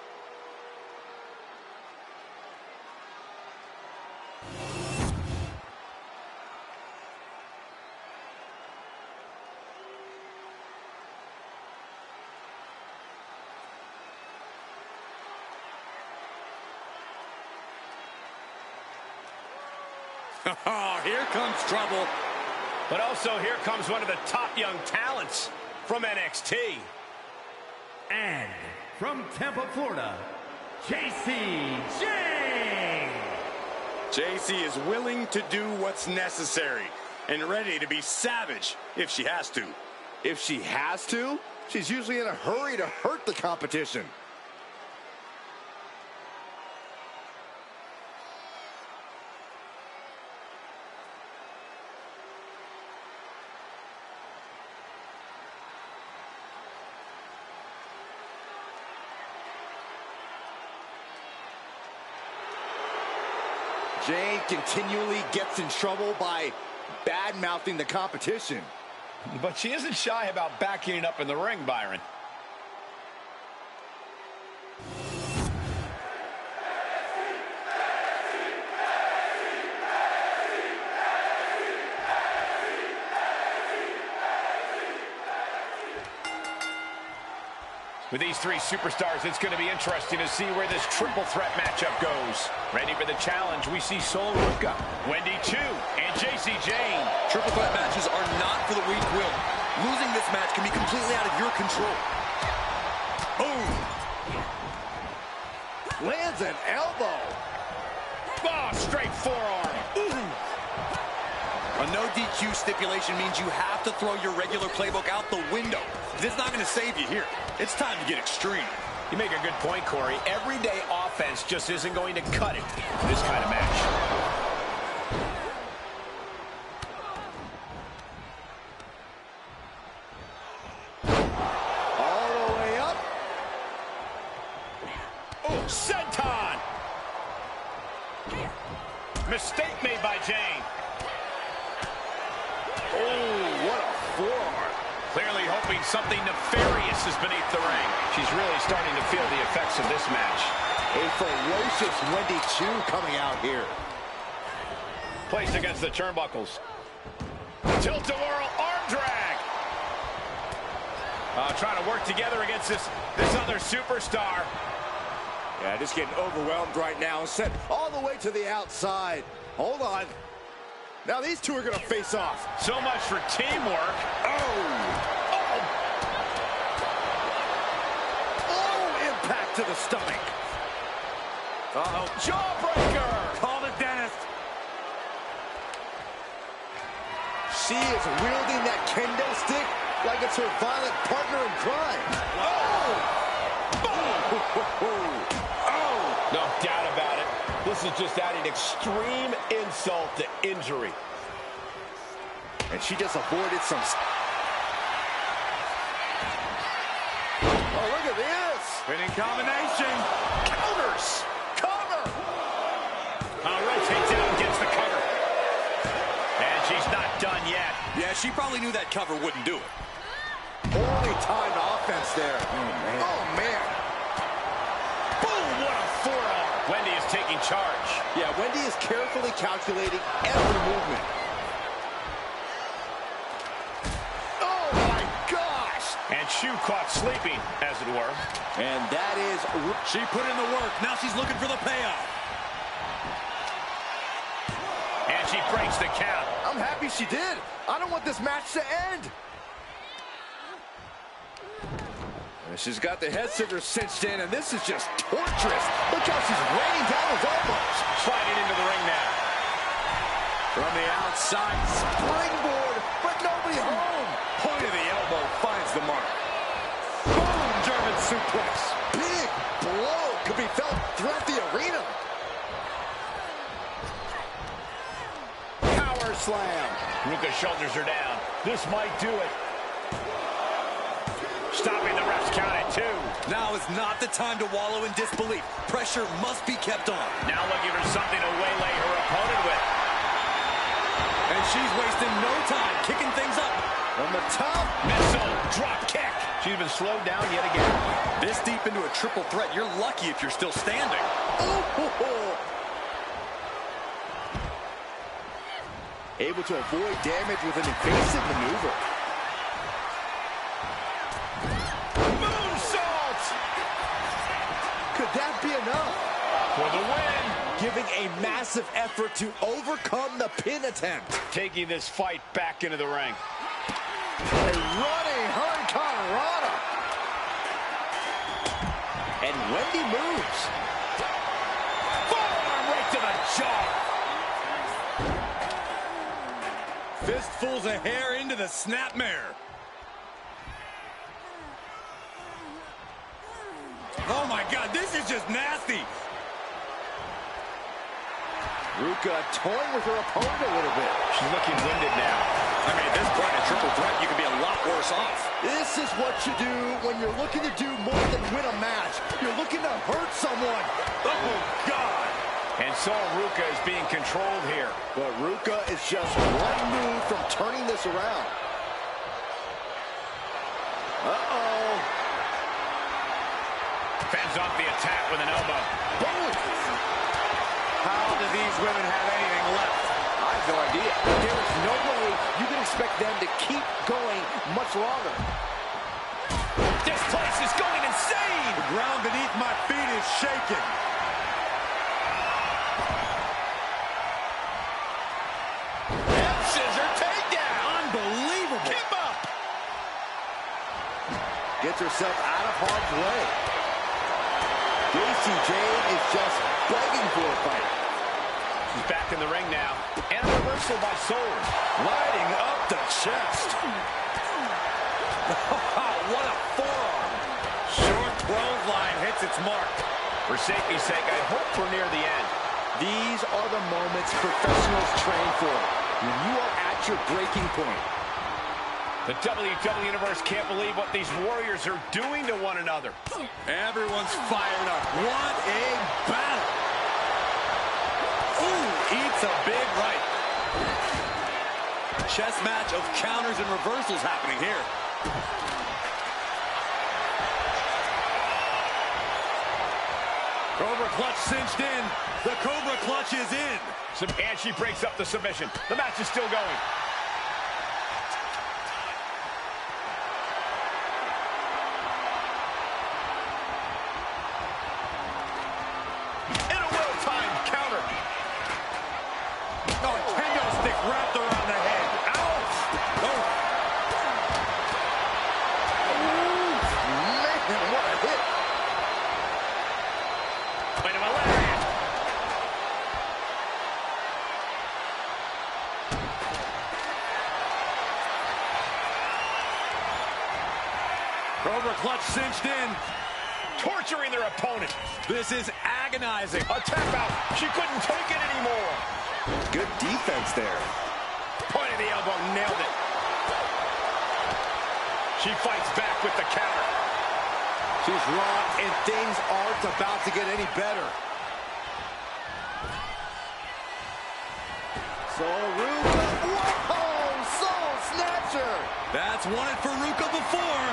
Oh, here comes trouble. But also here comes one of the top young talents from NXT. And from Tampa, Florida, JC Jane. JC is willing to do what's necessary and ready to be savage if she has to. If she has to, she's usually in a hurry to hurt the competition. Jane continually gets in trouble by bad-mouthing the competition. But she isn't shy about backing it up in the ring, Byron. With these three superstars, it's going to be interesting to see where this triple threat matchup goes. Ready for the challenge, we see Sol Ruka, Wendy Choo, and JC Jane. Triple threat matches are not for the weak-willed. Losing this match can be completely out of your control. Boom! Lands an elbow. Oh, straight forearm. A no DQ stipulation means you have to throw your regular playbook out the window. This is not going to save you here. It's time to get extreme. You make a good point, Corey. Everyday offense just isn't going to cut it in this kind of match. All the way up. Oh, senton. Mistake made by Jane. Oh, what a forearm. Clearly hoping something nefarious is beneath the ring. She's really starting to feel the effects of this match. A ferocious Wendy Choo coming out here. Placed against the turnbuckles. Tilt-a-whirl arm drag. Trying to work together against this other superstar. Yeah, just getting overwhelmed right now. Sent all the way to the outside. Hold on. Now these two are going to face off. So much for teamwork. Oh, impact to the stomach. Uh-oh, jawbreaker. Call it dentist. She is wielding that kendo stick like it's her violent partner in crime. Oh! No doubt about it. This is just adding extreme insult to injury. And she just avoided some... Oh, look at this. Winning combination. Counters. Cover. Rotates out, gets the cover. And she's not done yet. Yeah, she probably knew that cover wouldn't do it. Poorly timed offense there. Oh, man. Boom, what a forearm. Wendy is taking charge. Yeah, Wendy is carefully calculating every movement. Oh, my gosh. And Choo caught sleeping, as it were. And that is... She put in the work. Now she's looking for the payoff. And she breaks the count. I'm happy she did. I don't want this match to end. And she's got the head scissors cinched in, and this is just torturous. Look how she's raining down those elbows. Sliding into the ring now. From the outside, Springboard, but nobody home. point of the elbow finds the mark. Boom, German suplex. Big blow could be felt throughout the arena. Power slam. Ruka's shoulders are down. This might do it. Stopping the ref's count at 2. Now is is not the time to wallow in disbelief. Pressure must be kept on. Now looking for something to waylay her opponent with. And she's wasting no time kicking things up. From the top. Missile, drop kick. She's been slowed down yet again. This deep into a triple threat, you're lucky if you're still standing. Oh. Able to avoid damage with an evasive maneuver. Moonsault! Could that be enough? For the win. Giving a massive effort to overcome the pin attempt. Taking this fight back into the ring. A running Hurricanrana. And Wendy moves. Forearm right to the jaw. Fistfuls of hair into the snapmare. Oh my God, this is just nasty. Ruka toying with her opponent a little bit. She's looking winded now. I mean, at this point in triple threat, you could be a lot worse off. This is what you do when you're looking to do more than win a match. You're looking to hurt someone. Oh, God. And so Ruka is being controlled here. But Ruka is just one move from turning this around. Uh-oh. Fends off the attack with an elbow. Boom. How do these women have anything left? I have no idea. There is no way you can expect them to keep going much longer. This place is going insane. The ground beneath my feet is shaking. Scissor takedown. Unbelievable. Keep up. Gets herself out of harm's way. Jacy Jayne is just begging for a fight. She's back in the ring now. And a reversal by Solar. Lighting up the chest. What a forearm. Short clothesline hits its mark. For safety's sake, I hope we're near the end. These are the moments professionals train for. When you are at your breaking point. The WWE Universe can't believe what these warriors are doing to one another. Everyone's fired up. What a battle. Ooh, eats a big right. Chess match of counters and reversals happening here. Cobra clutch cinched in. The Cobra clutch is in. And she breaks up the submission. The match is still going. And a well-timed counter. Oh, kendo stick wrapped around the head. Ouch! Oh. Man, what a hit. Wait a minute. Cobra clutch cinched in. Torturing their opponent. This is agonizing. A tap out. She couldn't take it anymore. Good defense there. Point of the elbow, nailed it. She fights back with the counter. She's wrong, and things aren't about to get any better. So Ruka, whoa, soul snatcher. That's won it for Ruka before.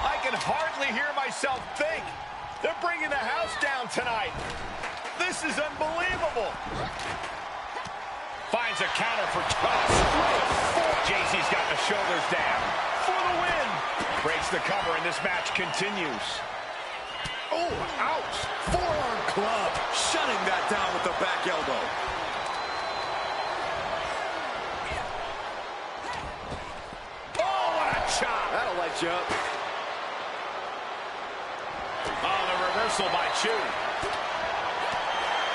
I can hardly hear myself think. They're bringing the house down tonight. This is unbelievable. Finds a counter for toss. JC's got the shoulders down for the win. Breaks the cover and this match continues. Oh, ouch. Forearm club. Shutting that down with the back elbow. Oh, what a chop. That'll light you up. Oh, the reversal by Chu.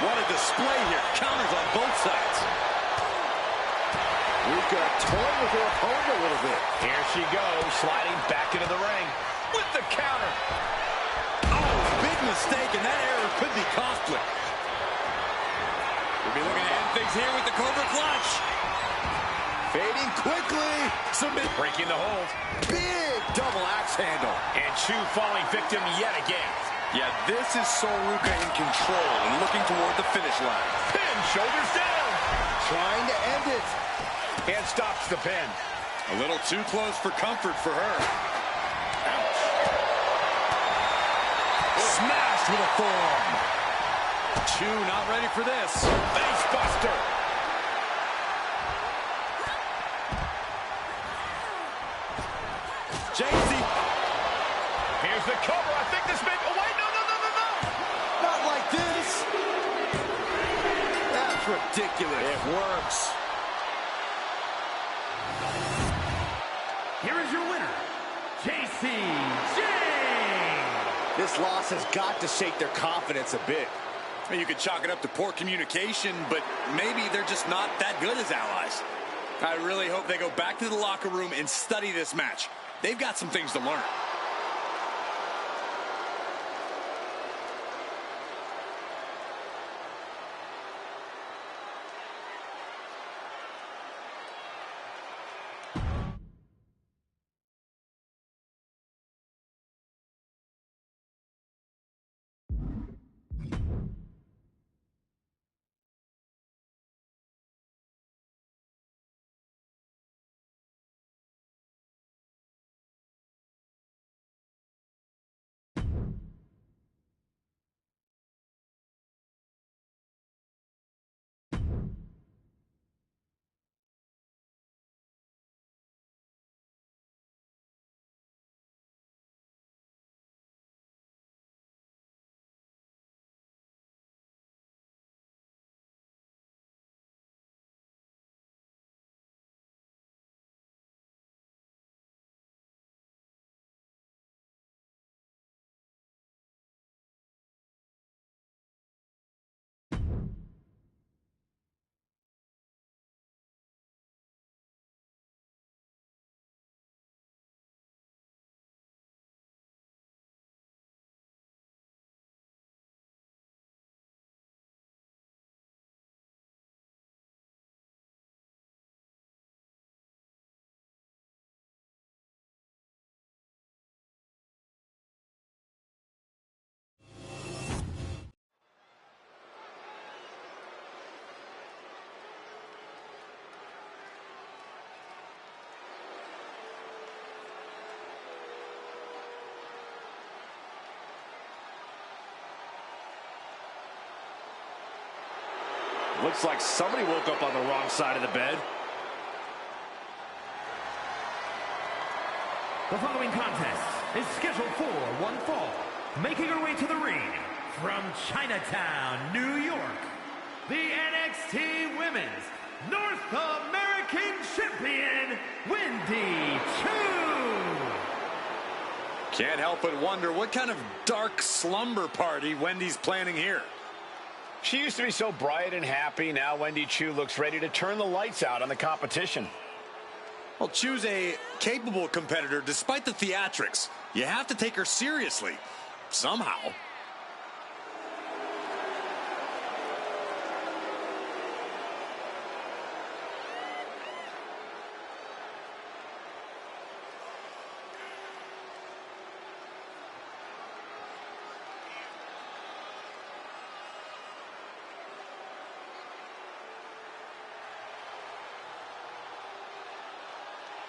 What a display here. Counters on both sides. Ruka toying with her opponent a little bit. Here she goes, sliding back into the ring with the counter. Oh, big mistake, and that error could be costly. We'll be looking to end things here with the Cobra clutch. Fading quickly. Submit. Breaking the hold. Big double axe handle. And Chu falling victim yet again. Yeah, this is Soruka in control and looking toward the finish line. Pin, shoulders down. Trying to end it. And stops the pin. A little too close for comfort for her. Ouch. Smashed with a forearm. Chu not ready for this. Face buster. JC. Here's the cover. I think this may... Oh, wait, no. Not like this. That's ridiculous. It works. Here is your winner, JC Jane. This loss has got to shake their confidence a bit. You could chalk it up to poor communication, but maybe they're just not that good as allies. I really hope they go back to the locker room and study this match. They've got some things to learn. Looks like somebody woke up on the wrong side of the bed. The following contest is scheduled for one fall. Making her way to the ring from Chinatown, New York, the NXT Women's North American Champion, Wwe 2. Can't help but wonder what kind of dark slumber party Wendy's planning here. She used to be so bright and happy. Now Wwe 2 looks ready to turn the lights out on the competition. Well, Chu's a capable competitor despite the theatrics. You have to take her seriously. Somehow.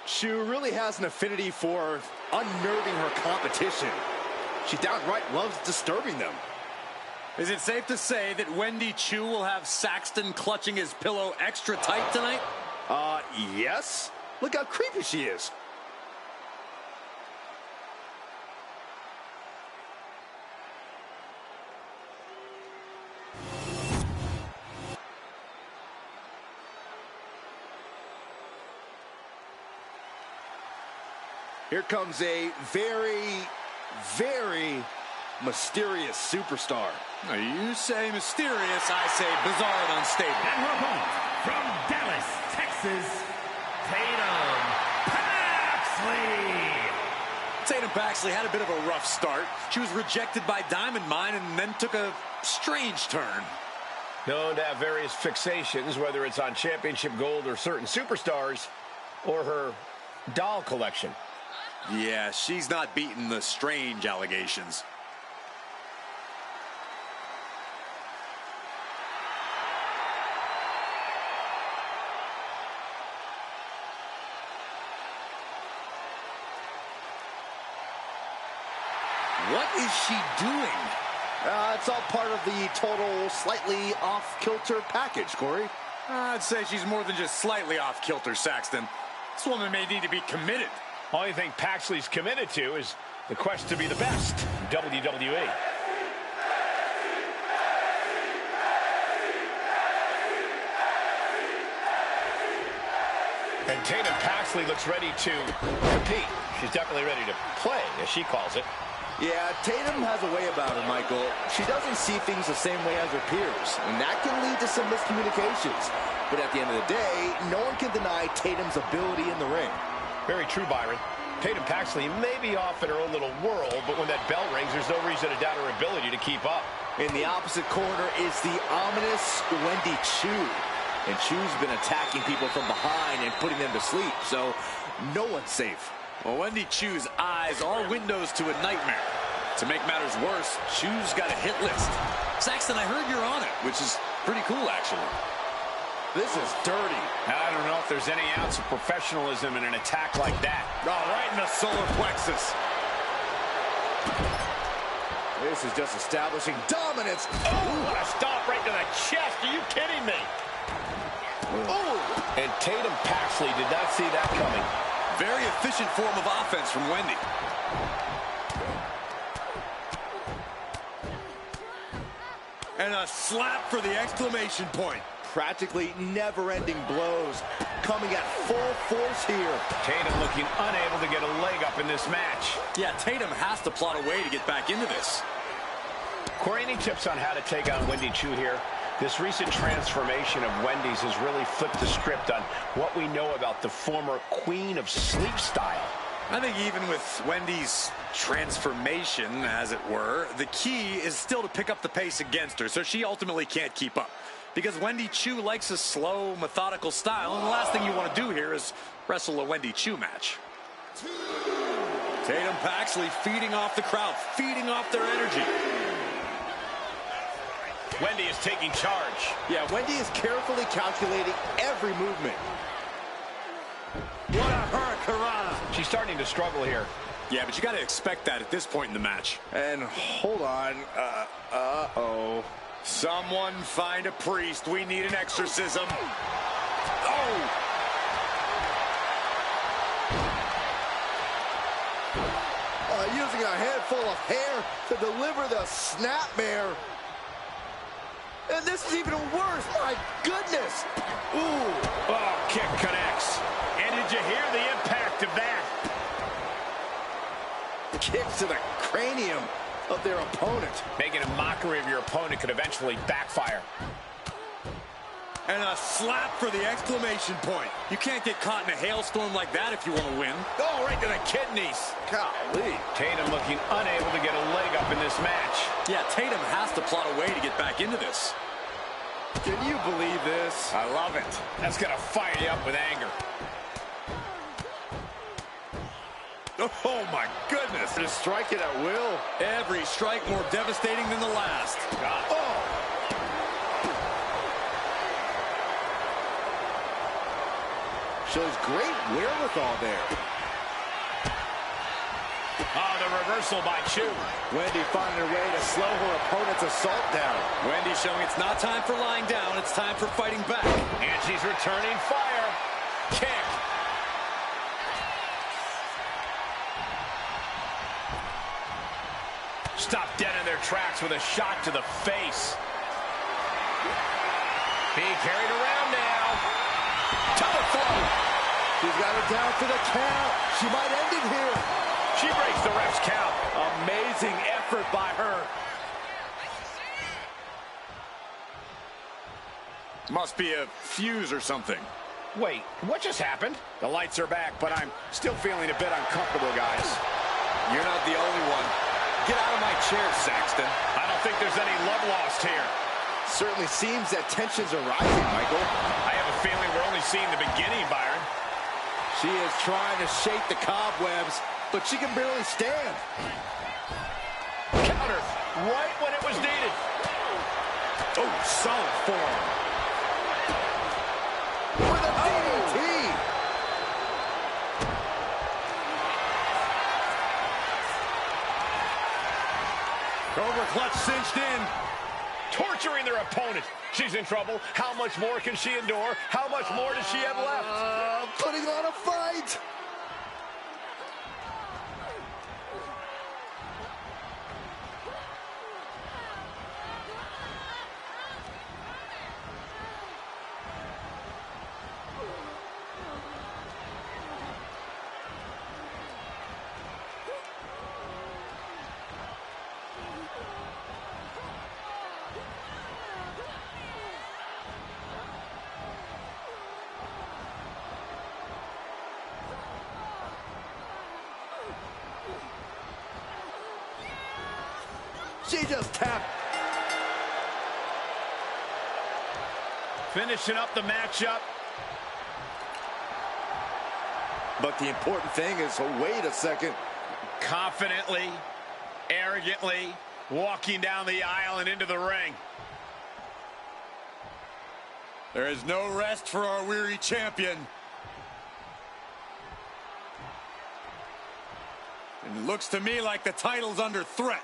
Chu really has an affinity for unnerving her competition. She downright loves disturbing them. Is it safe to say that Wwe 2 will have Saxton clutching his pillow extra tight tonight? Yes. Look how creepy she is. Here comes a very, very mysterious superstar. You say mysterious, I say bizarre and unstable. And her opponent from Dallas, Texas, Tatum Paxley. Tatum Paxley had a bit of a rough start. She was rejected by Diamond Mine and then took a strange turn. Known to have various fixations, whether it's on championship gold or certain superstars, or her doll collection. Yeah, she's not beating the strange allegations. What is she doing? It's all part of the total slightly off-kilter package, Corey. I'd say she's more than just slightly off-kilter, Saxton. This woman may need to be committed. Only thing Paxley's committed to is the quest to be the best in WWE. And Tatum Paxley looks ready to compete. She's definitely ready to play, as she calls it. Yeah, Tatum has a way about her, Michael. She doesn't see things the same way as her peers, and that can lead to some miscommunications. But at the end of the day, no one can deny Tatum's ability in the ring. Very true, Byron. Tatum Paxley may be off in her own little world, but when that bell rings, there's no reason to doubt her ability to keep up. In the opposite corner is the ominous Wendy Chu. And Chu's been attacking people from behind and putting them to sleep, so no one's safe. Well, Wendy Chu's eyes are windows to a nightmare. To make matters worse, Chu's got a hit list. Saxton, I heard you're on it, which is pretty cool, actually. This is dirty. I don't know if there's any ounce of professionalism in an attack like that. Oh, right in the solar plexus. This is just establishing dominance. Oh, what a stomp right to the chest. Are you kidding me? Oh, and Tatum Paxley did not see that coming. Very efficient form of offense from Wendy. And a slap for the exclamation point. Practically never-ending blows coming at full force here. Tatum looking unable to get a leg up in this match. Yeah, Tatum has to plot a way to get back into this. Corey, any tips on how to take on Wendy Chu here? This recent transformation of Wendy's has really flipped the script on what we know about the former Queen of Sleep style. I think even with Wendy's transformation, as it were, the key is still to pick up the pace against her, so she ultimately can't keep up. Because Wendy Chu likes a slow, methodical style, and the last thing you want to do here is wrestle a Wendy Chu match. Tatum Paxley feeding off the crowd, feeding off their energy. Wendy is taking charge. Yeah, Wendy is carefully calculating every movement. What a hurricanrana. She's starting to struggle here. Yeah, but you got to expect that at this point in the match. And hold on. Uh-oh. Someone find a priest. We need an exorcism. Oh! Using a handful of hair to deliver the snapmare. And this is even worse. My goodness. Ooh. Oh, kick connects. And did you hear the impact of that? Kicks to the cranium of their opponent. Making a mockery of your opponent could eventually backfire. And a slap for the exclamation point. You can't get caught in a hailstorm like that if you want to win. Oh, right to the kidneys. Golly. Tatum looking unable to get a leg up in this match. Yeah, Tatum has to plot a way to get back into this. Can you believe this? I love it. That's going to fire you up with anger. Oh, my goodness. Just strike it at will. Every strike more devastating than the last. Oh. Shows great wherewithal there. Oh, the reversal by Chu. Wendy finding a way to slow her opponent's assault down. Wendy showing it's not time for lying down, it's time for fighting back. And she's returning fire. Kick. Stop dead in their tracks with a shot to the face. Being carried around now. Telephone. She's got her down for the count. She might end it here. She breaks the ref's count. Amazing effort by her. Must be a fuse or something. Wait, what just happened? The lights are back, but I'm still feeling a bit uncomfortable, guys. You're not the only one. Get out of my chair, Saxton. I don't think there's any love lost here. Certainly seems that tensions are rising, Michael. I have a feeling we're only seeing the beginning, Byron. She is trying to shake the cobwebs, but she can barely stand. Counter right when it was needed. Oh, solid form. With a DDT. Cobra clutch cinched in. Torturing their opponent. She's in trouble. How much more can she endure? How much more does she have left? Putting on a fight. She just tapped. Finishing up the matchup. But the important thing is, wait a second. Confidently, arrogantly, walking down the aisle and into the ring. There is no rest for our weary champion. And it looks to me like the title's under threat.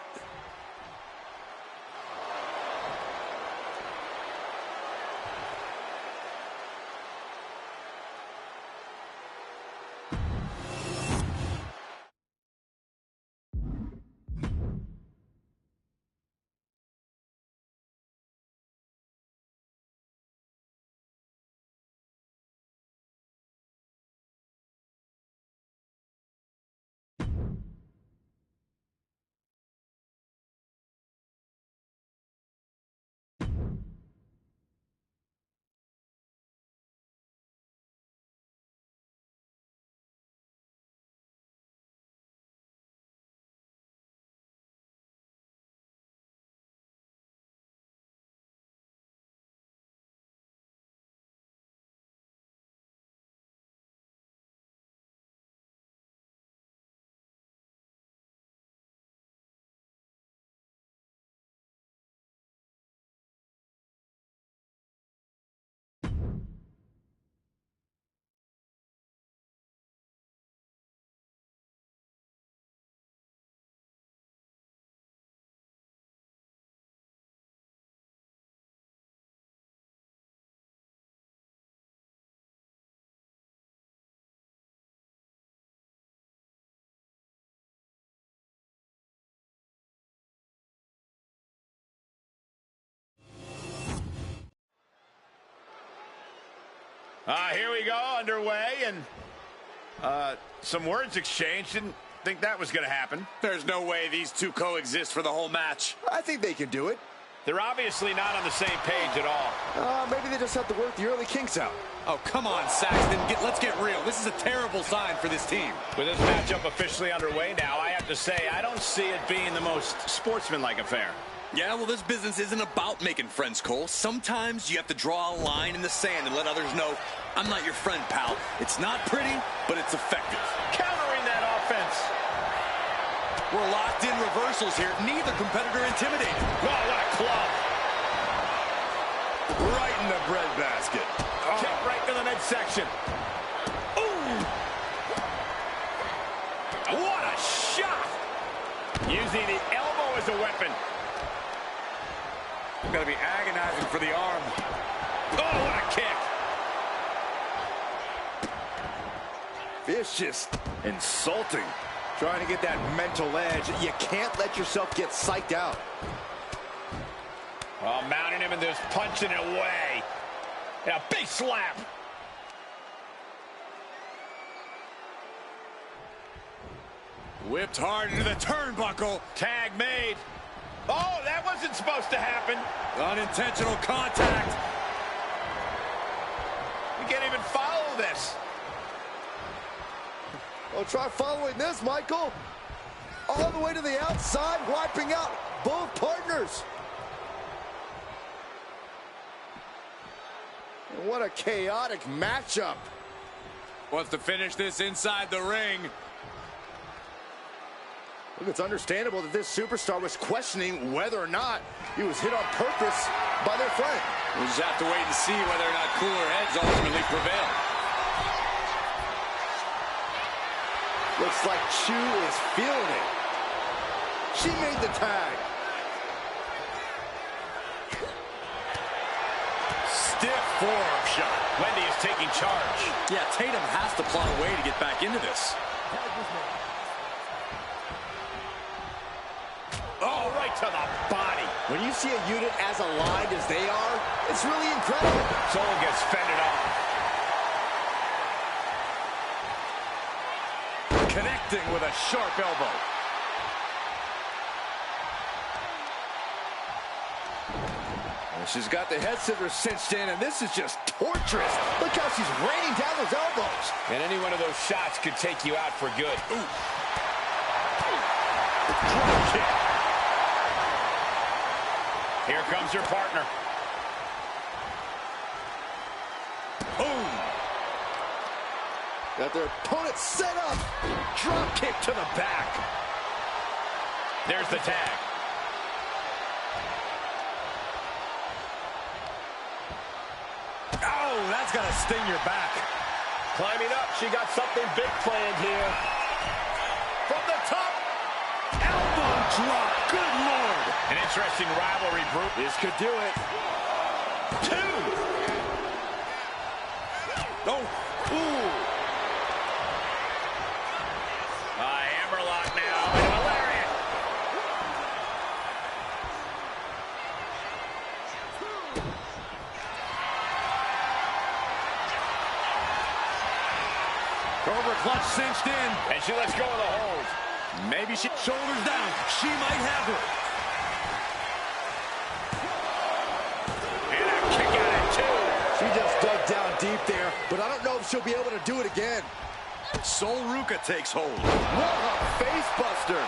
Here we go, underway, and some words exchanged. Didn't think that was going to happen. There's no way these two coexist for the whole match. I think they can do it. They're obviously not on the same page at all. Maybe they just have to work the early kinks out. Oh, come on, Saxton. Let's get real. This is a terrible sign for this team. With this matchup officially underway now, I have to say, I don't see it being the most sportsmanlike affair. Yeah, well, this business isn't about making friends, Cole. Sometimes you have to draw a line in the sand and let others know, I'm not your friend, pal. It's not pretty, but it's effective. Countering that offense. We're locked in reversals here. Neither competitor intimidated. Oh, what a club. Right in the breadbasket. Kick right to the midsection. Ooh. What a shot. Using the elbow as a weapon. Gotta be agonizing for the arm. Oh, what a kick. Vicious. Insulting. Trying to get that mental edge. You can't let yourself get psyched out. Oh, mounting him and just punching it away. Yeah, big slap. Whipped hard into the turnbuckle. Tag made. Oh, that wasn't supposed to happen. Unintentional contact. You can't even follow this. Well, try following this, Michael. All the way to the outside, wiping out both partners. What a chaotic matchup. Wants to finish this inside the ring. Look, it's understandable that this superstar was questioning whether or not he was hit on purpose by their friend. We'll just have to wait and see whether or not cooler heads ultimately prevail. Looks like Chu is feeling it. She made the tag. Stiff forearm shot. Wendy is taking charge. Yeah, Tatum has to plot a way to get back into this. Oh, right to the body. When you see a unit as aligned as they are, it's really incredible. Soul gets fended off. Connecting with a sharp elbow. And she's got the head scissors cinched in, and this is just torturous. Look how she's raining down those elbows. And any one of those shots could take you out for good. Ooh. Drop kick. Here comes her partner. Boom. Got their opponent set up. Drop kick to the back. There's the tag. Oh, that's got to sting your back. Climbing up, she got something big planned here. From the top. Elbow drop. Good Lord. An interesting rivalry group. This could do it. 2. Oh, ooh. Hammerlock now. And a lariat. Cobra clutch cinched in. And she lets go of the hold. Maybe she... Shoulders down. She might have her. And a kick out at 2. She just dug down deep there, but I don't know if she'll be able to do it again. Sol Ruka takes hold. What a face buster.